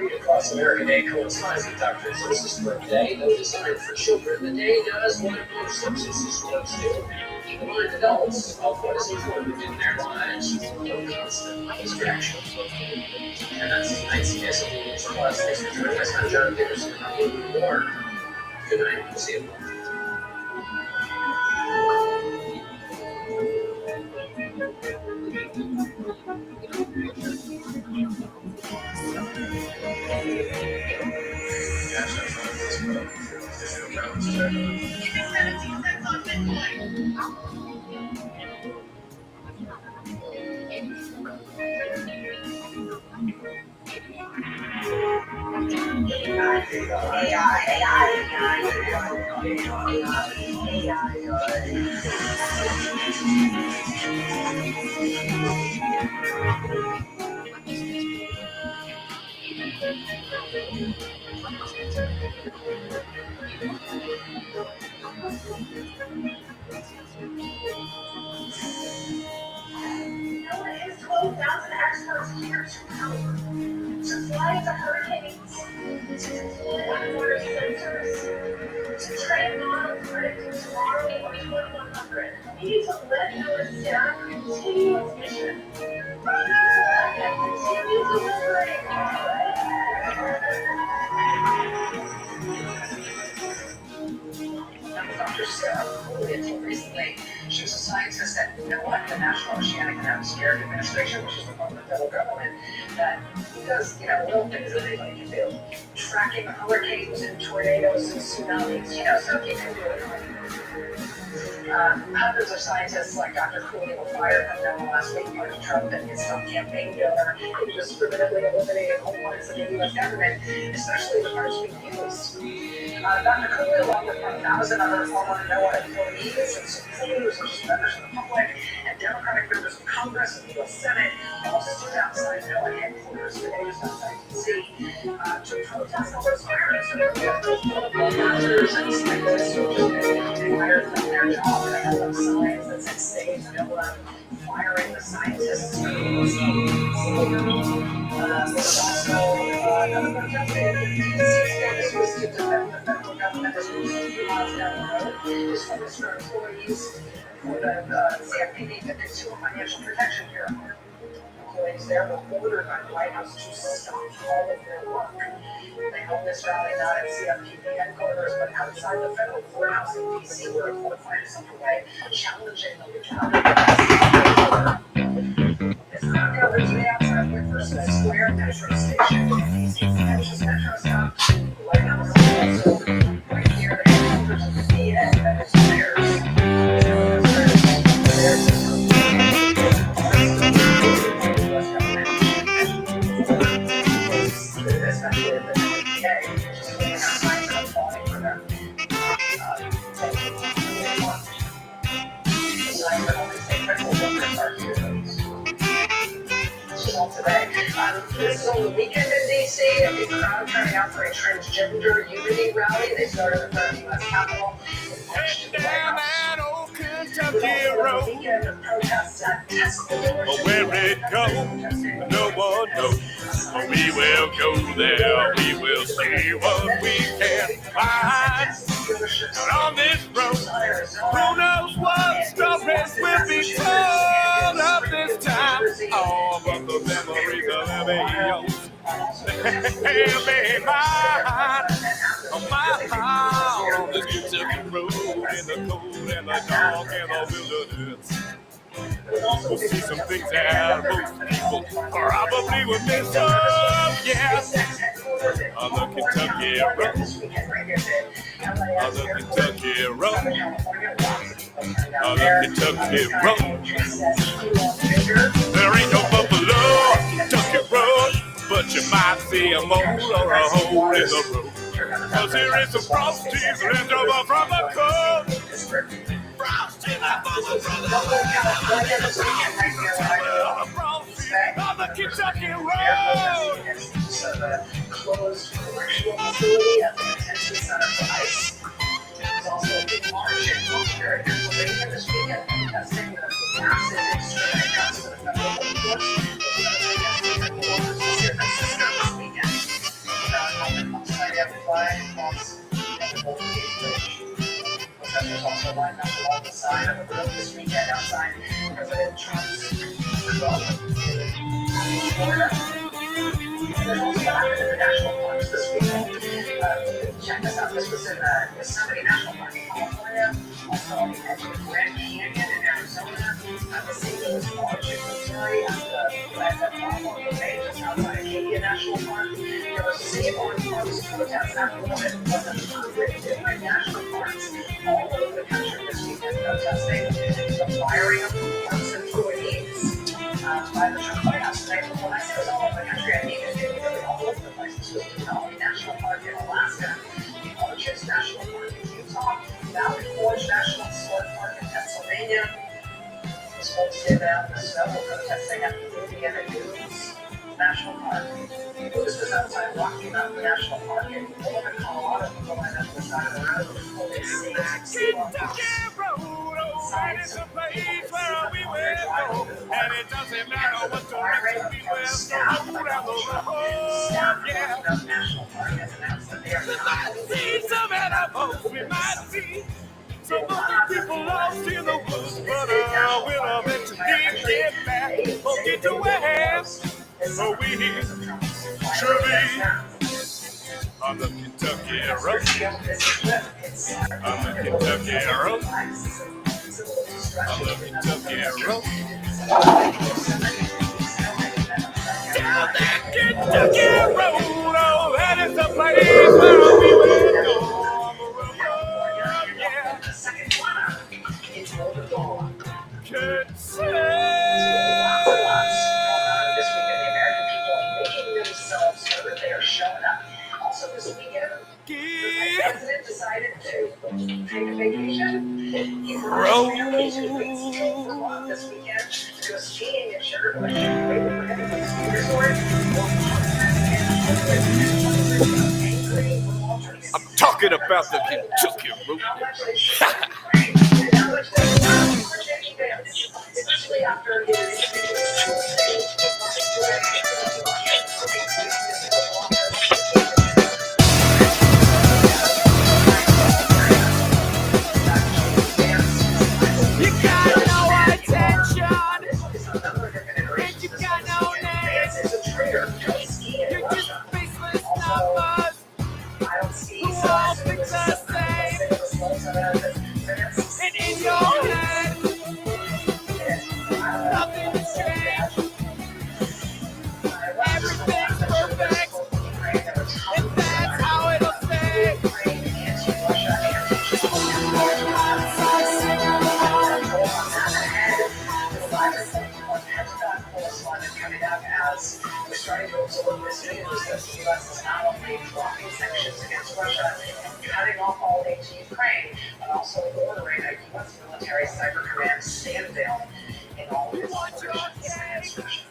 Read Across America Day coincides with Dr. Seuss's birthday. Though designed for children, the day does what most Seuss's works do. Remind adults of what is important in their lives, no constant distraction. And that's tonight's Guess News Plus. Thanks for joining us. I'm John Peterson. Good night. See you. NOAA has 12,000 experts here to fly into hurricanes, to deploy underwater sensors, to train models predicting tomorrow or 2100. We need to let NOAA staff continue its mission. And continue delivering. Dr. Sarah Cooley until recently. She was a scientist at NOAA, the National Oceanic and Atmospheric Administration, which is the part of the federal government that does, real things that anybody can do. Tracking hurricanes and tornadoes and tsunamis, so you can do it. Hundreds of scientists like Dr. Cooley were fired from NOAA last week by Trump and his Trump campaign donor indiscriminately eliminating homelands in the U.S. government, especially the parts we use. Dr. Cooley, along with 1,000 other former NOAA employees and supporters, such as members of the public and Democratic members of Congress and the U.S. Senate, all stood outside NOAA headquarters today, just outside D.C., to protest all those firings. And doctors and scientists who just been fired from their job and had those signs that said "Save NOAA," firing the scientists for those there was also another protest in D.C. today. This was to defend the federal government as we move 2 miles down the road. This one is for employees for the CFPB to consumer financial protection bureau. Employees there were ordered by the White House to stop all of their work. They held this rally not at CFPB headquarters, but outside the federal courthouse in D.C., where a court fight is underway, challenging the legality of the It's not covered today outside Winterset Square Metro Station. D.C.'s Metro stop. The White House is also right near the headquarters of the DA, that is theirs. today. This is on the weekend in D.C. and the crowd turning out for a transgender unity rally. They started at the U.S. Capitol and marched to the White House. Down that old Kentucky Weekend road, of protests at Tesla dealerships. where it goes, no one knows. We will go there, we will see what we can find. And on this road, who knows what stories will be told of this time. All but the memories of yours. They'll be mine, on this Kentucky road, in the cold and the dark and the wilderness. We'll see some things that most people probably would miss of, yeah. On the Kentucky road, on the Kentucky road, on the Kentucky road. There ain't no buffalo on Kentucky road, but you might see a mole or a hole in the road. 'Cause here is some frosties left over from the cold. Frosty left over from the on the Kentucky road. So the closed correctional facility at the detention center for ICE. There's also a big march in Montgomery, Pennsylvania this weekend protesting the massive extradition cuts to the federal courts. The workers will see a system this weekend. Flag across the Golden Gate Bridge. Protesters also lined up along the side of the road this weekend outside President Trump's development in Florida. There's also active in the national parks this weekend. Check this out. This was in Yosemite National Park in California. Also on the edge of Grand Canyon in Arizona. The St. Louis March in Missouri at the Bay just outside Acadia National Park. There was save on parks protests at more than 100 different national parks all over the country this weekend protesting the firing of parks employees by the Trump White House today. When I say it was all over the country, I mean it's really all over the place. This was the Denali National Park in Alaska, the Arches National Park in Utah, Valley Forge National Historic Park in Pennsylvania. These folks did the snow protesting at the Indiana Dunes National Park. This was outside Rocky Mountain National Park in Boulder, Colorado. People lined up to the side of the road holding signs on And it's a place where we will go, and it doesn't matter what direction we will go down the road, yeah. National Park has announced that they are We might see some animals, we might see some other people lost in the woods, but we'll eventually get back, we'll get to where we should be. On the Kentucky road, on the Kentucky road, on the Kentucky road. Down that Kentucky road, oh, that is the place where we will go. On the road, yeah. This weekend, the American people are making themselves so that they are showing up. Also this weekend, the president decided to take a vacation. He brought his families who could stay for long this weekend to go skiing in Sugar Bush. They were going to the ski resort. I'm talking about the Kentucky road. Especially after his You got no attention, and you got no name. You're just faceless numbers who all think the same. And in your head, nothing's changed. Everything's perfect, and that's how it'll stay. We're starting to absorb this news that the U.S. is not only dropping sanctions against Russia and cutting off all aid to Ukraine, but also ordering a U.S. military cyber command stand down in all of its operations against Russia.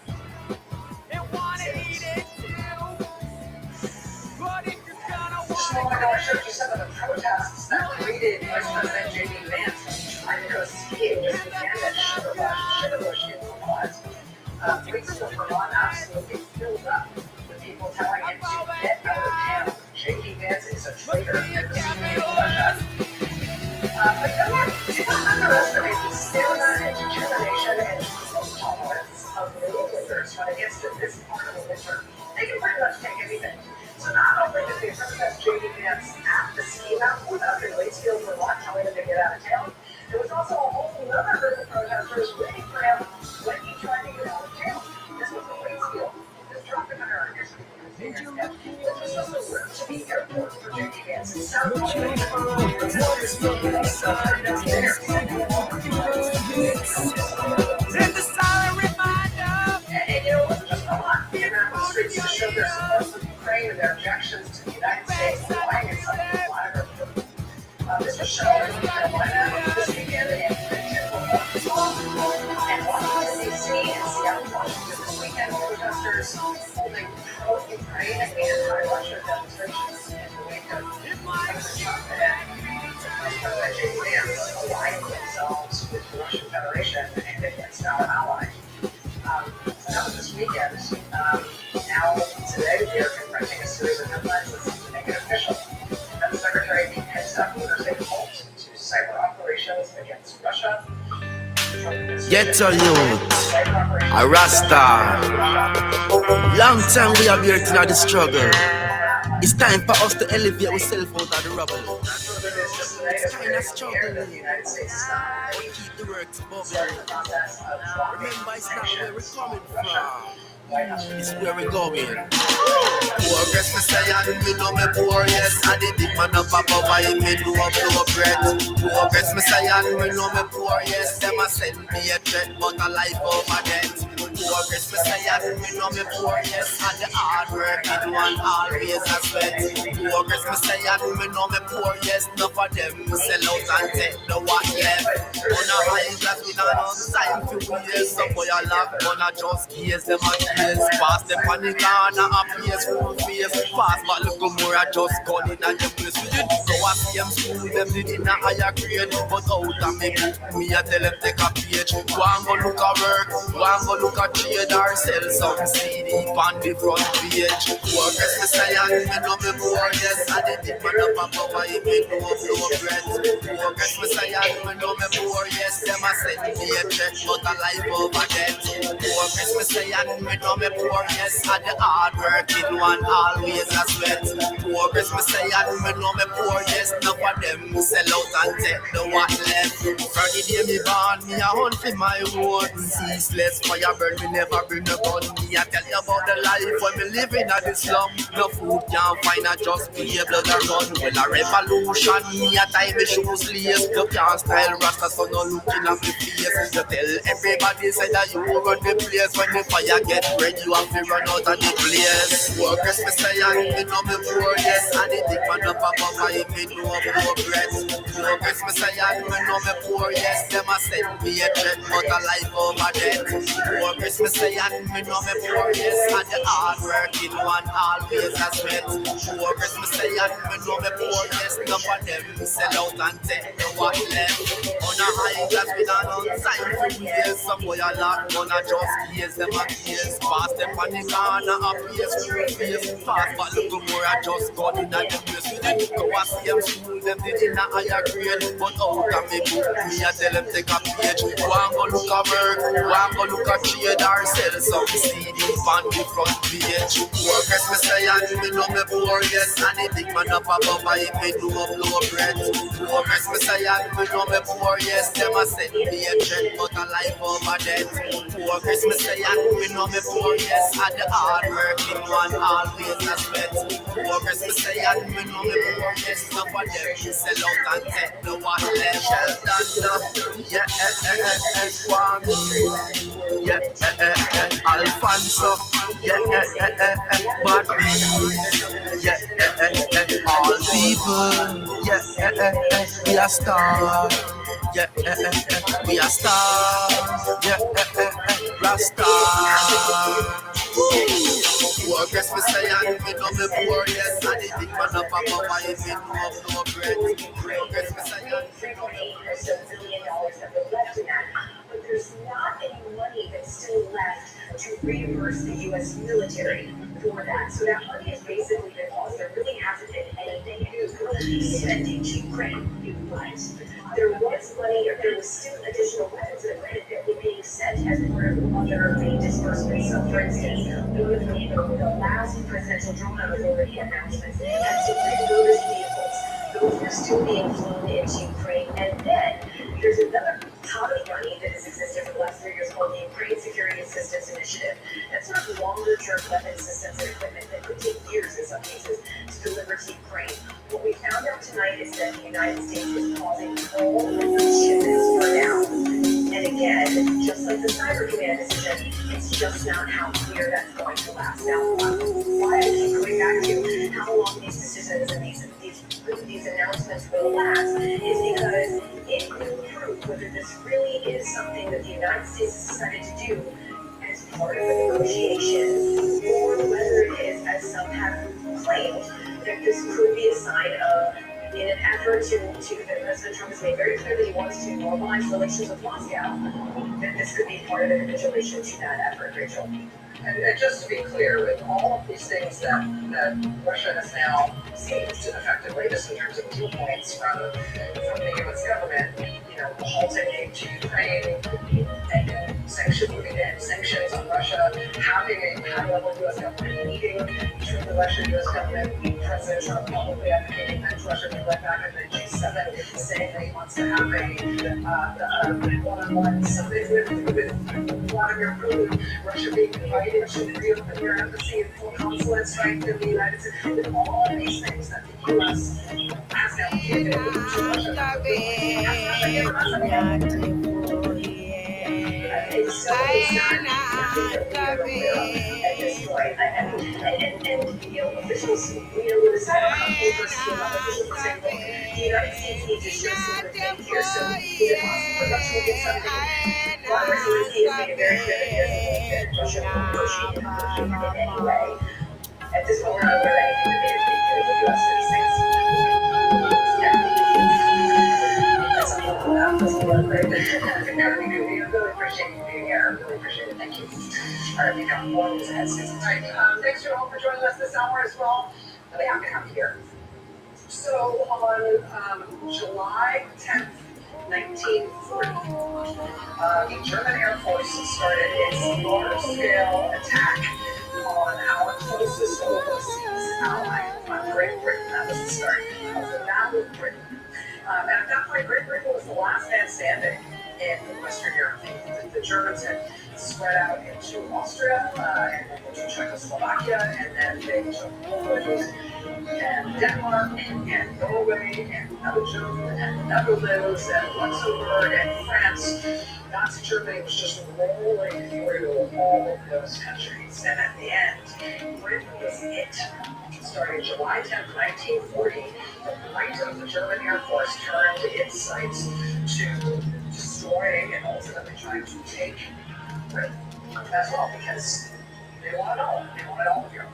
Waitsville, Vermont absolutely filled up with people telling him to get out of town. J.D. Vance is a traitor and the scheme of Russia. But do not underestimate the stamina and determination and tolerance of the Lutherans when it gets to this part of the winter. They can pretty much take anything. So not only did they protest J.D. Vance at the ski mountain up in Waitsfield, Vermont, telling him to get out of town, there was also a whole other group of protesters waiting for him when he tried to get out of town. This was in Waitsfield. This dropped him under our history. This was just a route to the airport for J.D. Vance's South and you know, it wasn't just a lot. The amount of streets to show their support for Ukraine and their objections to the United States flying in some flyer. This was shown in North Carolina this weekend in and Washington, D.C. and Seattle, Washington this weekend. Protesters holding pro-Ukraine and anti-Russia demonstrations in the wake of President Trump and President J.D. Vance aligning themselves with the Russian Federation and against our ally. So that was this weekend. Now, today, we are confronting a series of headlines that seem to make it official. Defense Secretary Pete Hegseth orders a halt to cyber operations against Russia. Get to youth, a Rasta. Long time we have here to the struggle. It's time for us to elevate ourselves out of the rubble. It's kind of struggle. We keep the works bubbling. Remember, it's not where we're coming from. It's where we're going. Progress, me say, and me know me poor, yes. And the big man up above, I me do a blow breath. Progress, me say, and me know me poor, yes. Them a send me a threat, but a life over death. Progress, me say, and me know me poor, yes. And the hard work in one always a sweat. Progress, me say, and me know me poor, yes. Enough of them sell out and take the what left. On a high class, we don't have time to waste. Some boy a lock, gonna just gaze them a gaze. Pass the panic on a place full face. Pass but look more I just gone in and the place. We did go a same school, them did in a higher grade. But out of me book, me a tell them take a page. Go and go look at work, go and go look at trade or sell some CD on the front page. Progress me say and me know me poor, yes. And the big man up above I me know no breath. Progress me say and me know me poor, yes. Them a send me a check, but a life over death. Progress me say and me know me poor, yes. And the hard working one always a sweat. Progress me say and me know me poor, yes. Enough of them sell out and take the what left. From the day me born, me a hunt for my own. Ceaseless fire burn, me never bring a gun. Me a tell you about the life when me living at the slum. No food can't find, I just be able to run. Well a revolution, me a tie me shoes lace. You can't style Rasta, so no looking at the face. You tell everybody say that you run the place. When the fire get ready, you have to run out of the place. Progress me say and me know me poor, yes. And the big man up above I me know more breath. Progress me say and me know me poor, yes. Them a send me a threat, but a life over death. Progress me say and me know me poor, yes. And the hard working one always a sweat. Progress me say and me know me poor, yes. Enough of them sell out and take the what left. On a high class we don't know time for years. Some boy a lock, gonna just gaze them a gaze. Pass them on the corner, a place we face. Pass but look more I just got in at the place. We didn't go a same school, them did in a higher grade. But out of me book, me a tell them take a page. Go and go look at work, go and go look at trade or sell some CD on the front page. Progress me say and me know me poor, yes. And the big man up above I me do a blow breath. Progress me say and me know me poor, yes. Them a send me a check, but a life over death. Progress me say and me know me poor, yes. And the hard working one always a sweat. Progress me say and me know me poor, yes. Enough of them sell out and take the one left. Sheldon, yeah, Juan, yeah, Alfonso, yeah, Buddy, yeah, all people, yeah, we are stars, yeah, we are stars, yeah, Rasta. Progress me say and me know me poor, yes. And the big man up above I me know no breath. Progress me say and me know me poor, $3.8 or so billion that were left in that, but there's not any money that's still left to reimburse the U.S. military for that. So that money has basically been lost. There really hasn't been anything spending to Ukraine. But there was money, or there was still additional weapons that were being sent as part of other disbursements. So, for instance, the last presidential drone authority announcements had some refurbished vehicles. Those were still being flown into Ukraine. And then there's another pot of money that has existed for the last 3 years called the Ukraine Security Assistance Initiative. That's sort of longer-term weapon systems and equipment that could take years in some cases to deliver to Ukraine. What we found out tonight is that the United States is pausing all of these shipments for now. And again, just like the Cyber Command decision, it's just not how clear that's going to last. Now, why I keep coming back to how long these decisions and these announcements will last is because it will prove whether this really is something that the United States has decided to do as part of a negotiation, or whether it is, as some have claimed, that this could be a sign of, in an effort that President Trump has made very clear that he wants to normalize relations with Moscow, that this could be part of a capitulation to that effort, Rachel. And just to be clear, with all of these things that Russia has now seized effectively, just in terms of viewpoints from the U.S. government, halting aid to Ukraine, and sanctions on Russia, having a high-level U.S. government meeting between the Russian and U.S. government, President Trump publicly advocating that Russia be let back in the G7, saying that he wants to have a one-on-one summit with Vladimir Putin, Russia being invited to reopen your embassy and full consulates right in the United States. With all of these things that the U.S. has now given to Russia, it's not at this point. And officials, with the cyber conflict versus the officials are saying, well, the United States needs to show some things here. So is it possible that Russia will get something? Vladimir Zelensky has made it very clear that Russia will negotiate in any way. At this point, we're not aware of anything that they did with the U.S. for these things. That's a whole lot of work, right? We really appreciate you being here. Really appreciate it. Thank you. All right, we have more news ahead. Thanks to all for joining us this hour as well. Really happy to have you here. So on July 10th, 1940, the German Air Force started its large-scale attack on our closest overseas ally, Great Britain. That was the start of the Battle of Britain. And at that point, Great Britain was the last man standing in Western Europe. The Germans had spread out into Austria and into Czechoslovakia, and then they took Poland and Denmark and Norway and Belgium and Netherlands and Luxembourg and France. Nazi Germany was just rolling through all of those countries. And at the end, Britain was it. Starting July 10th, 1940, the might of the German Air Force turned its sights to destroying and ultimately trying to take Britain as well, because they wanted all. They wanted all of Europe.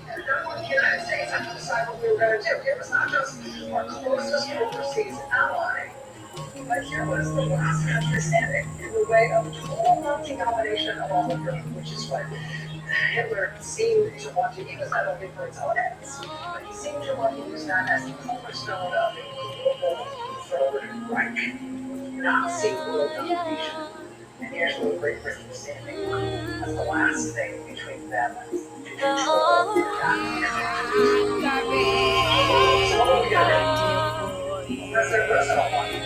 And therefore, the United States had to decide what we were going to do. It was not just our closest overseas ally, but here was the last country standing in the way of total multi-domination of all of Europe, which is what Hitler seemed to want to use, not only for its own ends, but he seemed to want to use that as the cornerstone of a global Third Reich, Nazi world domination. And here's where Great Britain was standing as the last thing between them to control that President Roosevelt wanted to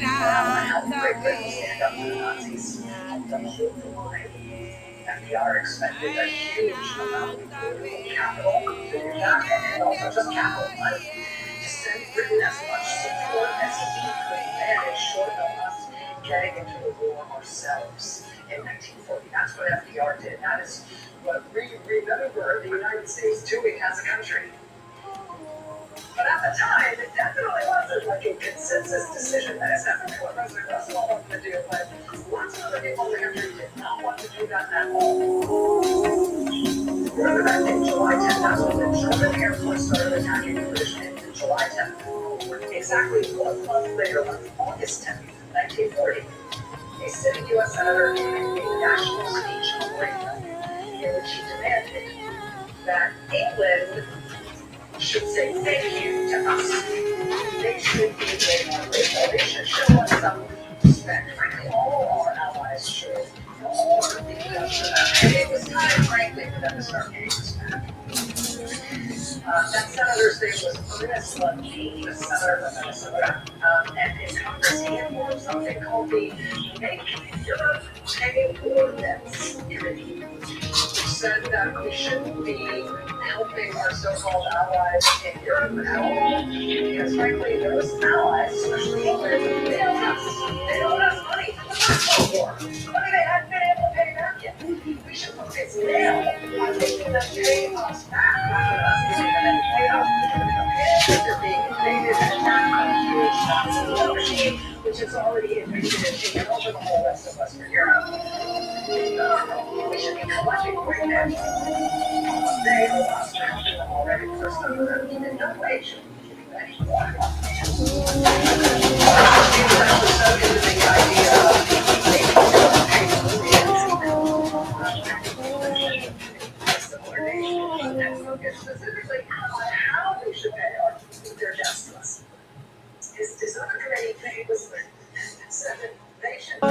help Great Britain stand up to the Nazis and the whole line. FDR expected a huge amount of political capital to do that, and also just capital money to send Britain as much support as he could manage, short of us getting into the war ourselves in 1940. That's what FDR did. That is what we remember the United States doing as a country. But at the time, it definitely wasn't like a consensus decision. That is definitely what President Roosevelt wanted to do, but lots of other people in the country did not want to do that at all. Remember that day, July 10th, that's when the German Air Force started attacking the British in July 10th. Exactly 1 month later, on August 10th, 1940, A sitting U.S. senator gave a national speech on radio in which he demanded that England should say thank you to us. They should be made more grateful. They should show us some respect. Frankly, all our allies should. All the things we've done for them. And it was time, frankly, for them to start paying us back. That senator's name was Ernest Lundeen, the senator from Minnesota. And in Congress, he informed something called the Make Europe Pay for Debts Committee, which said that we shouldn't be helping our so-called allies in Europe at all, because frankly, those allies, especially England, they owed us. They owed us money for the First World War. Money they hadn't been able to pay back yet. We should focus now on making them pay us back, rather than us giving them any payoff. They're being invaded and attacked by a huge Nazi war machine, which has already invaded and taken over the whole rest of Western Europe. We should be collecting right now. They owe us for helping them already. First of all, in no way should we be giving them any more. The idea of and focus specifically on how we should pay their debts to us. His other committee thing was said that they should pay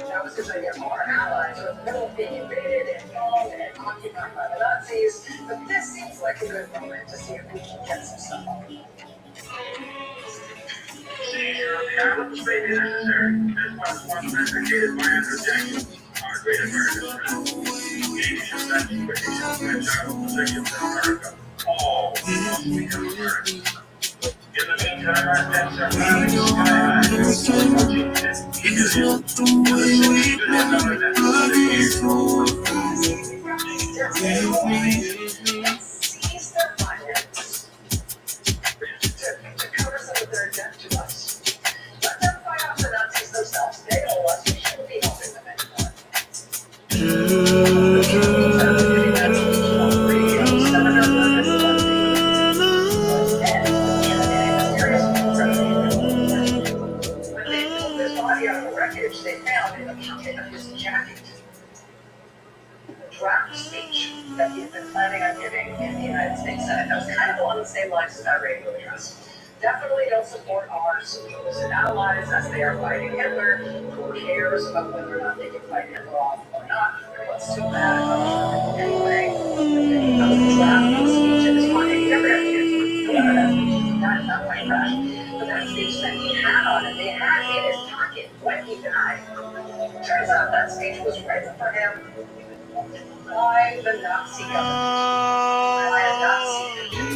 that was because our allies were in the middle of being invaded and bombed and occupied by the Nazis, but this seems like a good moment to see if we can get some stuff up. This may be necessary. This was once advocated by Andrew Jackson, our great American friend. He should not be British and child position for America. All must become American. In the meantime, our debts are climbing sky high. It's not the way we planned it. Seize their finance to cover some of their debt to us. Let them fight off the Nazis themselves. They owe us. We shouldn't be helping them anymore. When they pulled his body out of the wreckage, they found in the pocket of his jacket a draft speech that he had been planning on giving in the United States Senate. That was kind of along the same lines as that radio address. Definitely don't support our supposed allies as they are fighting Hitler. Who cares about whether or not they can fight Hitler off or not? What's too bad about it anyway? That was the draft speech in his pocket. He never had to get that speech. Not quite fresh. But that speech that he had on it, they had in his pocket when he died. Turns out that speech was written for him by the Nazi government. By a Nazi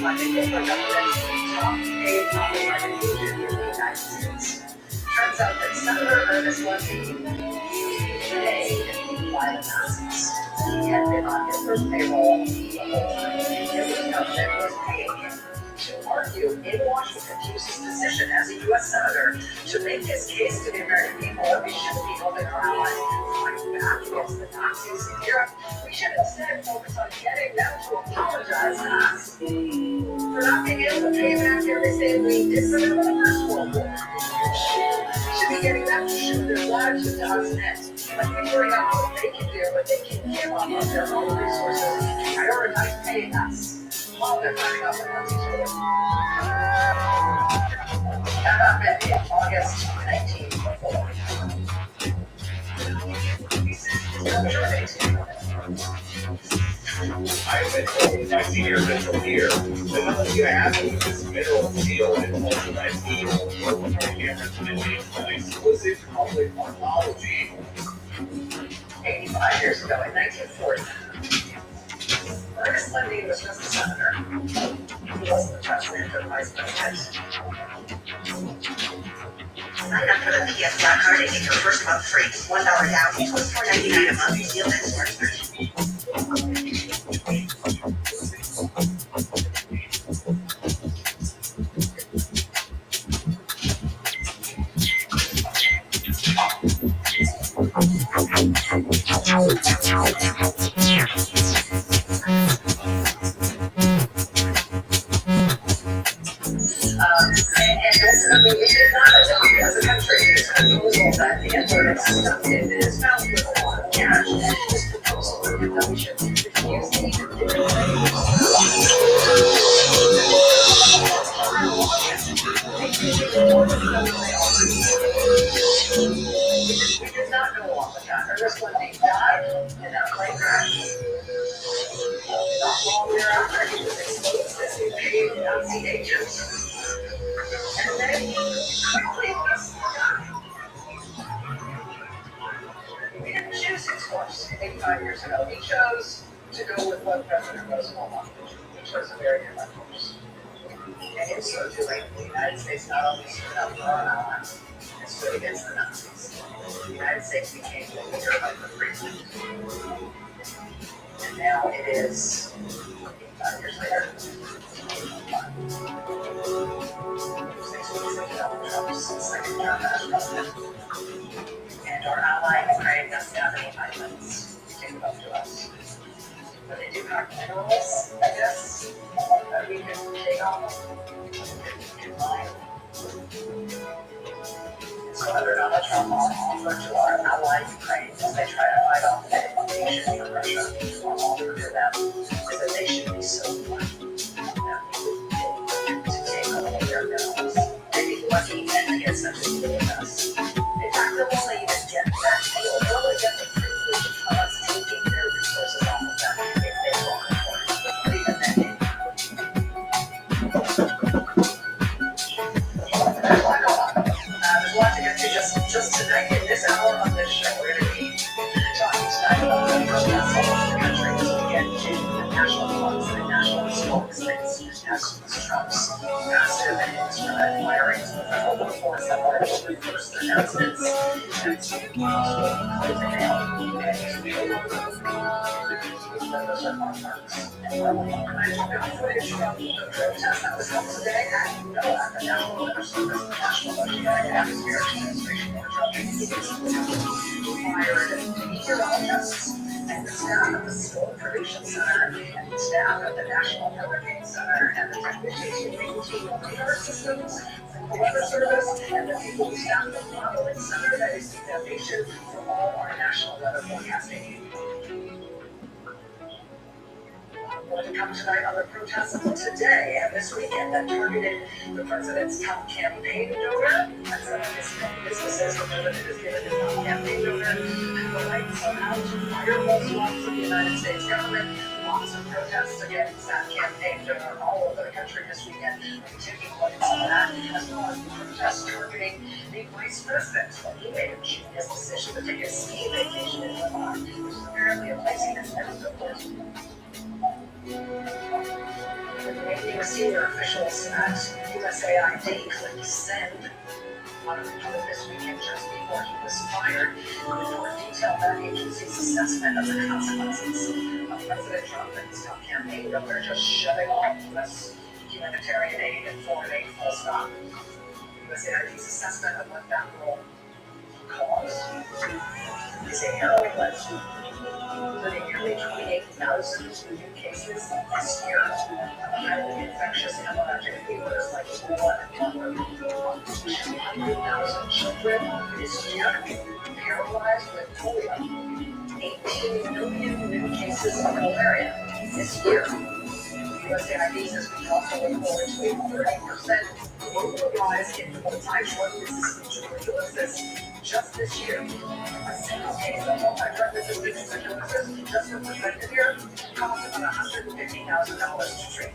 by the Hitler government, top paid operating agent in the United States. Turns out that Senator Ernest Lundeen was paid by the Nazis. He had been on Hitler's payroll the whole time. Hitler's government was paying him to argue in Washington, to use his position as a U.S. Senator to make his case to the American people that we shouldn't be helping our allies fight back against the Nazis in Europe. We should instead focus on getting them to apologize to us for not being able to pay back everything we did for them in the First World War. We should be getting them to shoot their lives into us next by figuring out what they can do, what they can give up of their own resources, and prioritize paying us while they're fighting off the Nazis for them. That happened in August 1904. I've been told my senior official here that nothing's going to happen with this mineral steel and ultralight evil. The cameras have been made for an explicit public apology. 85 years ago in 1940. Ernest Lundeen was just a senator. He wasn't the president or vice president. Sign up for the PS Black Card and get your first month free. $1 down equals $4.99 a month. Deal ends March 13th. We did not adopt as a country this proposal that the N-word is stuck in his mouth with a lot of cash. This proposal that we should refuse to even do we did not go along with that. Ernest Lundeen died in that plane crash. Not long thereafter, he was exposed as a paid Nazi agent. And then he quickly was forgotten. He didn't choose his course 85 years ago. He chose to go with what President Roosevelt wanted to do. He chose a very different course. And in so doing, the United States not only stood up for our allies and stood against the Nazis, the United States became the leader of the free world. And now it is 85 years later. 6 weeks into Donald Trump's second term as president. And our ally Ukraine doesn't have any islands to give up to us. But they do have minerals, I guess, that we can take off and mine. So under Donald Trump, our offer to our ally Ukraine as they try to fight off the invasion from Russia, our offer to them is that they should be so lucky that we would to take all of their minerals. They'd be lucky to get such a deal with us. In fact, they'll only even get that deal. They'll only get the privilege of us taking their resources off of them if they want for it. But even then, there's a lot to get to just tonight in this hour on this show. We're going to be talking tonight about the protests all over the country as we get to the national parks and national historic sites as Trump's massive and indiscriminate firings of the federal workforce that were his first announcements. Those are our parks. And I took out footage from the protest that was held today at the National Weather Service, the National Oceanic Atmospheric Administration, where Trump fired meteorologists and the staff of the Civil Production Center and the staff of the National Hurricane Center and the technicians who maintain the radar systems from the Weather Service and the people who staff the modeling center that is the foundation for all our national weather forecasting. More to come tonight on the protests today and this weekend that targeted the president's top campaign donor. That's some of his businesses. The president has given his top campaign donor and the right somehow to firewall swaps of the United States government. Lots of protests against that campaign donor all over the country this weekend. We're taking place on that, as well as the protests targeting the vice president. When he made a genius decision to take a ski vacation in Vermont, which is apparently a place he has never been. The senior officials at USAID clicked send on a report this weekend just before he was fired. The report detailed that agency's assessment of the consequences of President Trump and his top campaign donor just shutting off U.S. humanitarian aid and foreign aid full stop. USAID's assessment of what that will cause is a harrowing list, including nearly 28,000 new cases this year of highly infectious hemorrhagic fevers like Ebola and Malaria. 200,000 children this year paralyzed with polio. 18 million new cases of malaria this year. USAID says we can also look forward to a 30% global rise in multi-drug resistant tuberculosis just this year. A single case of multi-drug resistant tuberculosis, just for perspective here, costs about $150,000 to treat.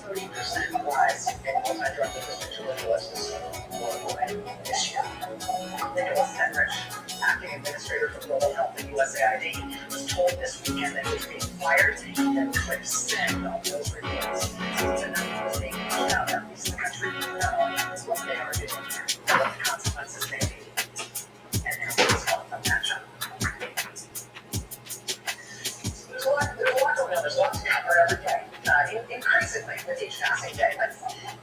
30% rise in multi-drug resistant tuberculosis worldwide this year. Nicholas Henrich, acting administrator for Global Health at USAID, was told this weekend that he was being fired and then clicked send on those reports. So tonight was being pushed out, at least the country will know what they are doing and what the consequences may be. And there's help from that job. There's a lot going on. There's a lot to cover every day. Increasingly with each passing day. But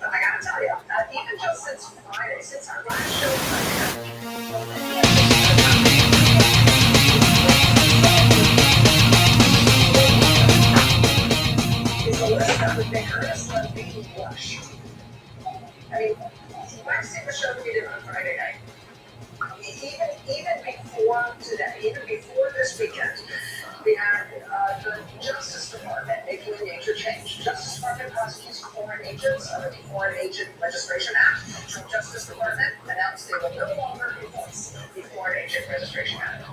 I gotta tell you, even just since Friday, since our last show is a list that would make Ernest Lundeen blush. I mean, you might see the show we did on Friday night. Even before today, even before this weekend, we had the Justice Department making a major change. Justice Department prosecutes foreign agents under the Foreign Agent Registration Act. The Justice Department announced they will no longer enforce the Foreign Agent Registration Act.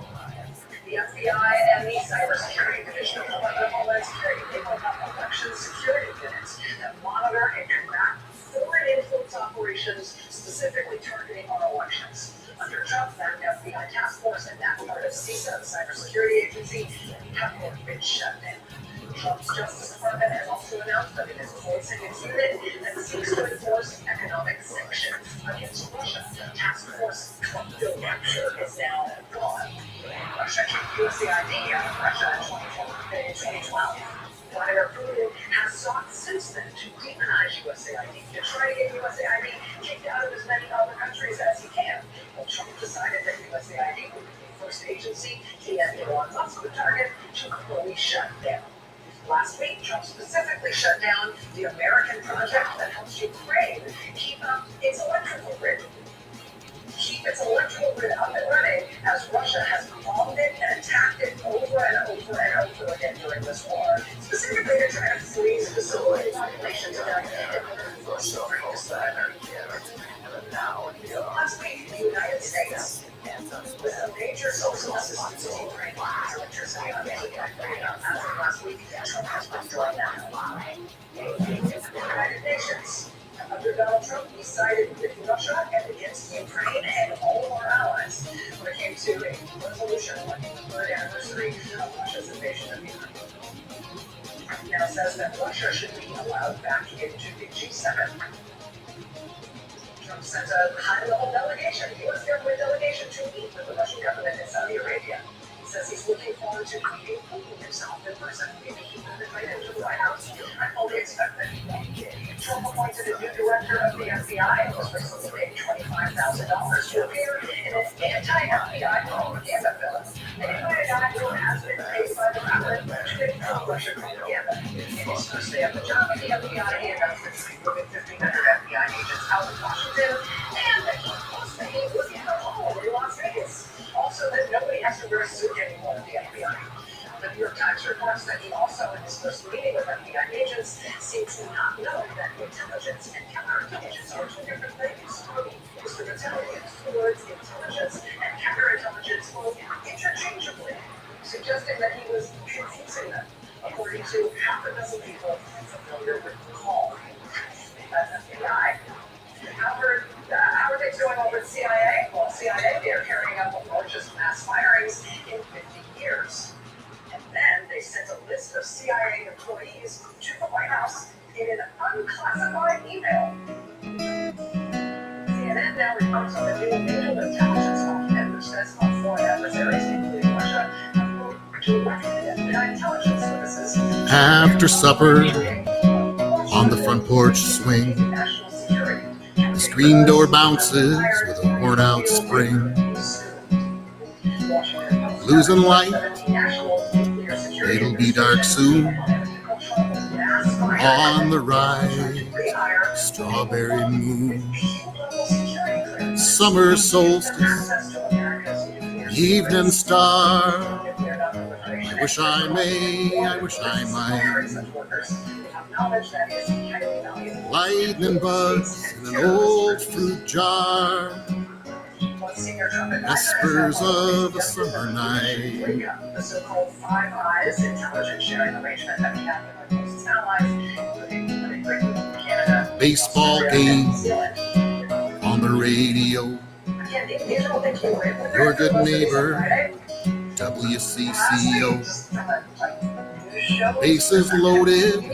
The FBI and the Cybersecurity Division of the Department of Homeland Security, they will have election security units that monitor and combat foreign influence operations specifically targeting our elections. Under Trump, that FBI task force and that part of CISA, the Cybersecurity Agency, have been shut down. Trump's Justice Department has also announced that it is closing its unit that seeks to enforce economic sanctions against Russia. Task Force Trump Bill Capture is now gone. Russia kicked USAID out of Russia in 2012. Vladimir Putin has sought since then to demonize USAID, to try to get USAID kicked out of as many other countries as he can. Well, Trump decided that USAID would be the first agency he and Elon Musk would target to fully shut down. Last week, Trump specifically shut down the American project that helps Ukraine keep up its electrical grid. Keep its electrical grid up and running as Russia has bombed it and attacked it over and over and over again during this war, specifically to try to freeze the civilian population to death in order to force Ukraine to surrender. Last week, the United States, with a major social assistance to Ukraine, electricity on as of last week, Trump has withdrawn that. The United Nations, under Donald Trump, he sided with Russia and against Ukraine and all of our allies when it came to a resolution marking the third anniversary of Russia's invasion of Ukraine. He now says that Russia should be allowed back into the G7. Trump sent a high-level delegation, U.S. government delegation, to meet with the Russian government in Saudi Arabia. He says he's looking forward to meeting Putin himself in person. Maybe he will invite him to the White House. I fully expect that he will. Trump appointed a new director of the FBI and was recently paid $25,000 to appear in an anti-FBI propaganda film. Made by a guy who has been paid by the government to make Russian propaganda. In his first day of the job at the FBI, he announced that he's moving 1,500 FBI agents out of Washington and that he was thinking was in a home in Las Vegas. Also, that nobody has to wear a suit anymore at the FBI. The New York Times reports that he also, in his first meeting with FBI agents, seemed to not know that intelligence and counterintelligence are two different things. Mr. Patel used the words intelligence and counterintelligence interchangeably, suggesting that he was confusing them, according to half a dozen people familiar with the call at FBI. How are things going over at CIA? Well, CIA, they're carrying out the largest mass firings in 50 years. And then they sent a list of CIA employees to the White House in an unclassified email. CNN now reports on the new naval intelligence document, which says on foreign adversaries, including Russia, to recommend intelligence services. After supper, on the front porch swing, the screen door bounces with a worn-out spring. Losing light, it'll be dark soon. On the right, strawberry moon. Summer solstice, evening star. I wish I may, I wish I might. Lightning bugs in an old fruit jar. Vespers of a summer night. The so-called Five Eyes intelligence sharing arrangement that we have with our closest allies, including Britain, Canada, Baseball game on the radio. Your good neighbor, WCCO. Bases loaded,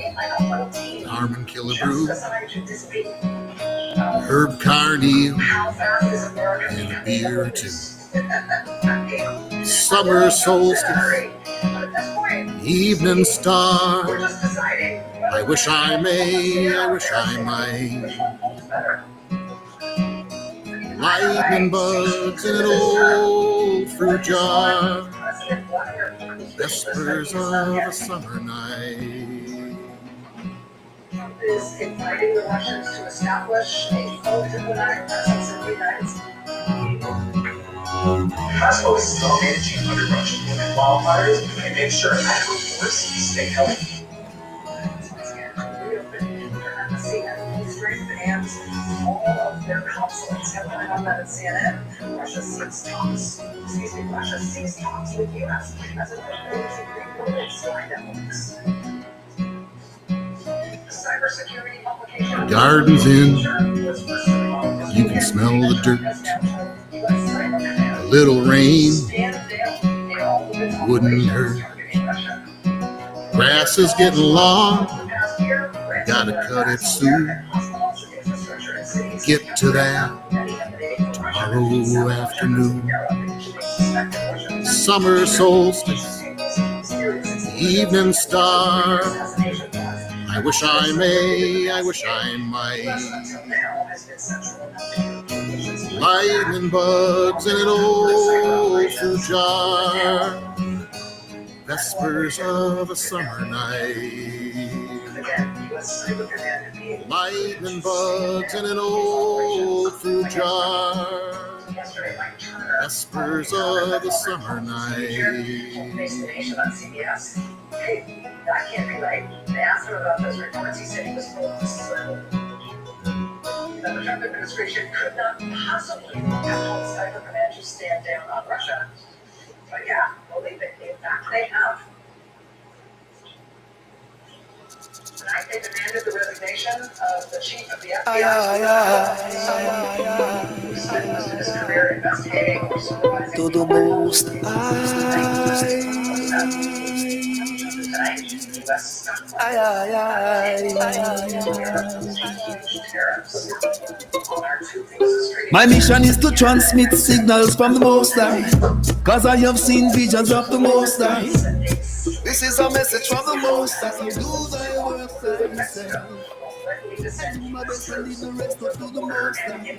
Armin Killebrew, Herb Carneal, and a beer or two. Summer solstice, evening star. I wish I may, I wish I might. Lightning bugs in an old fruit jar. Vespers of a summer night. is inviting the Russians to establish a full diplomatic presence in the United States. Hospital is still managing under Russian wildfires and make sure medical force stay healthy. Eastern demands all of their consulates have been on that at CNN. Russia seeks talks with U.S. as it prepares to rebuild its spy networks. Cybersecurity publication. Gardens in, you can smell the dirt. A little rain wouldn't hurt. Grass is getting long, gotta cut it soon. Get to that tomorrow afternoon. Summer solstice, the evening star. I wish I may, I wish I might. Lightning bugs in an old fruit jar. Vespers of a summer night. Lightning bugs in an old fruit jar. Vespers of a summer night. Hey, that can't be right. They asked him about those reports. He said he was full of the Trump administration could not possibly have told Cyber Command to stand down on Russia. But yeah, believe it. In fact, they have. Tonight, they demanded the resignation of the chief of the FBI. Who spent most of his career investigating or supervising to the most My mission is to transmit signals from the Most High, cause I have seen visions of the Most High. This is a message from the Most High. So do thy work for yourself. Do my best and leave the rest up to the Most High.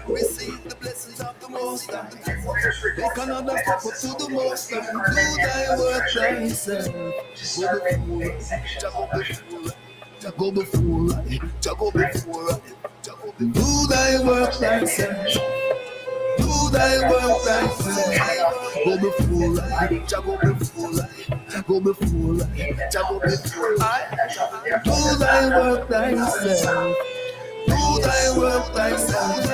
Receive the blessings of the Most High. Take another step up to the Most High. Do thy work for yourself. Go before I, go before I. Do thy work thyself. Do thy work thyself. Go before I, go before I. Go before I, go before I. Do thy work thyself. Do thy work thyself.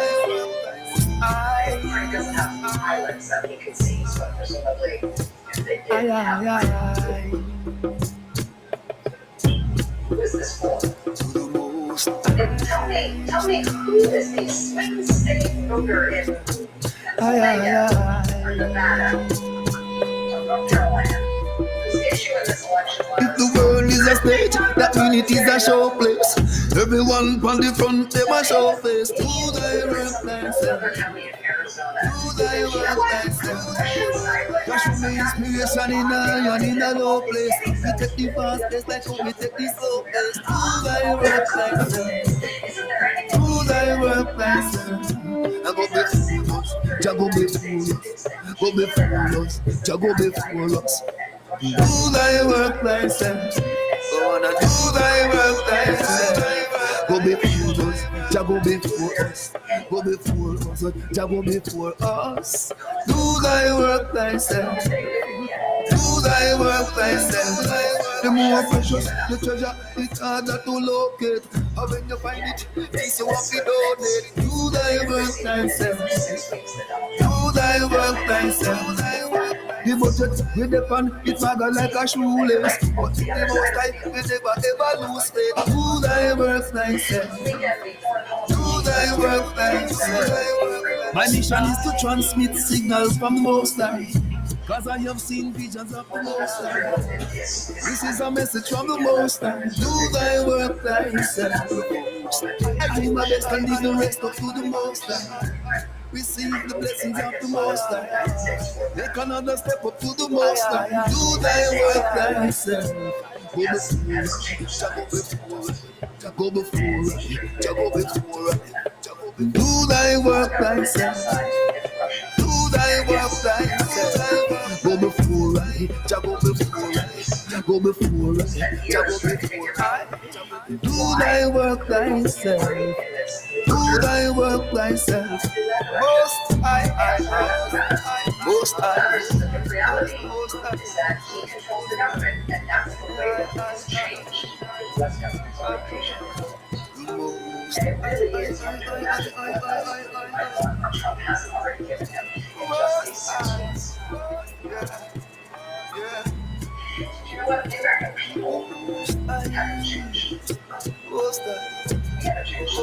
Frank doesn't have islands that he can see, so presumably if they did who is this for? Tell me who is the swing state voter in Pennsylvania or Nevada or North Carolina? Whose issue in this election was? If the world is a stage, that means it is a showplace. Everyone on the front, they must show face. Do thy work thyself. Do thy work thyself. Just for me inspiration in a low place. We take the fast place like how we take the slow place. Do thy work thyself. Do thy work thyself. I go before us, Jah go before us. Go before us, Jah go before us. Do thy work thyself. Go on and do thy work thyself. Go before us, Jah go before us. Go before us, Jah go before us. Do thy work thyself. Do thy work thyself. The more precious the treasure, it's harder to locate. And when you find it, it's you have to donate. Do thy work thyself. Do thy work thyself. The budget with the pan, it's maga like a shoelace. But the most time, we never ever lose faith. Do thy work thyself. Do thy work thyself. My mission is to transmit signals from the Most High, cause I have seen visions of the Most High. This is a message from the Most High. Do thy work thyself. I do my best and leave the rest up to the Most High. Receive the blessings of the Most High. Take another step up to the Most High. Do thy work thyself. Go before, go before, do thy work thyself. Do thy work thyself. Go before, go before, go before, go before. Do thy work thyself. Do thy work thyself. Most Most the reality is that he controls the government, and that's the way that things changed. Less government orientation. And it really is hard to imagine what Trump hasn't already given him in just these 6 months. You know what? The American people haven't changed. We haven't changed.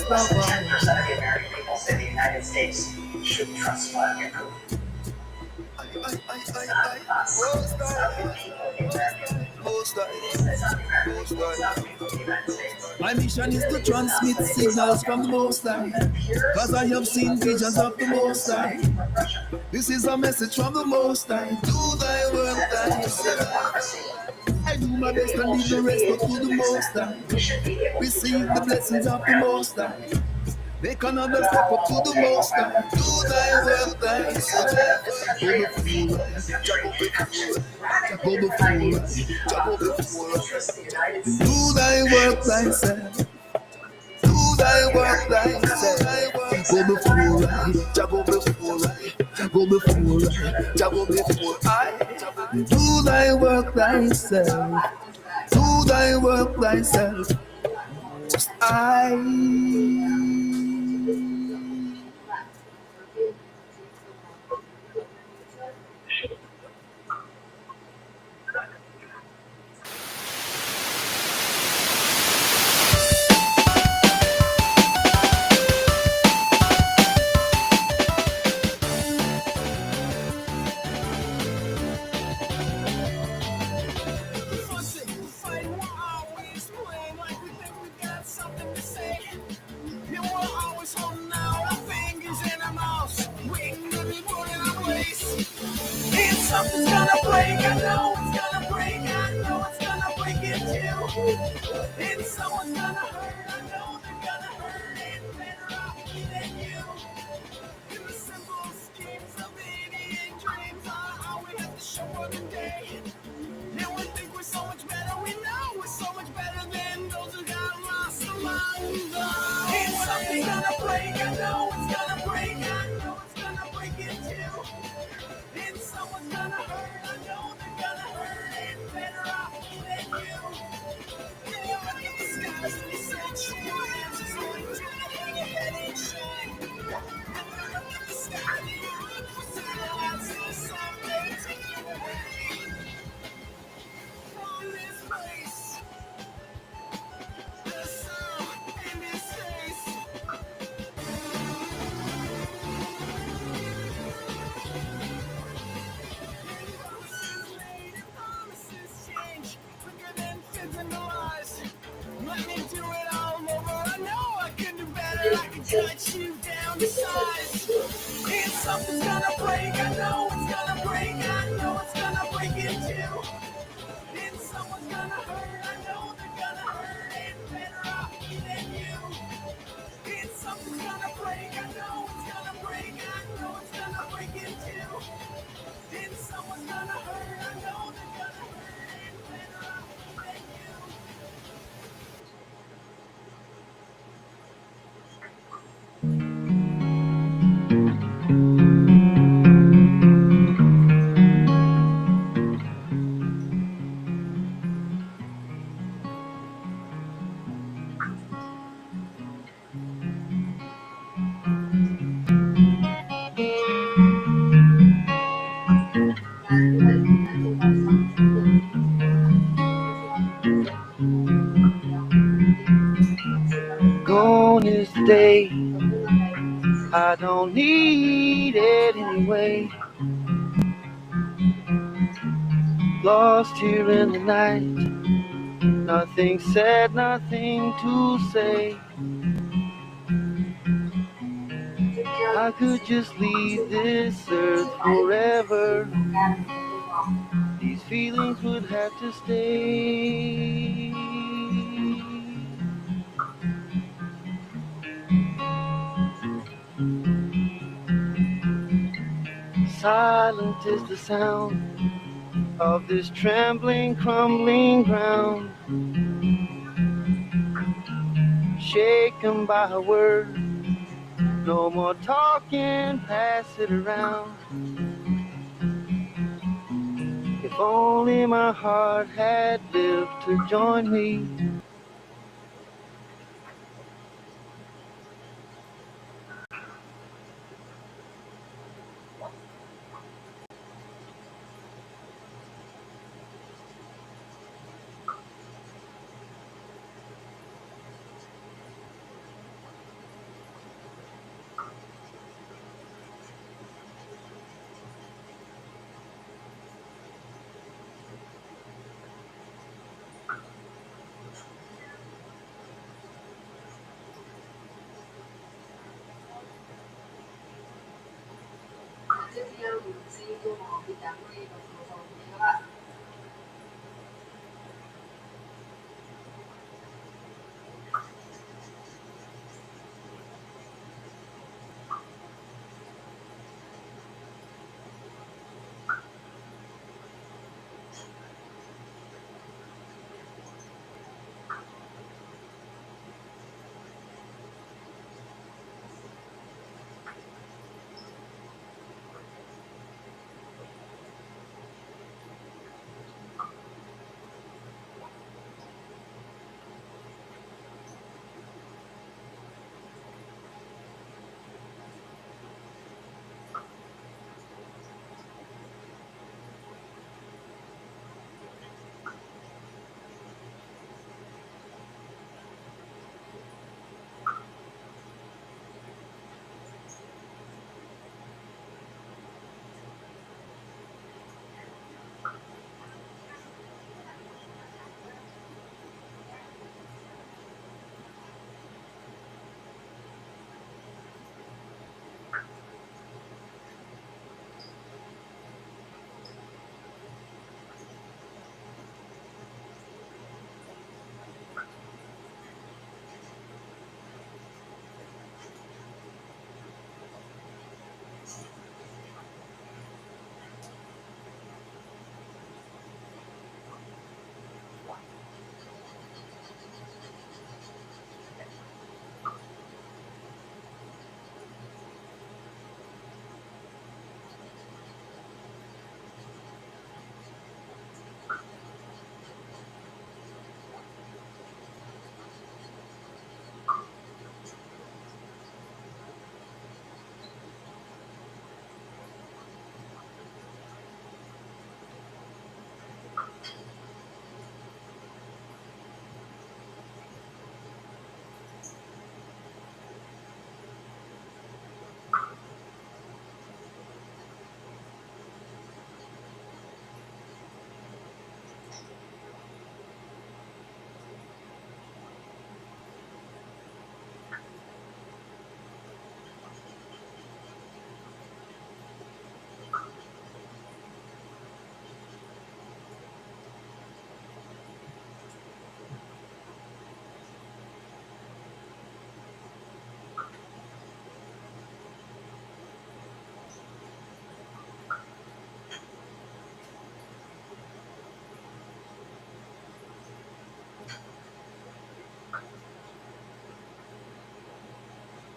Less than 10% of the American people say the United States shouldn't trust Vladimir Putin. It's not us. It's not the people of the American. It's not the American people. It's not the people of the United States. My mission is to transmit signals from the Most High, cause I have seen visions of the Most High. This is a message from the Most High. Do thy work thyself. I do my best and leave the rest up to the Most High. Receive the blessings of the Most High. Make another step up to the Most High. Do thy work thyself. Do thy work thyself. Do thy work thyself. Go before I, go before I, go before I, go before I. Do thy work thyself. Do thy work thyself. Something's gonna break, I know it's gonna break, I know it's gonna break it too. And someone's gonna hurt, I know they're gonna hurt it better off than you. In the simple schemes of idiot dreams are all we have to show for the day. And we think we're so much better, we know we're so much better than those who got lost among them. And something's gonna break, I know it's gonna break, I know it's gonna break it too. And someone's gonna hurt, I know they're gonna hurt it better off than you. When you look at the skies and you search for your answers, only to hang your head and shine. When you look at the sky and you look for some answers, someday take you away from this place. The sound in this face. Let me do it all over. I know I can do better. I can cut you down to size. And something's gonna break. I know it's gonna break. I know it's gonna break it too. And someone's gonna hurt. I know they're gonna hurt it better off than you. And something's gonna break. I know it's gonna break. I know it's gonna break it too. And someone's gonna hurt. I know they're gonna hurt it better off than you. Gone is the day, I don't need it anyway. Lost here in the night, nothing said, nothing to say. I could just leave this earth forever. These feelings would have to stay. silent is the sound of this trembling, crumbling ground, shaken by a word. No more talking, pass it around. If only my heart had lived to join me.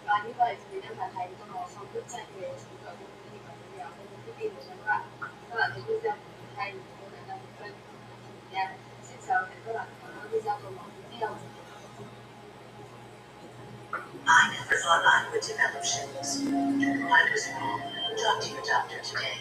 Và như vậy thì đang hoàn thành câu hỏi xong bức tranh về chúng tôi cũng đi vào cái video cái tin của các bạn thấy video hay thì tôi đã đăng kênh nha. Xin chào các bạn ở video của mọi video. I never thought I would develop shingles. I was wrong. Talk to your doctor today.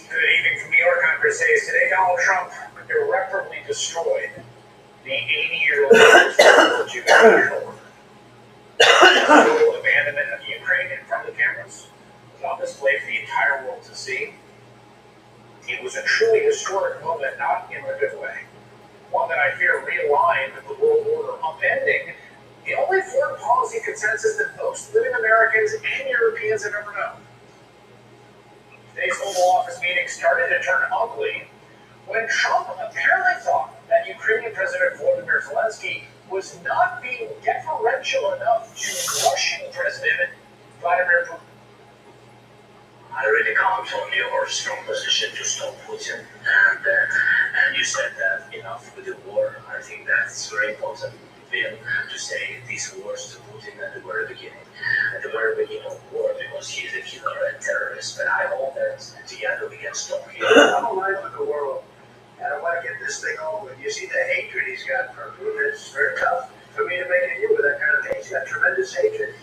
Good evening from New York. I'm Chris Hayes. Today, Donald Trump irreparably destroyed The 80-year-old Jew total abandonment of Ukraine in front of the cameras was on display for the entire world to see. It was a truly historic moment, not in a good way. One that I fear realigned the world order, upending the only foreign policy consensus that most living Americans and Europeans have ever known. Today's Oval Office meeting started to turn ugly when Trump apparently thought that Ukrainian President Volodymyr Zelensky was not being deferential enough to Russian President Vladimir Putin. I really come from your strong position to stop Putin, and you said that enough with the war. I think that's very important to say these words to Putin at the very beginning. At the very beginning of war, because he's a killer and terrorist. But I hope that together we can stop him. I'm alive with the world, and I want to get this thing over with. You see the hatred he's got for Putin. It's very tough for me to make it with that kind of hate. He's got tremendous hatred.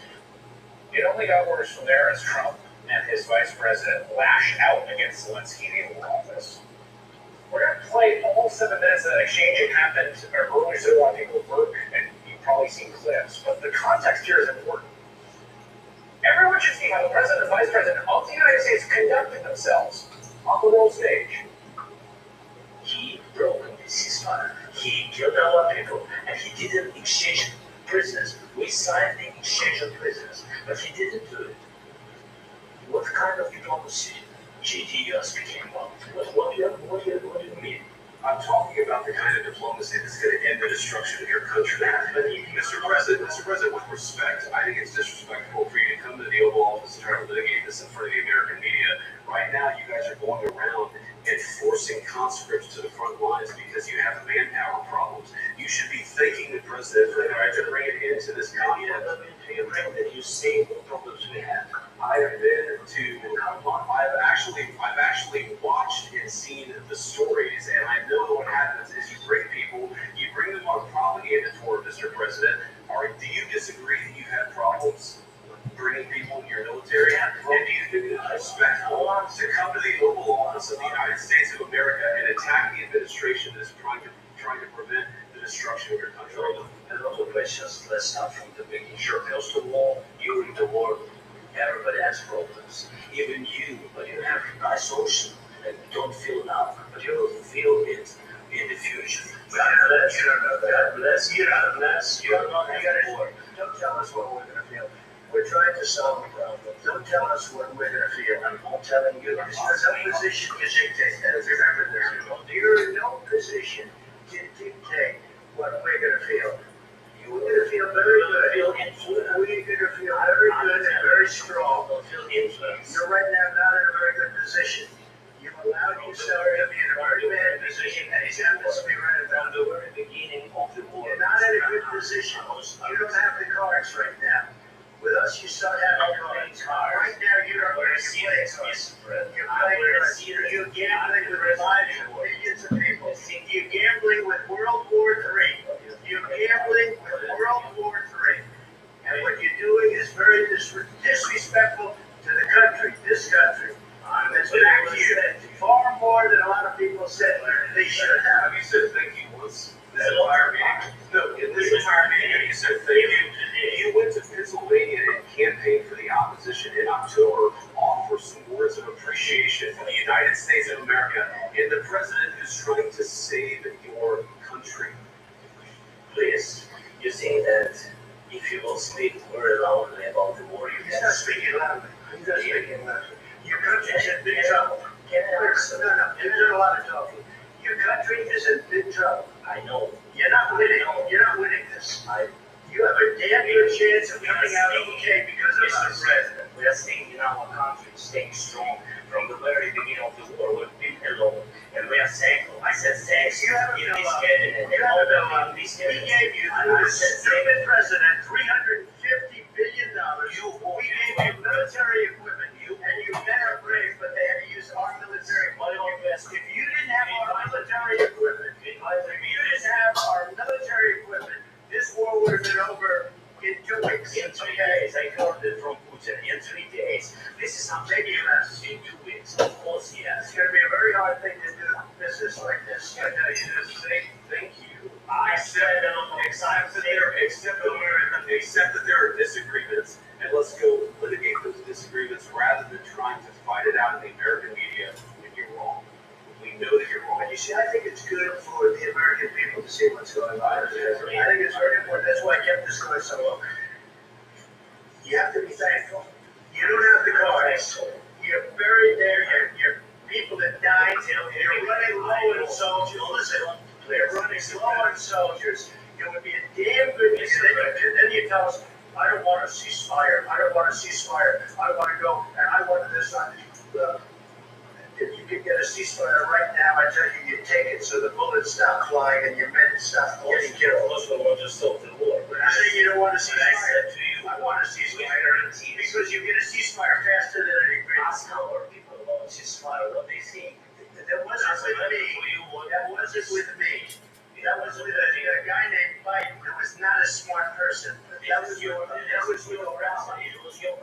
It only got worse from there as Trump and his vice president lashed out against Zelensky in the Oval Office. We're going to play all 7 minutes of that exchange. It happened earlier, so a lot of people work, and you've probably seen clips, but the context here is important. Everyone should see how the president and vice president of the United States conducted themselves on the world stage. He broke the ceasefire. He killed a lot of people, and he didn't exchange prisoners. We signed the exchange of prisoners, but he didn't do it. What kind of diplomacy, GD, you are speaking about? What do you mean? I'm talking about the kind of diplomacy that's going to end the destruction of your country. Mr. President, with respect, I think it's disrespectful for you to come to the Oval Office and try to litigate this in front of the American media. Right now, you guys are going around and forcing conscripts to the front lines because you have manpower problems. You should be thanking the president for trying to bring it into this conflict. That you see what problems we have. I've actually watched and seen the stories, and I know what happens is you bring them on propaganda tour, Mr. President. Do you disagree that you've had problems bringing people in your military? And do you think it's respectful to come to the Oval Office of the United States of America and attack the administration that is trying to prevent the destruction of your country? A lot of questions. Let's start from the beginning. Sure, post the war, during the war, everybody has problems. Even you, but you have isolation and don't feel now, but you will feel it in the future. God bless. You're not war. Don't tell us what we're going to feel. We're trying to solve the problem. Don't tell us what we're going to feel. I'm not telling you. There's no position to dictate that. Remember, you're in no position to dictate what we're going to feel. You're going to feel very good. We're going to feel very good and very strong. You're right now not in a very good position. You've allowed yourself to be in a very bad position, and it's happens to be right about the very beginning of the war. You're not in a good position. You don't have the cards right now. With us, you start having cards. Right now, you're not going to play cards. You're gambling with the lives of millions of people. You're gambling with World War III. You're gambling with World War III. And what you're doing is very disrespectful to the country, this country. It's back here far more than a lot of people said they should have. Have you said thank you once? This entire meeting? No, in this entire meeting, you said thank you. You went to Pennsylvania and campaigned for the opposition in October, offer some words of appreciation for the United States of America and the president who's trying to save your country. Please, you think that if you will speak very loudly about the war, you can speak loudly. Your country's in big trouble. No, you're doing a lot of talking. Your country is in big trouble. I know. You're not winning. You're not winning this. You have a damn good chance of coming out okay because of us. President, we are staying in our country, staying strong from the very beginning of the war. We've been alone, and we are thankful. I said thanks. You haven't in been this alone. cabinet. You haven't been alone. He gave you, the stupid president, $350 billion. We gave you military equipment. And you men are brave, but they had to use our military equipment. If you didn't have our military equipment, this war would have been over in 2 weeks. In 3 days, I heard it from Putin. In 3 days, this is something less. In 2 weeks, of course, yes. It's going to be a very hard thing to do business like this. I tell you this, say thank you. I said, accept that there are disagreements, and let's go litigate those disagreements rather than trying to fight it out in the American media when you're wrong. We know that you're wrong. But you see, I think it's good for the American people to see what's going on. I think it's very important. That's why I kept this going so long. You have to be thankful. You don't have the cards. You're buried there. You're people that died. You're running low on soldiers. Listen, they're running low on soldiers. It would be a damn good thing. And then you tell us, I don't want a ceasefire. I don't want a ceasefire. I want to go, and I want this. If you could get a ceasefire right now, I tell you, you take it so the bullets stop flying and your men stop getting killed. Most of the ones just still to the war. But I say you don't want a ceasefire. I want a ceasefire because you get a ceasefire faster than anything. Or people who want a ceasefire, what they see. That wasn't with me. That wasn't with me. That was with a guy named Biden who was not a smart person. That was with Obama.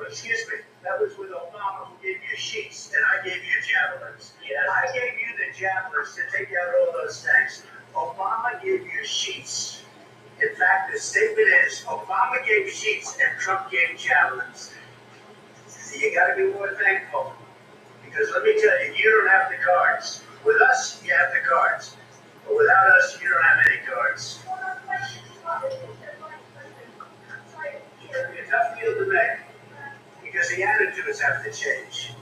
Excuse me. That was with Obama who gave you sheets and I gave you javelins. Yes. I gave you the javelins to take out all those tanks. Obama gave you sheets. In fact, the statement is Obama gave sheets and Trump gave javelins. You got to be more thankful. Because let me tell you, you don't have the cards. With us, you have the cards. But without us, you don't have any cards. It's going to be a tough deal to make. Because the attitudes have to change.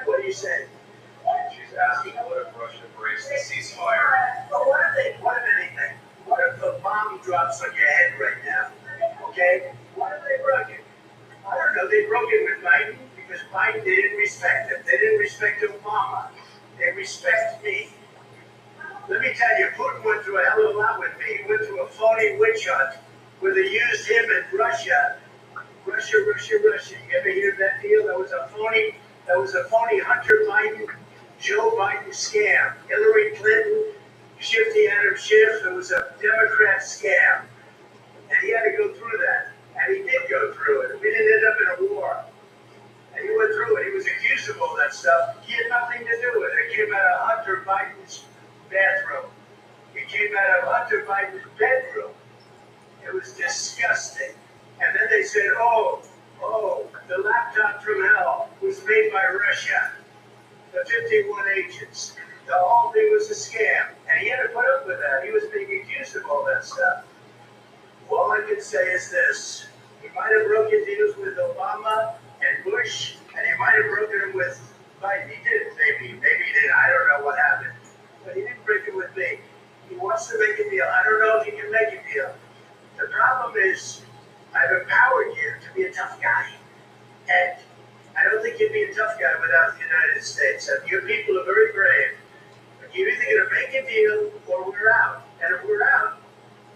What do you say? She's asking what if Russia breaks the ceasefire. Well, what if anything? What if the bomb drops on your head right now? Okay? What if they broke it? I don't know. They broke it with Biden because Biden didn't respect him. They didn't respect Obama. They respect me. Let me tell you, Putin went through a hell of a lot with me. He went through a phony witch hunt where they used him in Russia. Russia. You ever hear that deal? That was a phony Hunter Biden, Joe Biden scam. Hillary Clinton, Shifty Adam Schiff. It was a Democrat scam. And he had to go through that. And he did go through it. We didn't end up in a war. And he went through it. He was accused of all that stuff. He had nothing to do with it. It came out of Hunter Biden's bathroom. It came out of Hunter Biden's bedroom. It was disgusting. And then they said, oh, the laptop from hell was made by Russia. The 51 agents. The whole thing was a scam. And he had to put up with that. He was being accused of all that stuff. All I can say is this. He might have broken deals with Obama and Bush, and he might have broken them with Biden. He did, maybe he didn't. I don't know what happened. But he didn't break it with me. He wants to make a deal. I don't know if he can make a deal. The problem is, I've empowered you to be a tough guy. And I don't think you'd be a tough guy without the United States. And your people are very brave. But you're either going to make a deal or we're out. And if we're out,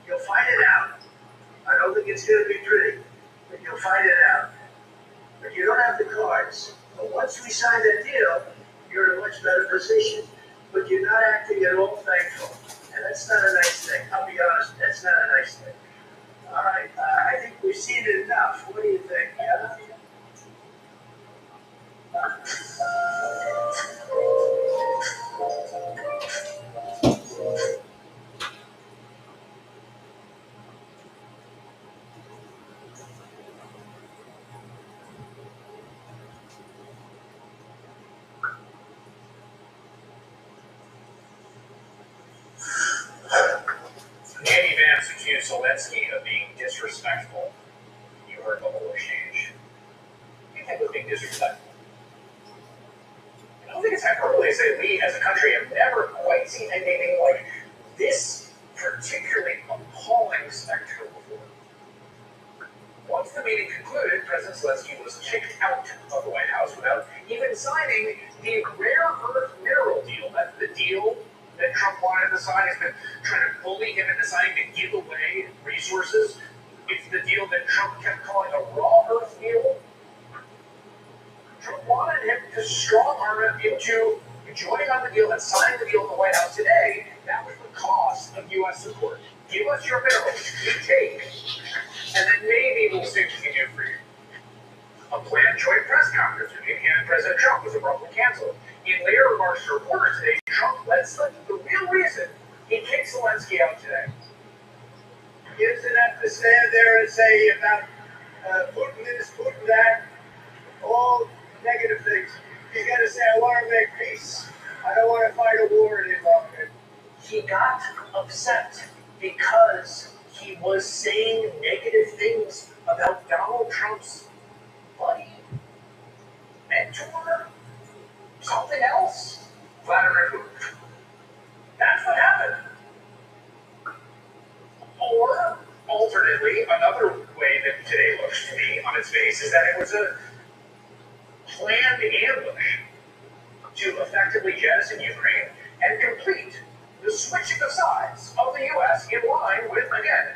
you'll fight it out. I don't think it's going to be pretty, but you'll fight it out. But you don't have the cards. But once we sign that deal, you're in a much better position. But you're not acting at all thankful. And that's not a nice thing. I'll be honest, that's not a nice thing. All right, I think we've seen it enough. What do you think? Yeah? Danny Vance accused Zelensky of being disrespectful. You heard the whole exchange. What do you think was being disrespectful? I don't think it's hyperbole to say we as a country have never quite seen anything like this particularly appalling spectacle before. Once the meeting concluded, President Zelensky was kicked out of the White House without even signing the rare earth mineral deal. That's the deal that Trump wanted to sign. He's been trying to bully him into signing to give away resources. It's the deal that Trump kept calling a raw earth deal. Trump wanted him to strong-arm him into joining on the deal and signing the deal in the White House today. That was the cost of U.S. support. Give us your minerals, you take, and then maybe we'll see what we can do for you. A planned joint press conference between him and President Trump was abruptly canceled. In later remarks to reporters today, Trump let slip the real reason he kicked Zelensky out today. He doesn't have to stand there and say about Putin this, Putin that, all negative things. He's got to say, I want to make peace. I don't want to fight a war any longer. He got upset because he was saying negative things about Donald Trump's buddy, mentor, something else. Vladimir Putin. That's what happened. Or, alternately, another way that today looks to me on its face is that it was a planned ambush to effectively jettison Ukraine and complete the switching of sides of the U.S. in line with, again,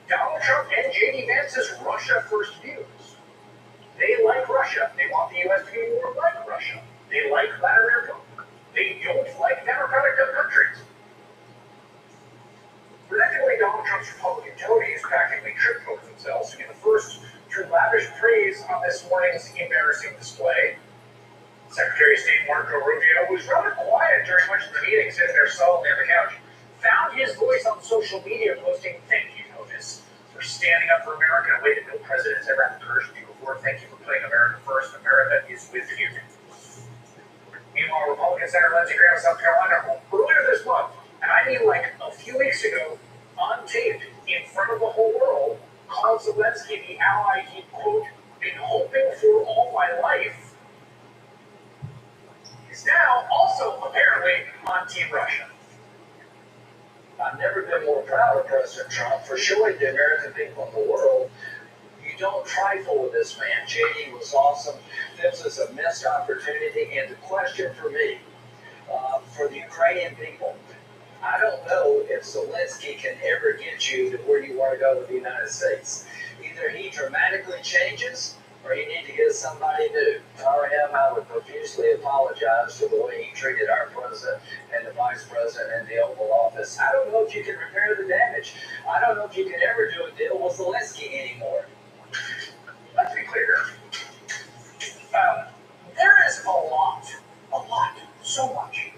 Donald Trump and J.D. Vance's Russia first views. They like Russia. They want the U.S. to be more like Russia. They like Vladimir Putin. They don't like democratic countries. Predictably, Donald Trump's Republican toadies practically tripped over themselves to be the first to lavish praise on this morning's embarrassing display. Secretary of State Marco Rubio, who was rather quiet during much of the meeting, sitting there sullenly on the couch, found his voice on social media posting thank you notice for standing up for America in a way that no president has ever encouraged you before. Thank you for putting America first. America is with you. Meanwhile, Republican Senator Lindsey Graham of South Carolina, earlier this month, and I mean like a few weeks ago, on tape, in front of the whole world, called Zelensky the ally he, quote, been hoping for all my life, is now also apparently on Team Russia. I've never been more proud of President Trump for showing the American people in the world you don't trifle with this man. JD was awesome. This is a missed opportunity, and the question for me, for the Ukrainian people, I don't know if Zelensky can ever get you to where you want to go with the United States. Either he dramatically changes, or you need to get somebody new. For him, I would profusely apologize for the way he treated our president and the vice president in the Oval Office. I don't know if you can repair the damage. I don't know if you can ever do a deal with Zelensky anymore. Let's be clear. There is a lot, so much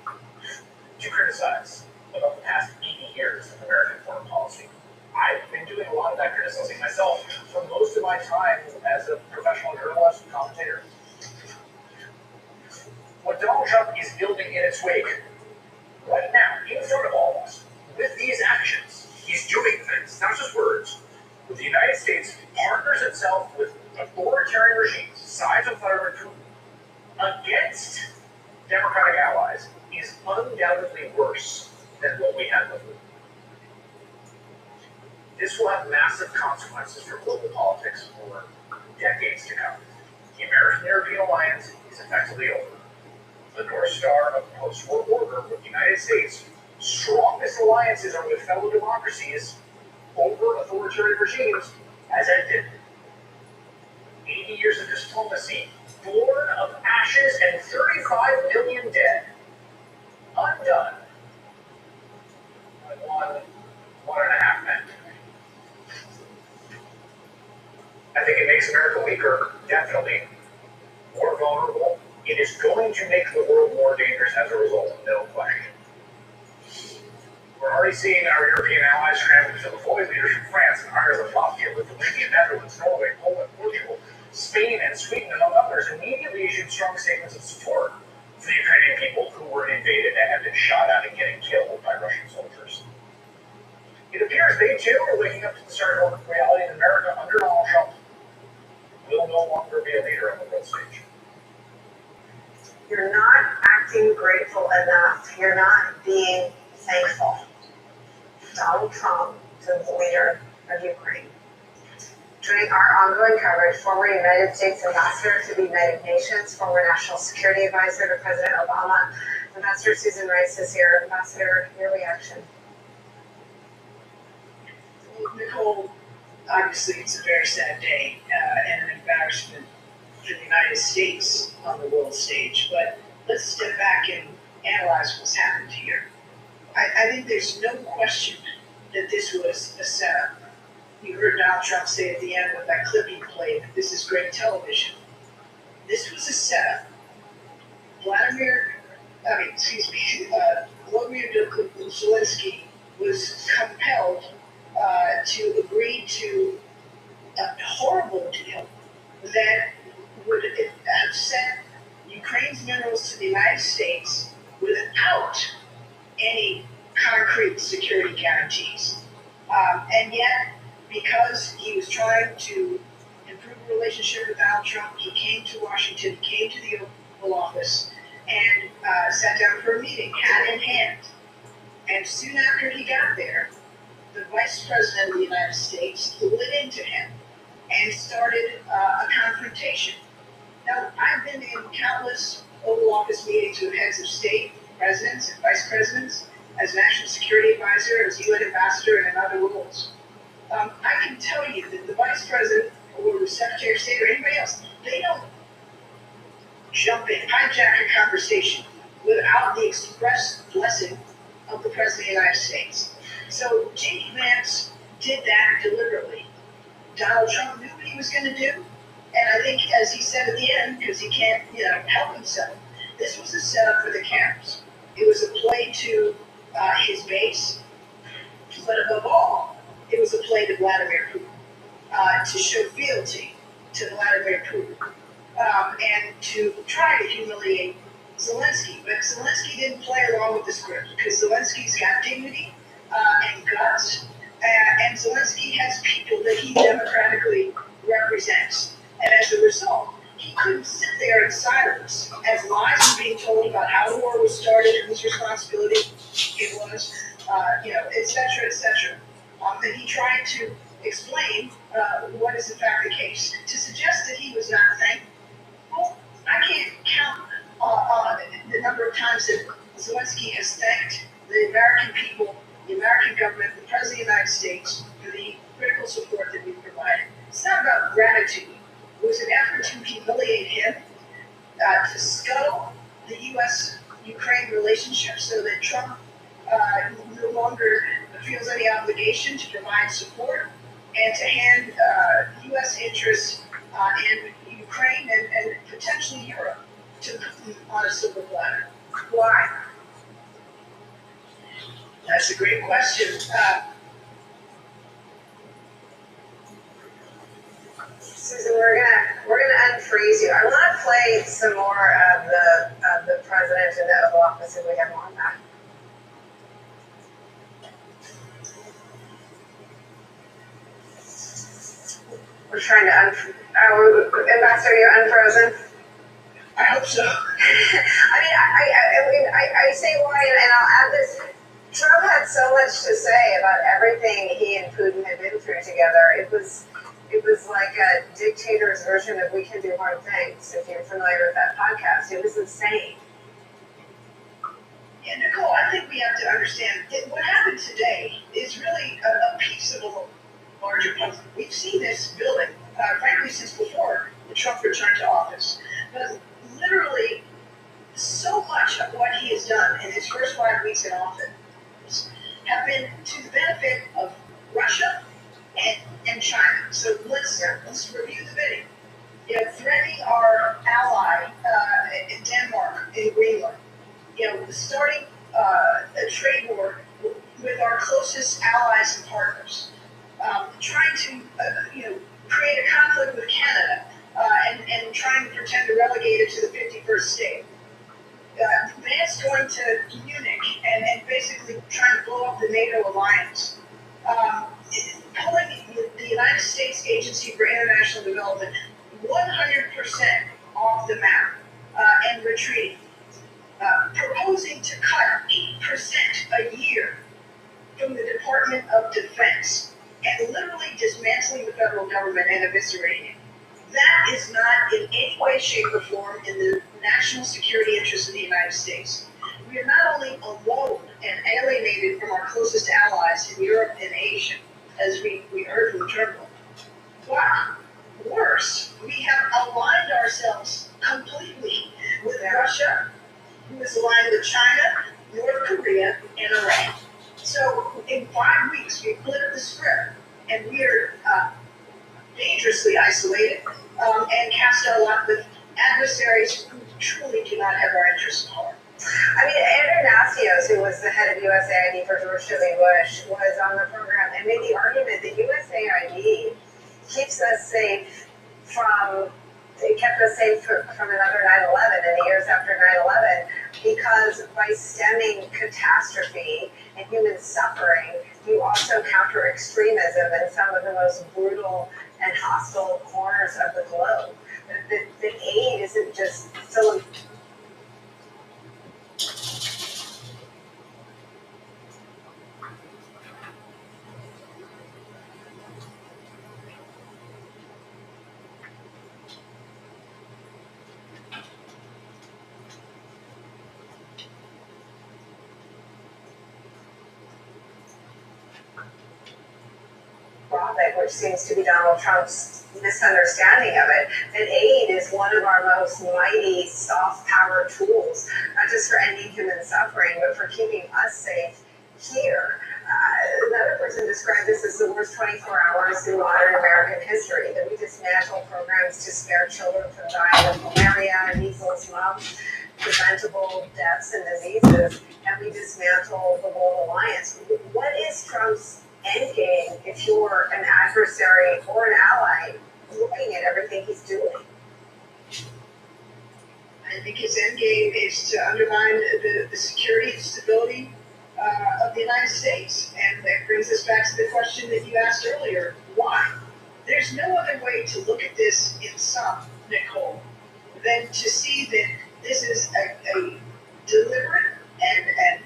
to criticize about the past 80 years of American foreign policy. I've been doing a lot of that criticizing myself for most of my time as a professional journalist and commentator. What Donald Trump is building in its wake right now, in front of all of us, with these actions, he's doing things, not just words. With the United States partners itself with authoritarian regimes, sides of Vladimir Putin, against democratic allies, is undoubtedly worse than what we had before. This will have massive consequences for global politics for decades to come. The American-European alliance is effectively over. The North Star of the post-war order with the United States' strongest alliances are with fellow democracies over authoritarian regimes has ended. 80 years of diplomacy, born of ashes and 35 million dead, undone by one and a half men. I think it makes America weaker, definitely, more vulnerable. It is going to make the world more dangerous as a result, no question. We're already seeing our European allies scrambling to avoid leadership France and Ireland, Latvia, Lithuania, Netherlands, Norway, Poland, Portugal, Spain, and Sweden, among others, immediately issued strong statements of support for the Ukrainian people who were invaded and have been shot at and getting killed by Russian soldiers. It appears they too are waking up to the stark reality that America under Donald Trump will no longer be a leader on the world stage. You're not acting grateful enough. You're not being thankful. Donald Trump is the leader of Ukraine. During our ongoing coverage, former United States Ambassador to the United Nations, former National Security Advisor to President Obama, Ambassador Susan Rice is here. Ambassador, your reaction? Well, Nicole, obviously it's a very sad day and an embarrassment for the United States on the world stage. But let's step back and analyze what's happened here. I think there's no question that this was a setup. You heard Donald Trump say at the end with that clip he played, this is great television. This was a setup. Volodymyr Zelensky was compelled to agree to a horrible deal that would have sent Ukraine's minerals to the United States without any concrete security guarantees. And yet, because he was trying to improve a relationship with Donald Trump, he came to Washington, he came to the Oval Office, and sat down for a meeting, hand in hand. And soon after he got there, the Vice President of the United States lit into him and started a confrontation. Now, I've been in countless Oval Office meetings with heads of state, presidents, and vice presidents, as National Security Advisor, as UN Ambassador, and in other roles. I can tell you that the Vice President or the Secretary of State or anybody else, they don't jump in, hijack a conversation without the express blessing of the President of the United States. So J.D. Vance did that deliberately. Donald Trump knew what he was going to do, and I think, as he said at the end, because he can't, help himself, this was a setup for the cameras. It was a play to his base, but above all, it was a play to Vladimir Putin, to show fealty to Vladimir Putin, and to try to humiliate Zelensky. But Zelensky didn't play along with the script, because Zelensky's got dignity and guts, and Zelensky has people that he democratically represents. And as a result, he couldn't sit there in silence as lies were being told about how the war was started and whose responsibility it was, et cetera, et cetera. And he tried to explain what is in fact the case. To suggest that he was not thankful, I can't count the number of times that Zelensky has thanked the American people, the American government, the President of the United States for the critical support that we provided. It's not about gratitude. It was an effort to humiliate him, to scuttle the U.S.-Ukraine relationship so that Trump no longer feels any obligation to provide support and to hand U.S. interests in Ukraine and potentially Europe to Putin on a silver platter. Why? That's a great question. Susan, we're gonna unfreeze you. I want to play some more of the president in the Oval Office if we have more on that. We're trying to Ambassador, you're unfrozen? I hope so. I say why, and I'll add this. Trump had so much to say about everything he and Putin had been through together. It was like a dictator's version of We Can Do Hard Things, if you're familiar with that podcast. It was insane. Yeah, Nicole, I think we have to understand that what happened today is really a piece of a larger puzzle. We've seen this building, frankly, since before Trump returned to office. But literally, so much of what he has done in his first 5 weeks in office have been to the benefit of Russia and China. So let's review the video. Threatening our ally in Denmark, in Greenland. Starting a trade war with our closest allies and partners. Trying to create a conflict with Canada and trying to pretend to relegate it to the 51st state. Vance going to Munich and basically trying to blow up the NATO alliance. Pulling the United States Agency for International Development 100% off the map and retreating. Proposing to cut 8% a year from the Department of Defense and literally dismantling the federal government and eviscerating it. That is not in any way, shape, or form in the national security interests of the United States. We are not only alone and alienated from our closest allies in Europe and Asia, as we heard from Turnbull, but worse, we have aligned ourselves completely with Russia, who is aligned with China, North Korea, and Iran. So in 5 weeks, we flipped the script, and we are dangerously isolated and cast our lot with adversaries who truly do not have our interests at heart. I mean, Andrew Nastios, who was the head of USAID for George W. Bush, was on the program and made the argument that USAID keeps us safe it kept us safe from another 9/11 in the years after 9/11 because by stemming catastrophe and human suffering, you also counter extremism in some of the most brutal and hostile corners of the globe. The aid isn't just still. Which seems to be Donald Trump's misunderstanding of it, that aid is one of our most mighty soft power tools, not just for ending human suffering, but for keeping us safe here. Another person described this as the worst 24 hours in modern American history, that we dismantle programs to spare children from dying of malaria, measles, mumps, preventable deaths and diseases, and we dismantle the World Alliance. What is Trump's endgame if you're an adversary or an ally looking at everything he's doing? I think his endgame is to undermine the security and stability of the United States. And that brings us back to the question that you asked earlier. Why? There's no other way to look at this in sum, Nicole, than to see that this is a deliberate and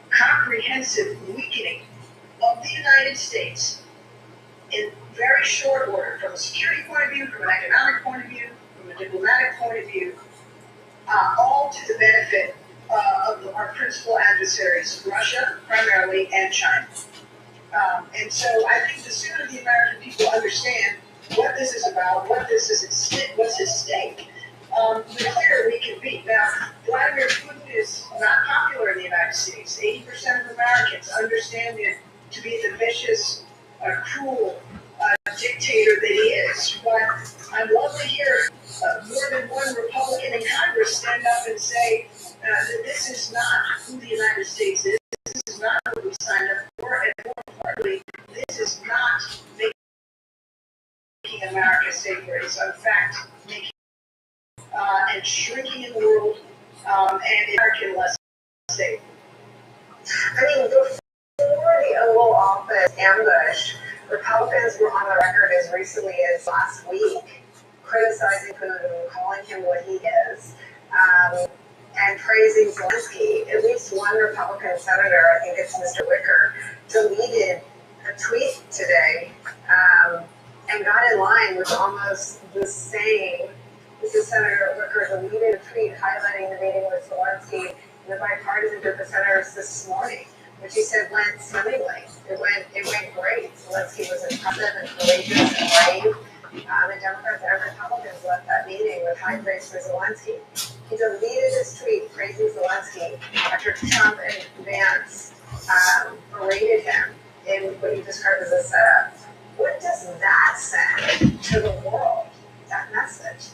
comprehensive weakening of the United States in very short order, from a security point of view, from an economic point of view, from a diplomatic point of view, all to the benefit of our principal adversaries, Russia primarily and China. And so I think the sooner the American people understand what this is about, what's at stake, the clearer we can be. Now, Vladimir Putin is not popular in the United States. 80% of Americans understand him to be the vicious, cruel dictator that he is. But I'd love to hear more than one Republican in Congress stand up and say that this is not who the United States is. This is not what we signed up for. And more importantly, this is not making America safer. It's in fact making and shrinking in the world and American less safe. I mean, before the Oval Office ambush, Republicans were on the record as recently as last week criticizing Putin, calling him what he is, and praising Zelensky. At least one Republican senator, I think it's Mr. Wicker, deleted a tweet today and got in line with almost the same. This is Senator Wicker deleted a tweet highlighting the meeting with Zelensky and the bipartisan group of senators this morning, which he said went swimmingly. It went great. Zelensky was impressive and courageous and brave. The Democrats and Republicans left that meeting with high praise for Zelensky. He deleted his tweet praising Zelensky after Trump and Vance berated him in what he described as a setup. What does that send to the world, that message?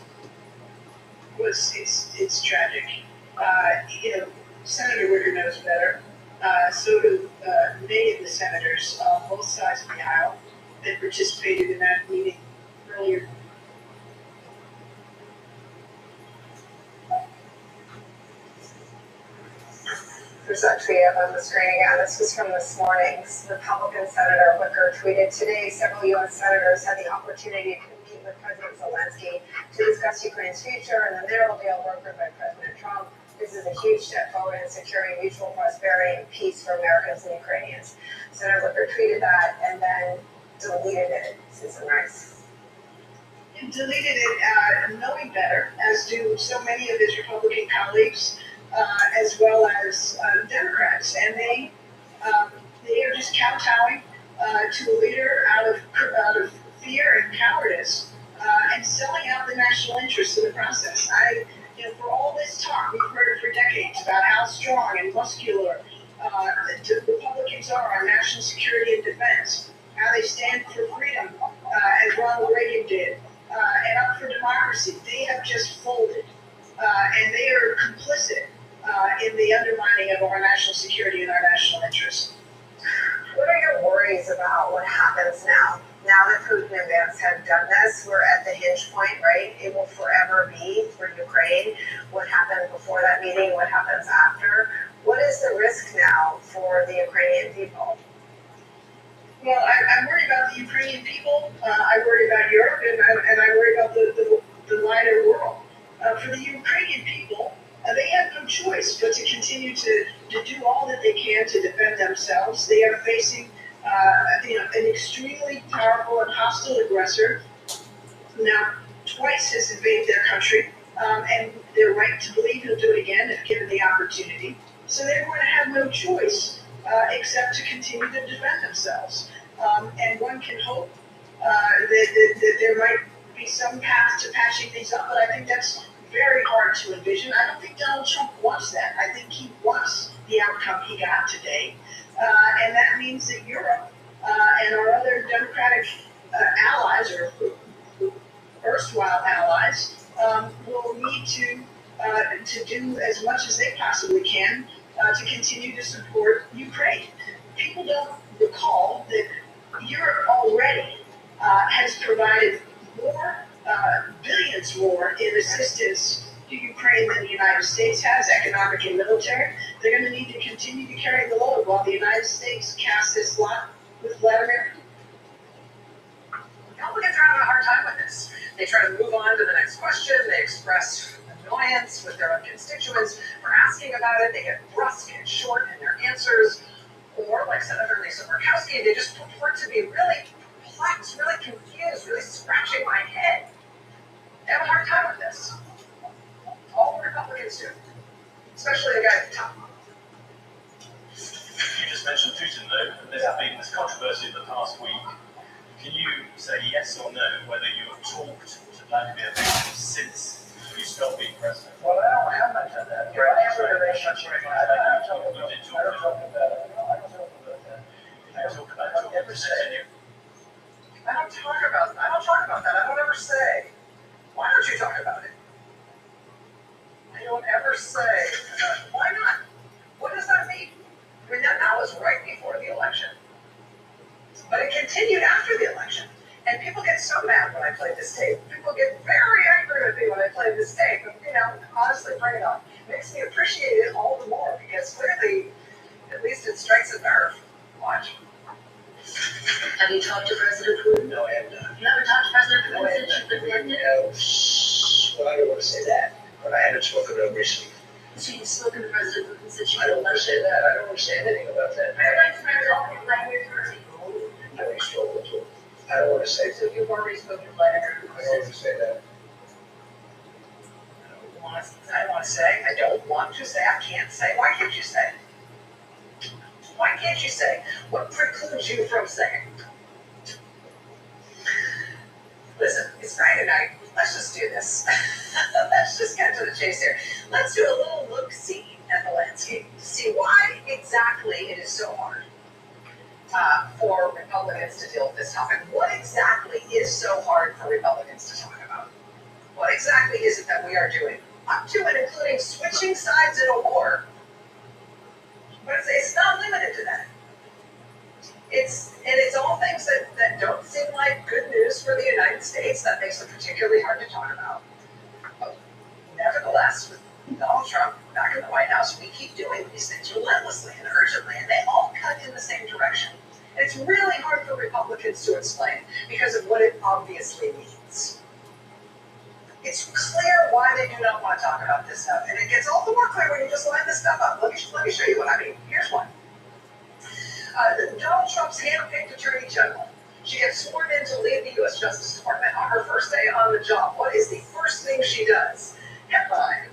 It's tragic. Senator Wicker knows better. So do many of the senators on both sides of the aisle that participated in that meeting earlier. There's that tweet up on the screen again. This was from this morning's Republican Senator Wicker tweeted, today several U.S. senators had the opportunity to meet with President Zelensky to discuss Ukraine's future and the mineral deal brokered by President Trump. This is a huge step forward in securing mutual prosperity and peace for Americans and Ukrainians. Senator Wicker tweeted that and then deleted it. Susan Rice. He deleted it knowing better, as do so many of his Republican colleagues, as well as Democrats. And they are just kowtowing to a leader out of fear and cowardice and selling out the national interests in the process. For all this talk, we've heard for decades about how strong and muscular the Republicans are on national security and defense, how they stand for freedom, as Ronald Reagan did, and Up for Democracy, they have just folded, and they are complicit in the undermining of our national security and our national interests. What are your worries about what happens now? Now that Putin and Vance have done this, we're at the hinge point, right? It will forever be for Ukraine. What happened before that meeting? What happens after? What is the risk now for the Ukrainian people? Well, I'm worried about the Ukrainian people. I worry about Europe, and I worry about the wider world. For the Ukrainian people, they have no choice but to continue to do all that they can to defend themselves. They are facing an extremely powerful and hostile aggressor who now twice has invaded their country, and they're right to believe he'll do it again if given the opportunity. So they're going to have no choice except to continue to defend themselves. And one can hope that there might be some path to patching things up, but I think that's very hard to envision. I don't think Donald Trump wants that. I think he wants the outcome he got today. And that means that Europe and our other democratic allies, or erstwhile allies, will need to do as much as they possibly can to continue to support Ukraine. People don't recall that Europe already has provided more, billions more in assistance to Ukraine than the United States has, economic and military. They're going to need to continue to carry the load while the United States casts this lot with Vladimir. Republicans are having a hard time with this. They try to move on to the next question. They express annoyance with their own constituents for asking about it. They get brusque and short in their answers. Or, like Senator Lisa Murkowski, they just purport to be really perplexed, really confused, really scratching my head. They have a hard time with this. All the Republicans do, especially the guy at the top. You just mentioned Putin, though, and there's been this controversy in the past week. Can you say yes or no whether you have talked to Vladimir Putin since you stopped being president? Well, I haven't done that. I have a relationship. I don't talk about it. I don't talk about it. I don't ever say. I don't talk about that. I don't ever say. Why don't you talk about it? I don't ever say. Why not? What does that mean? I mean, that was right before the election. But it continued after the election. And people get so mad when I play this tape. People get very angry with me when I play this tape. And, honestly, bring it on. It makes me appreciate it all the more because clearly, at least it strikes a nerve. Watch. Have you talked to President Putin? No, I have not. You haven't talked to President Putin since you've been elected? No. Well, I don't want to say that. But I haven't spoken to him recently. So you've spoken to President Putin since you've I been don't want to elected? say that. I don't want to say anything about that. I'd like to know all the language for people. I haven't spoken to him. I don't want to say So you've already spoken to Vladimir Putin? I don't want to say that. I don't want to say. I don't want to say. I can't say. Why can't you say? Why can't you say? What precludes you from saying? Listen, it's night and night. Let's just do this. Let's just get to the chase here. Let's do a little look-see at the landscape to see why exactly it is so hard for Republicans to deal with this topic. What exactly is so hard for Republicans to talk about? What exactly is it that we are doing? Up to and including switching sides in a war. But it's not limited to that. It's all things that don't seem like good news for the United States. That makes it particularly hard to talk about. But nevertheless, with Donald Trump back in the White House, we keep doing these things relentlessly and urgently, and they all cut in the same direction. And it's really hard for Republicans to explain because of what it obviously means. It's clear why they do not want to talk about this stuff, and it gets all the more clear when you just line this stuff up. Let me show you what I mean. Here's one. Donald Trump's hand-picked Attorney General. She gets sworn in to lead the U.S. Justice Department on her first day on the job. What is the first thing she does? Headline: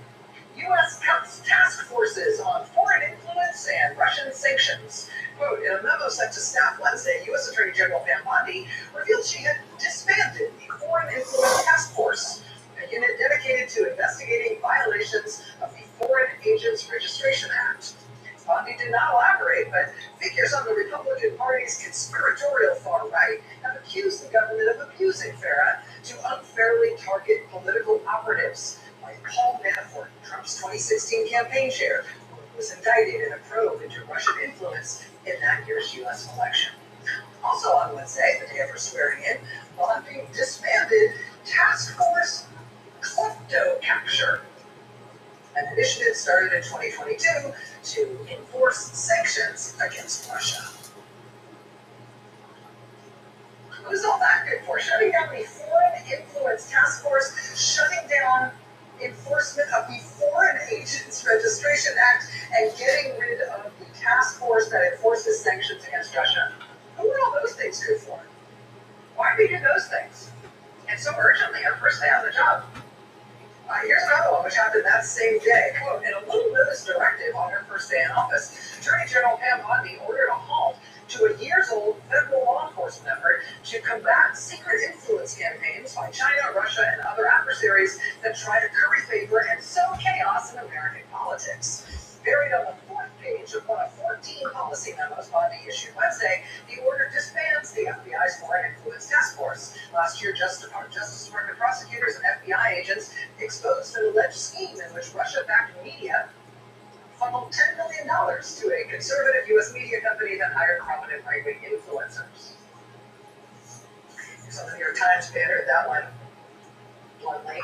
U.S. cuts task forces on foreign influence and Russian sanctions. Quote, in a memo sent to staff Wednesday, U.S. Attorney General Pam Bondi revealed she had disbanded the Foreign Influence Task Force, a unit dedicated to investigating violations of the Foreign Agents Registration Act. Bondi did not elaborate, but figures on the Republican Party's conspiratorial far right have accused the government of abusing FARA to unfairly target political operatives like Paul Manafort, Trump's 2016 campaign chair, who was indicted in a probe into Russian influence in that year's U.S. election. Also on Wednesday, the day of her swearing in, Bondi disbanded Task Force Klepto Capture, an initiative started in 2022 to enforce sanctions against Russia. What is all that good for? Shutting down the Foreign Influence Task Force, shutting down enforcement of the Foreign Agents Registration Act, and getting rid of the task force that enforces sanctions against Russia. What were all those things good for? Why did we do those things? And so urgently, our first day on the job. Here's another one, which happened that same day. Quote, in a little notice directive on her first day in office, Attorney General Pam Bondi ordered a halt to a years-old federal law enforcement effort to combat secret influence campaigns by China, Russia, and other adversaries that try to curry favor and sow chaos in American politics. Buried on the fourth page of one of 14 policy memos Bondi issued Wednesday, the order disbands the FBI's Foreign Influence Task Force. Last year, Justice Department prosecutors and FBI agents exposed an alleged scheme in which Russia-backed media funneled $10 million to a conservative U.S. media company that hired prominent right-wing influencers. So the New York Times bannered that one bluntly.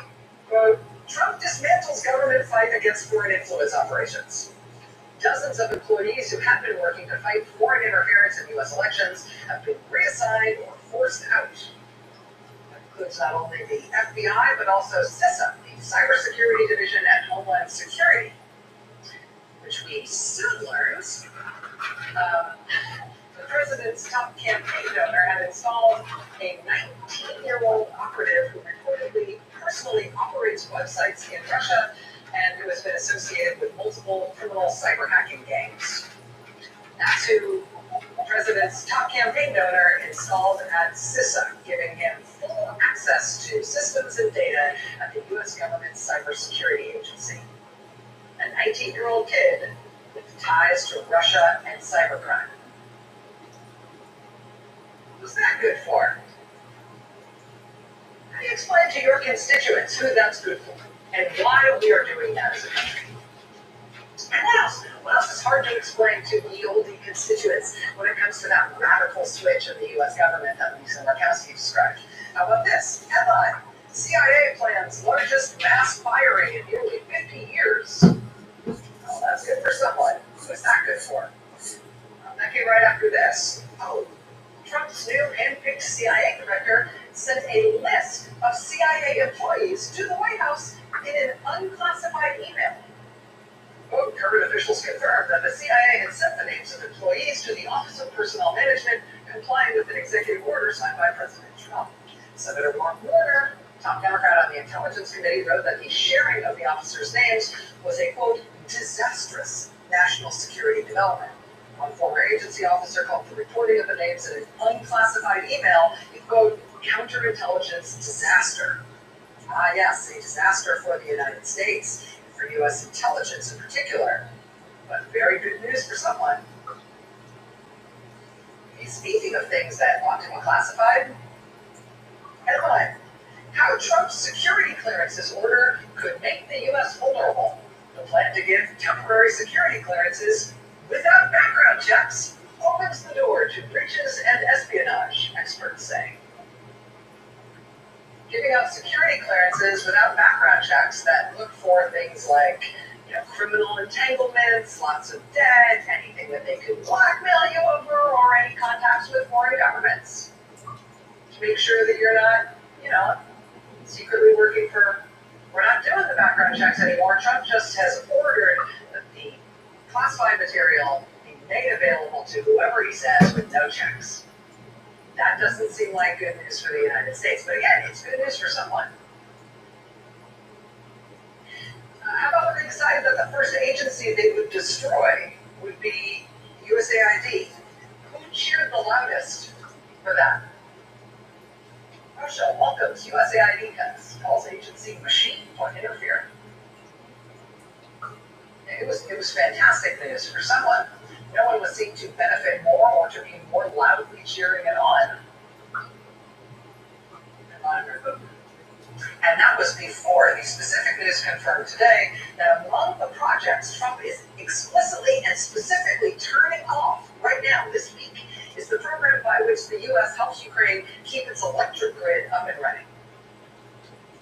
Quote, Trump dismantles government fight against foreign influence operations. Dozens of employees who have been working to fight foreign interference in U.S. elections have been reassigned or forced out. That includes not only the FBI, but also CISA, the Cybersecurity Division at Homeland Security, which we soon learns the president's top campaign donor had installed a 19-year-old operative who reportedly personally operates websites in Russia and who has been associated with multiple criminal cyber hacking gangs. That's who the president's top campaign donor installed at CISA, giving him full access to systems and data at the U.S. government's cybersecurity agency. A 19-year-old kid with ties to Russia and cybercrime. What's that good for? How do you explain to your constituents who that's good for and why we are doing that as a country? And what else? What else is hard to explain to the oldie constituents when it comes to that radical switch of the U.S. government that Lisa Murkowski described? How about this? Headline, CIA plans largest mass firing in nearly 50 years. Oh, that's good for someone. Who's that good for? That came right after this. Oh, Trump's new handpicked CIA director sent a list of CIA employees to the White House in an unclassified email. Quote, current officials confirmed that the CIA had sent the names of employees to the Office of Personnel Management, complying with an executive order signed by President Trump. Senator Mark Warner, top Democrat on the Intelligence Committee, wrote that the sharing of the officers' names was a, quote, disastrous national security development. One former agency officer called the reporting of the names in an unclassified email a, quote, counterintelligence disaster. Ah, yes, a disaster for the United States, for U.S. intelligence in particular. But very good news for someone. Speaking of things that ought to be classified, headline, how Trump's security clearances order could make the U.S. vulnerable. The plan to give temporary security clearances without background checks opens the door to breaches and espionage, experts say. Giving out security clearances without background checks that look for things like, criminal entanglements, lots of debt, anything that they could blackmail you over, or any contacts with foreign governments. To make sure that you're not, secretly working for, we're not doing the background checks anymore. Trump just has ordered that the classified material be made available to whoever he says with no checks. That doesn't seem like good news for the United States, but again, it's good news for someone. How about when they decided that the first agency they would destroy would be USAID? Who cheered the loudest for that? Russia welcomes USAID cuts, calls agency machine for interfering. It was fantastic news for someone. No one was seen to benefit more or to be more loudly cheering it on. And that was before the specific news confirmed today that among the projects Trump is explicitly and specifically turning off right now this week is the program by which the U.S. helps Ukraine keep its electric grid up and running.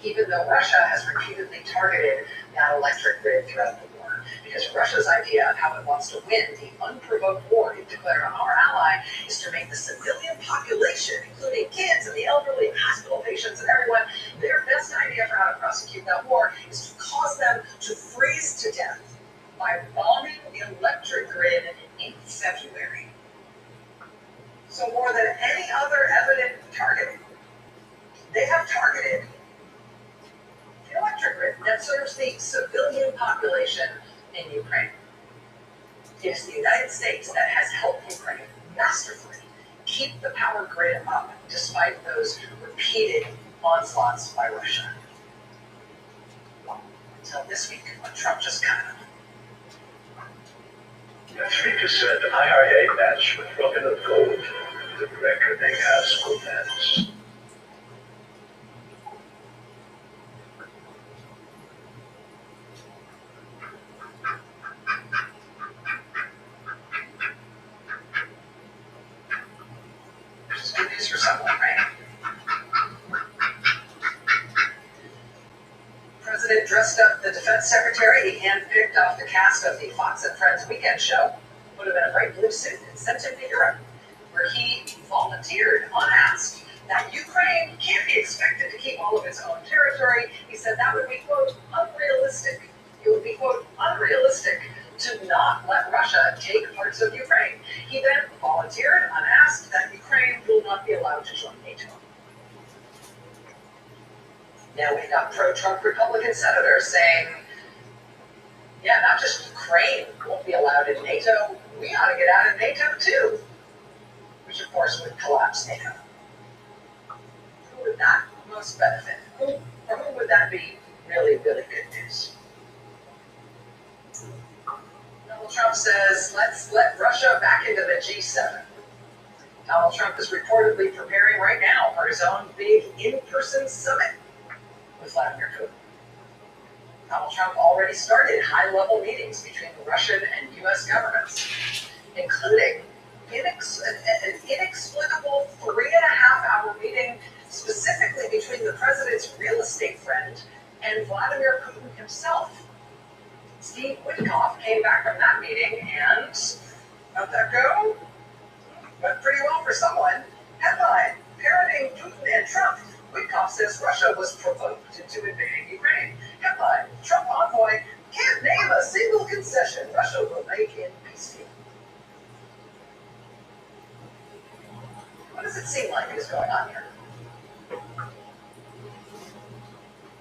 Even though Russia has repeatedly targeted that electric grid throughout the war, because Russia's idea of how it wants to win the unprovoked war it declared on our ally is to make the civilian population, including kids and the elderly and hospital patients and everyone, their best idea for how to prosecute that war is to cause them to freeze to death by bombing the electric grid in February. So more than any other evident targeting, they have targeted the electric grid that serves the civilian population in Ukraine. It is the United States that has helped Ukraine masterfully keep the power grid up despite those repeated onslaughts by Russia. Until this week, when Trump just kind of... A 3% IRA match with Robin of Gold, the reckoning has commenced. Good news for someone, right? President dressed up the defense secretary. He handpicked off the cast of the Fox and Friends weekend show, put him in a bright blue suit, and sent him to Europe, where he volunteered unasked that Ukraine can't be expected to keep all of its own territory. He said that would be, quote, unrealistic. It would be, quote, unrealistic to not let Russia take parts of Ukraine. He then volunteered unasked that Ukraine will not be allowed to join NATO. Now we got pro-Trump Republican senators saying, yeah, not just Ukraine won't be allowed in NATO, we ought to get out of NATO too, which of course would collapse NATO. Who would that most benefit? For whom would that be really, really good news? Donald Trump says, let's let Russia back into the G7. Donald Trump is reportedly preparing right now for his own big in-person summit with Vladimir Putin. Donald Trump already started high-level meetings between the Russian and U.S. governments, including an inexplicable 3.5-hour meeting specifically between the president's real estate friend and Vladimir Putin himself. Steve Witkoff came back from that meeting and, how'd that go? Went pretty well for someone. Headline, parroting Putin and Trump. Witkoff says Russia was provoked into invading Ukraine. Headline, Trump envoy can't name a single concession Russia will make in peace deal. What does it seem like is going on here?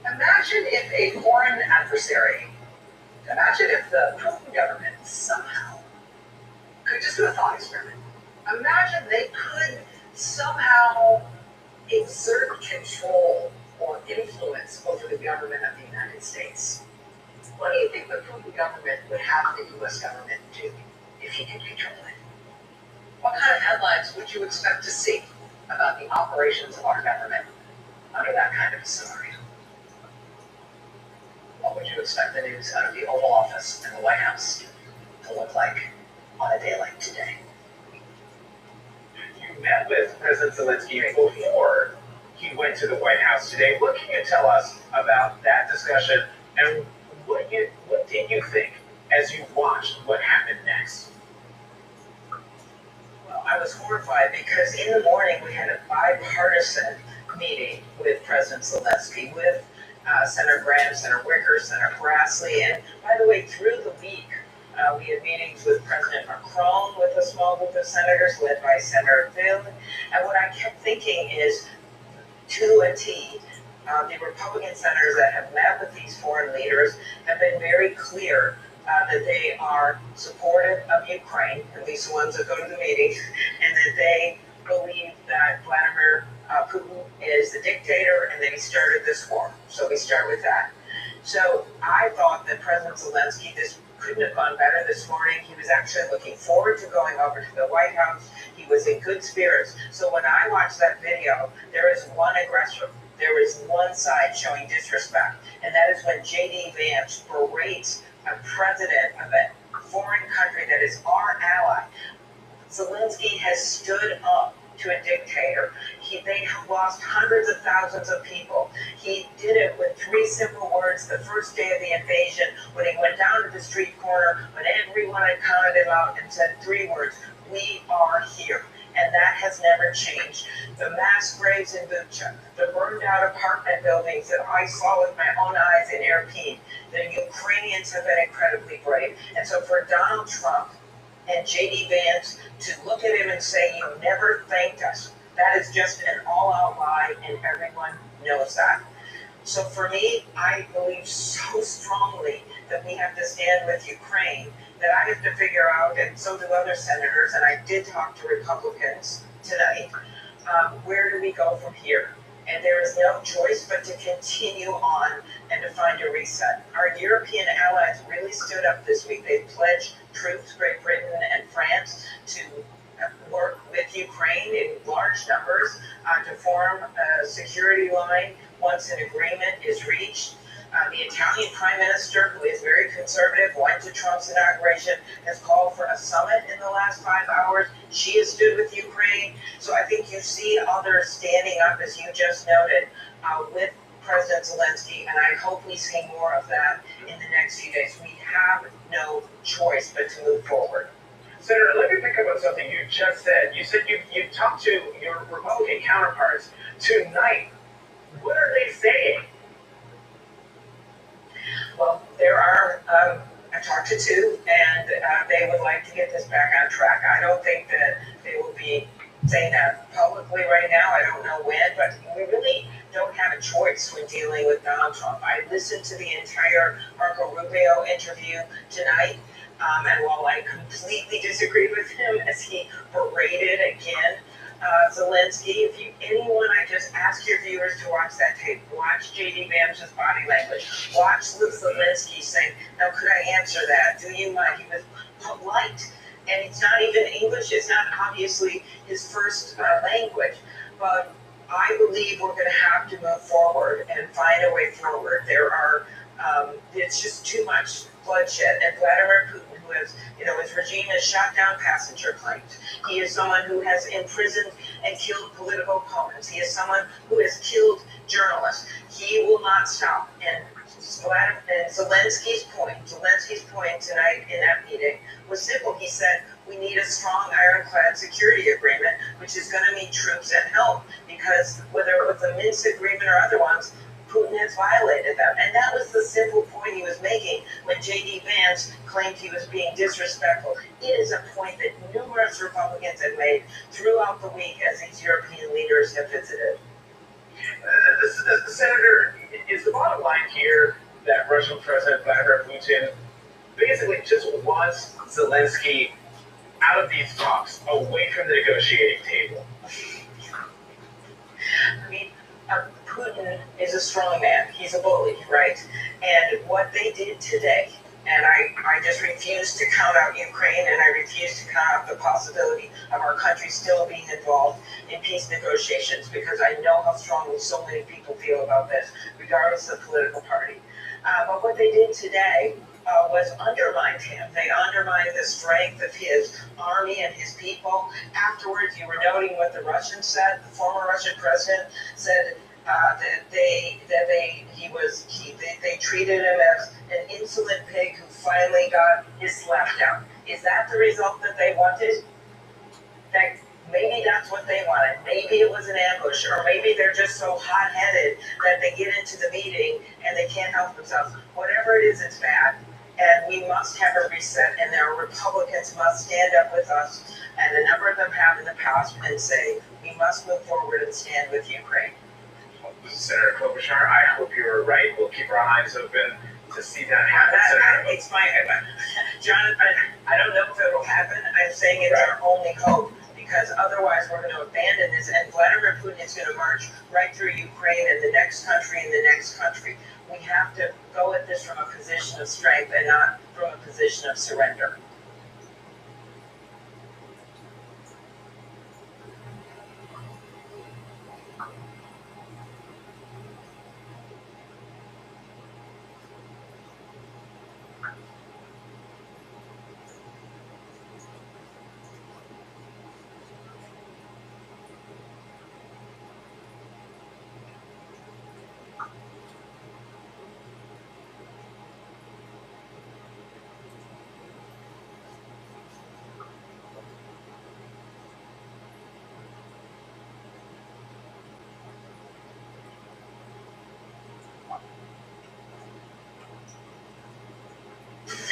Imagine if a foreign adversary, imagine if the Putin government somehow could just do a thought experiment. Imagine they could somehow exert control or influence over the government of the United States. What do you think the Putin government would have the U.S. government do if he could control it? What kind of headlines would you expect to see about the operations of our government under that kind of a scenario? What would you expect the news out of the Oval Office and the White House to look like on a day like today? You met with President Zelensky before he went to the White House today. What can you tell us about that discussion, and what did you think as you watched what happened next? Well, I was horrified because in the morning we had a bipartisan meeting with President Zelensky, with Senator Graham, Senator Wicker, Senator Grassley, and by the way, through the week, we had meetings with President Macron with a small group of senators led by Senator Phil. And what I kept thinking is, to a T, the Republican senators that have met with these foreign leaders have been very clear that they are supportive of Ukraine, at least the ones that go to the meetings, and that they believe that Vladimir Putin is the dictator and that he started this war. So we start with that. So I thought that President Zelensky, this couldn't have gone better this morning. He was actually looking forward to going over to the White House. He was in good spirits. So when I watched that video, there is one aggressor there is one side showing disrespect, and that is when J.D. Vance berates a president of a foreign country that is our ally. Zelensky has stood up to a dictator. They have lost hundreds of thousands of people. He did it with 3 simple words the first day of the invasion when he went down to the street corner, when everyone had counted him out and said 3 words, "We are here." And that has never changed. The mass graves in Bucha, the burned out apartment buildings that I saw with my own eyes in Irpin, the Ukrainians have been incredibly brave. And so for Donald Trump and J.D. Vance to look at him and say, "You never thanked us," that is just an all-out lie, and everyone knows that. So for me, I believe so strongly that we have to stand with Ukraine that I have to figure out, and so do other senators, and I did talk to Republicans tonight, where do we go from here? And there is no choice but to continue on and to find a reset. Our European allies really stood up this week. They pledged troops, Great Britain and France, to work with Ukraine in large numbers to form a security line once an agreement is reached. The Italian Prime Minister, who is very conservative, went to Trump's inauguration, has called for a summit in the last 5 hours. She has stood with Ukraine. So I think you see others standing up, as you just noted, with President Zelensky, and I hope we see more of that in the next few days. We have no choice but to move forward. Senator, let me pick up on something you just said. You said you talked to your Republican counterparts tonight. What are they saying? Well, there are, I talked to 2, and they would like to get this back on track. I don't think that they will be saying that publicly right now. I don't know when, but we really don't have a choice when dealing with Donald Trump. I listened to the entire Marco Rubio interview tonight, and while I completely disagreed with him as he berated again Zelensky, I just ask your viewers to watch that tape. Watch J.D. Vance's body language. Watch Zelensky saying, "Now, could I answer that? Do you mind?" He was polite, and it's not even English. It's not obviously his first language, but I believe we're going to have to move forward and find a way forward. It's just too much bloodshed, and Vladimir Putin, who has, his regime has shot down passenger planes. He is someone who has imprisoned and killed political opponents. He is someone who has killed journalists. He will not stop. And Zelensky's point tonight in that meeting was simple. He said, we need a strong ironclad security agreement, which is going to need troops and help, because whether it was a Minsk agreement or other ones, Putin has violated them. And that was the simple point he was making when J.D. Vance claimed he was being disrespectful. It is a point that numerous Republicans have made throughout the week as these European leaders have visited. Senator, is the bottom line here that Russian President Vladimir Putin basically just wants Zelensky out of these talks, away from the negotiating table? I mean, Putin is a strong man. He's a bully, right? And what they did today, and I just refuse to count out Ukraine, and I refuse to count out the possibility of our country still being involved in peace negotiations, because I know how strongly so many people feel about this, regardless of political party. But what they did today was undermined him. They undermined the strength of his army and his people. Afterwards, you were noting what the Russians said. The former Russian president said that they treated him as an insolent pig who finally got his slap down. Is that the result that they wanted? That maybe that's what they wanted. Maybe it was an ambush, or maybe they're just so hot-headed that they get into the meeting and they can't help themselves. Whatever it is, it's bad. And we must have a reset, and our Republicans must stand up with us, and a number of them have in the past, and say, we must move forward and stand with Ukraine. Senator Klobuchar, I hope you're right. We'll keep our eyes open to see that happen. It's my, John, I don't know if it will happen. I'm saying it's our only hope, because otherwise we're going to abandon this, and Vladimir Putin is going to march right through Ukraine and the next country and the next country. We have to go at this from a position of strength and not from a position of surrender.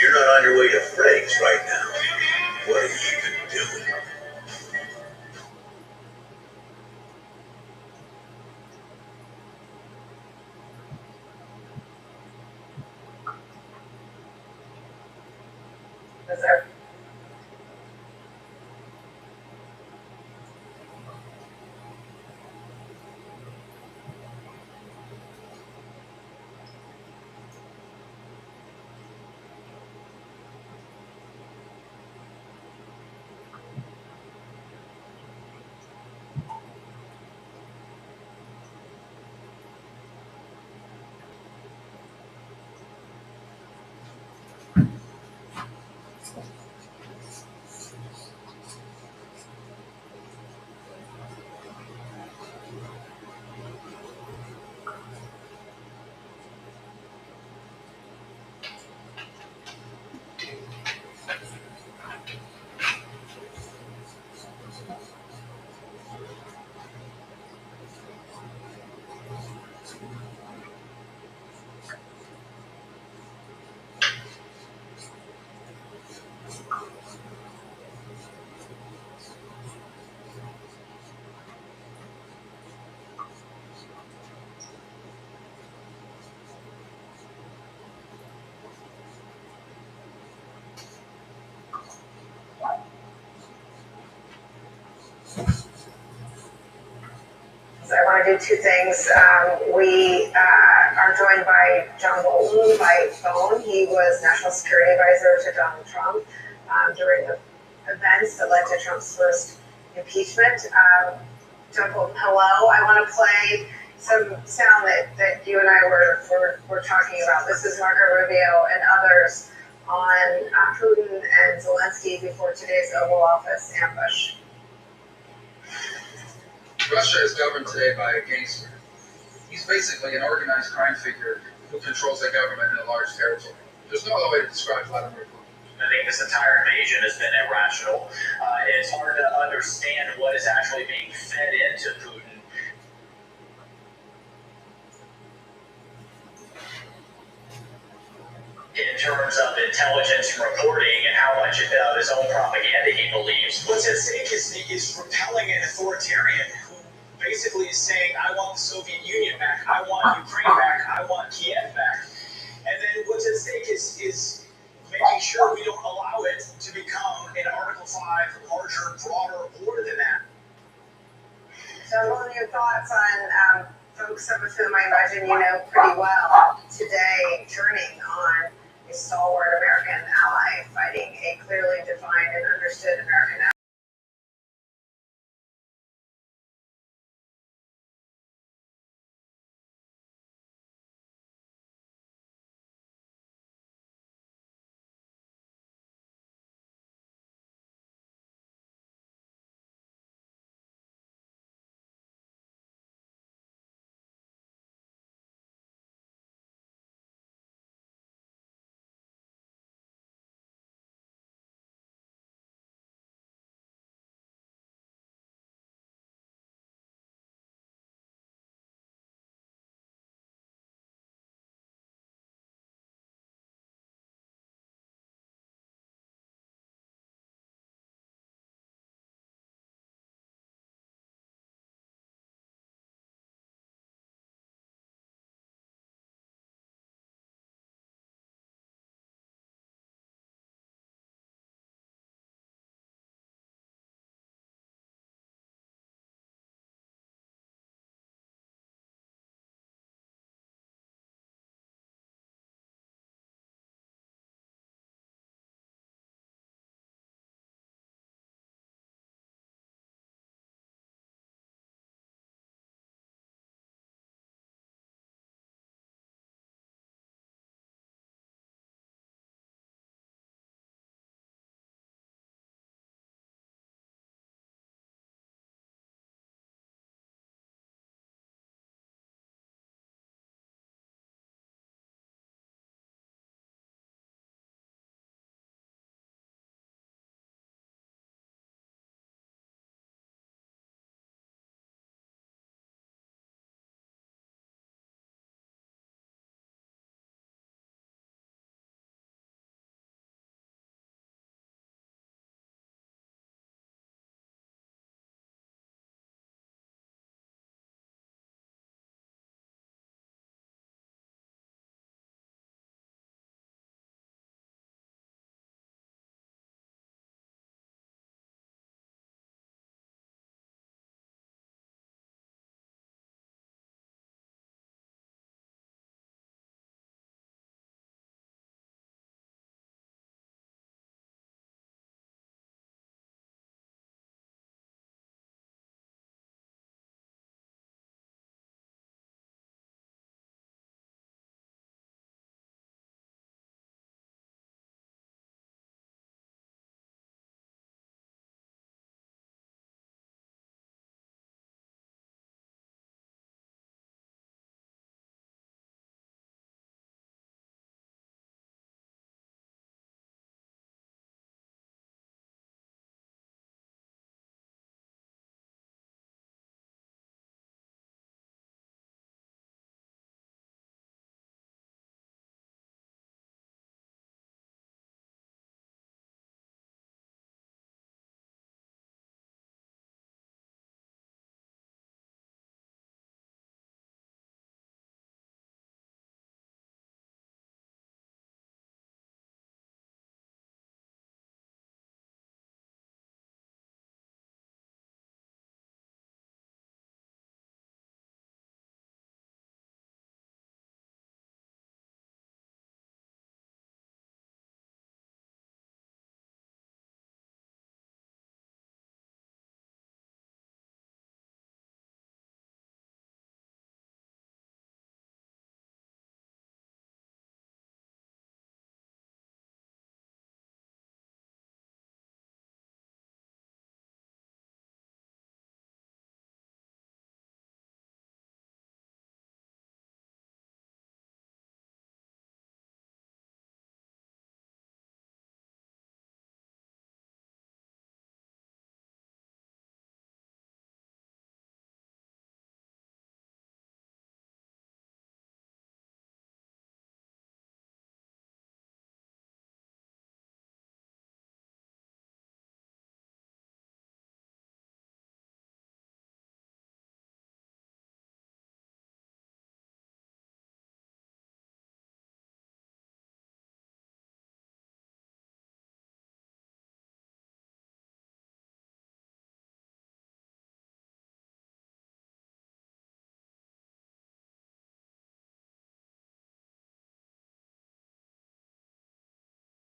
You're not on your way to Freddy's right now. What are you even doing? Is there? So I want to do two things. We are joined by John Bolton by phone. He was National Security Advisor to Donald Trump during the events that led to Trump's first impeachment. John Bolton, hello. I want to play some sound that you and I were talking about. This is Marco Rubio and others on Putin and Zelensky before today's Oval Office ambush. Russia is governed today by a gangster. He's basically an organized crime figure who controls the government in a large territory. There's no other way to describe Vladimir Putin. I think this entire invasion has been irrational. It's hard to understand what is actually being fed into Putin. In terms of intelligence reporting and how much of his own propaganda he believes. What's at stake is repelling an authoritarian who basically is saying, I want the Soviet Union back, I want Ukraine back, I want Kiev back. And then what's at stake is making sure we don't allow it to become an Article 5 larger, broader war than that. So what are your thoughts on folks, some of whom I imagine you know pretty well today, turning on a stalwart American ally fighting a clearly defined and understood and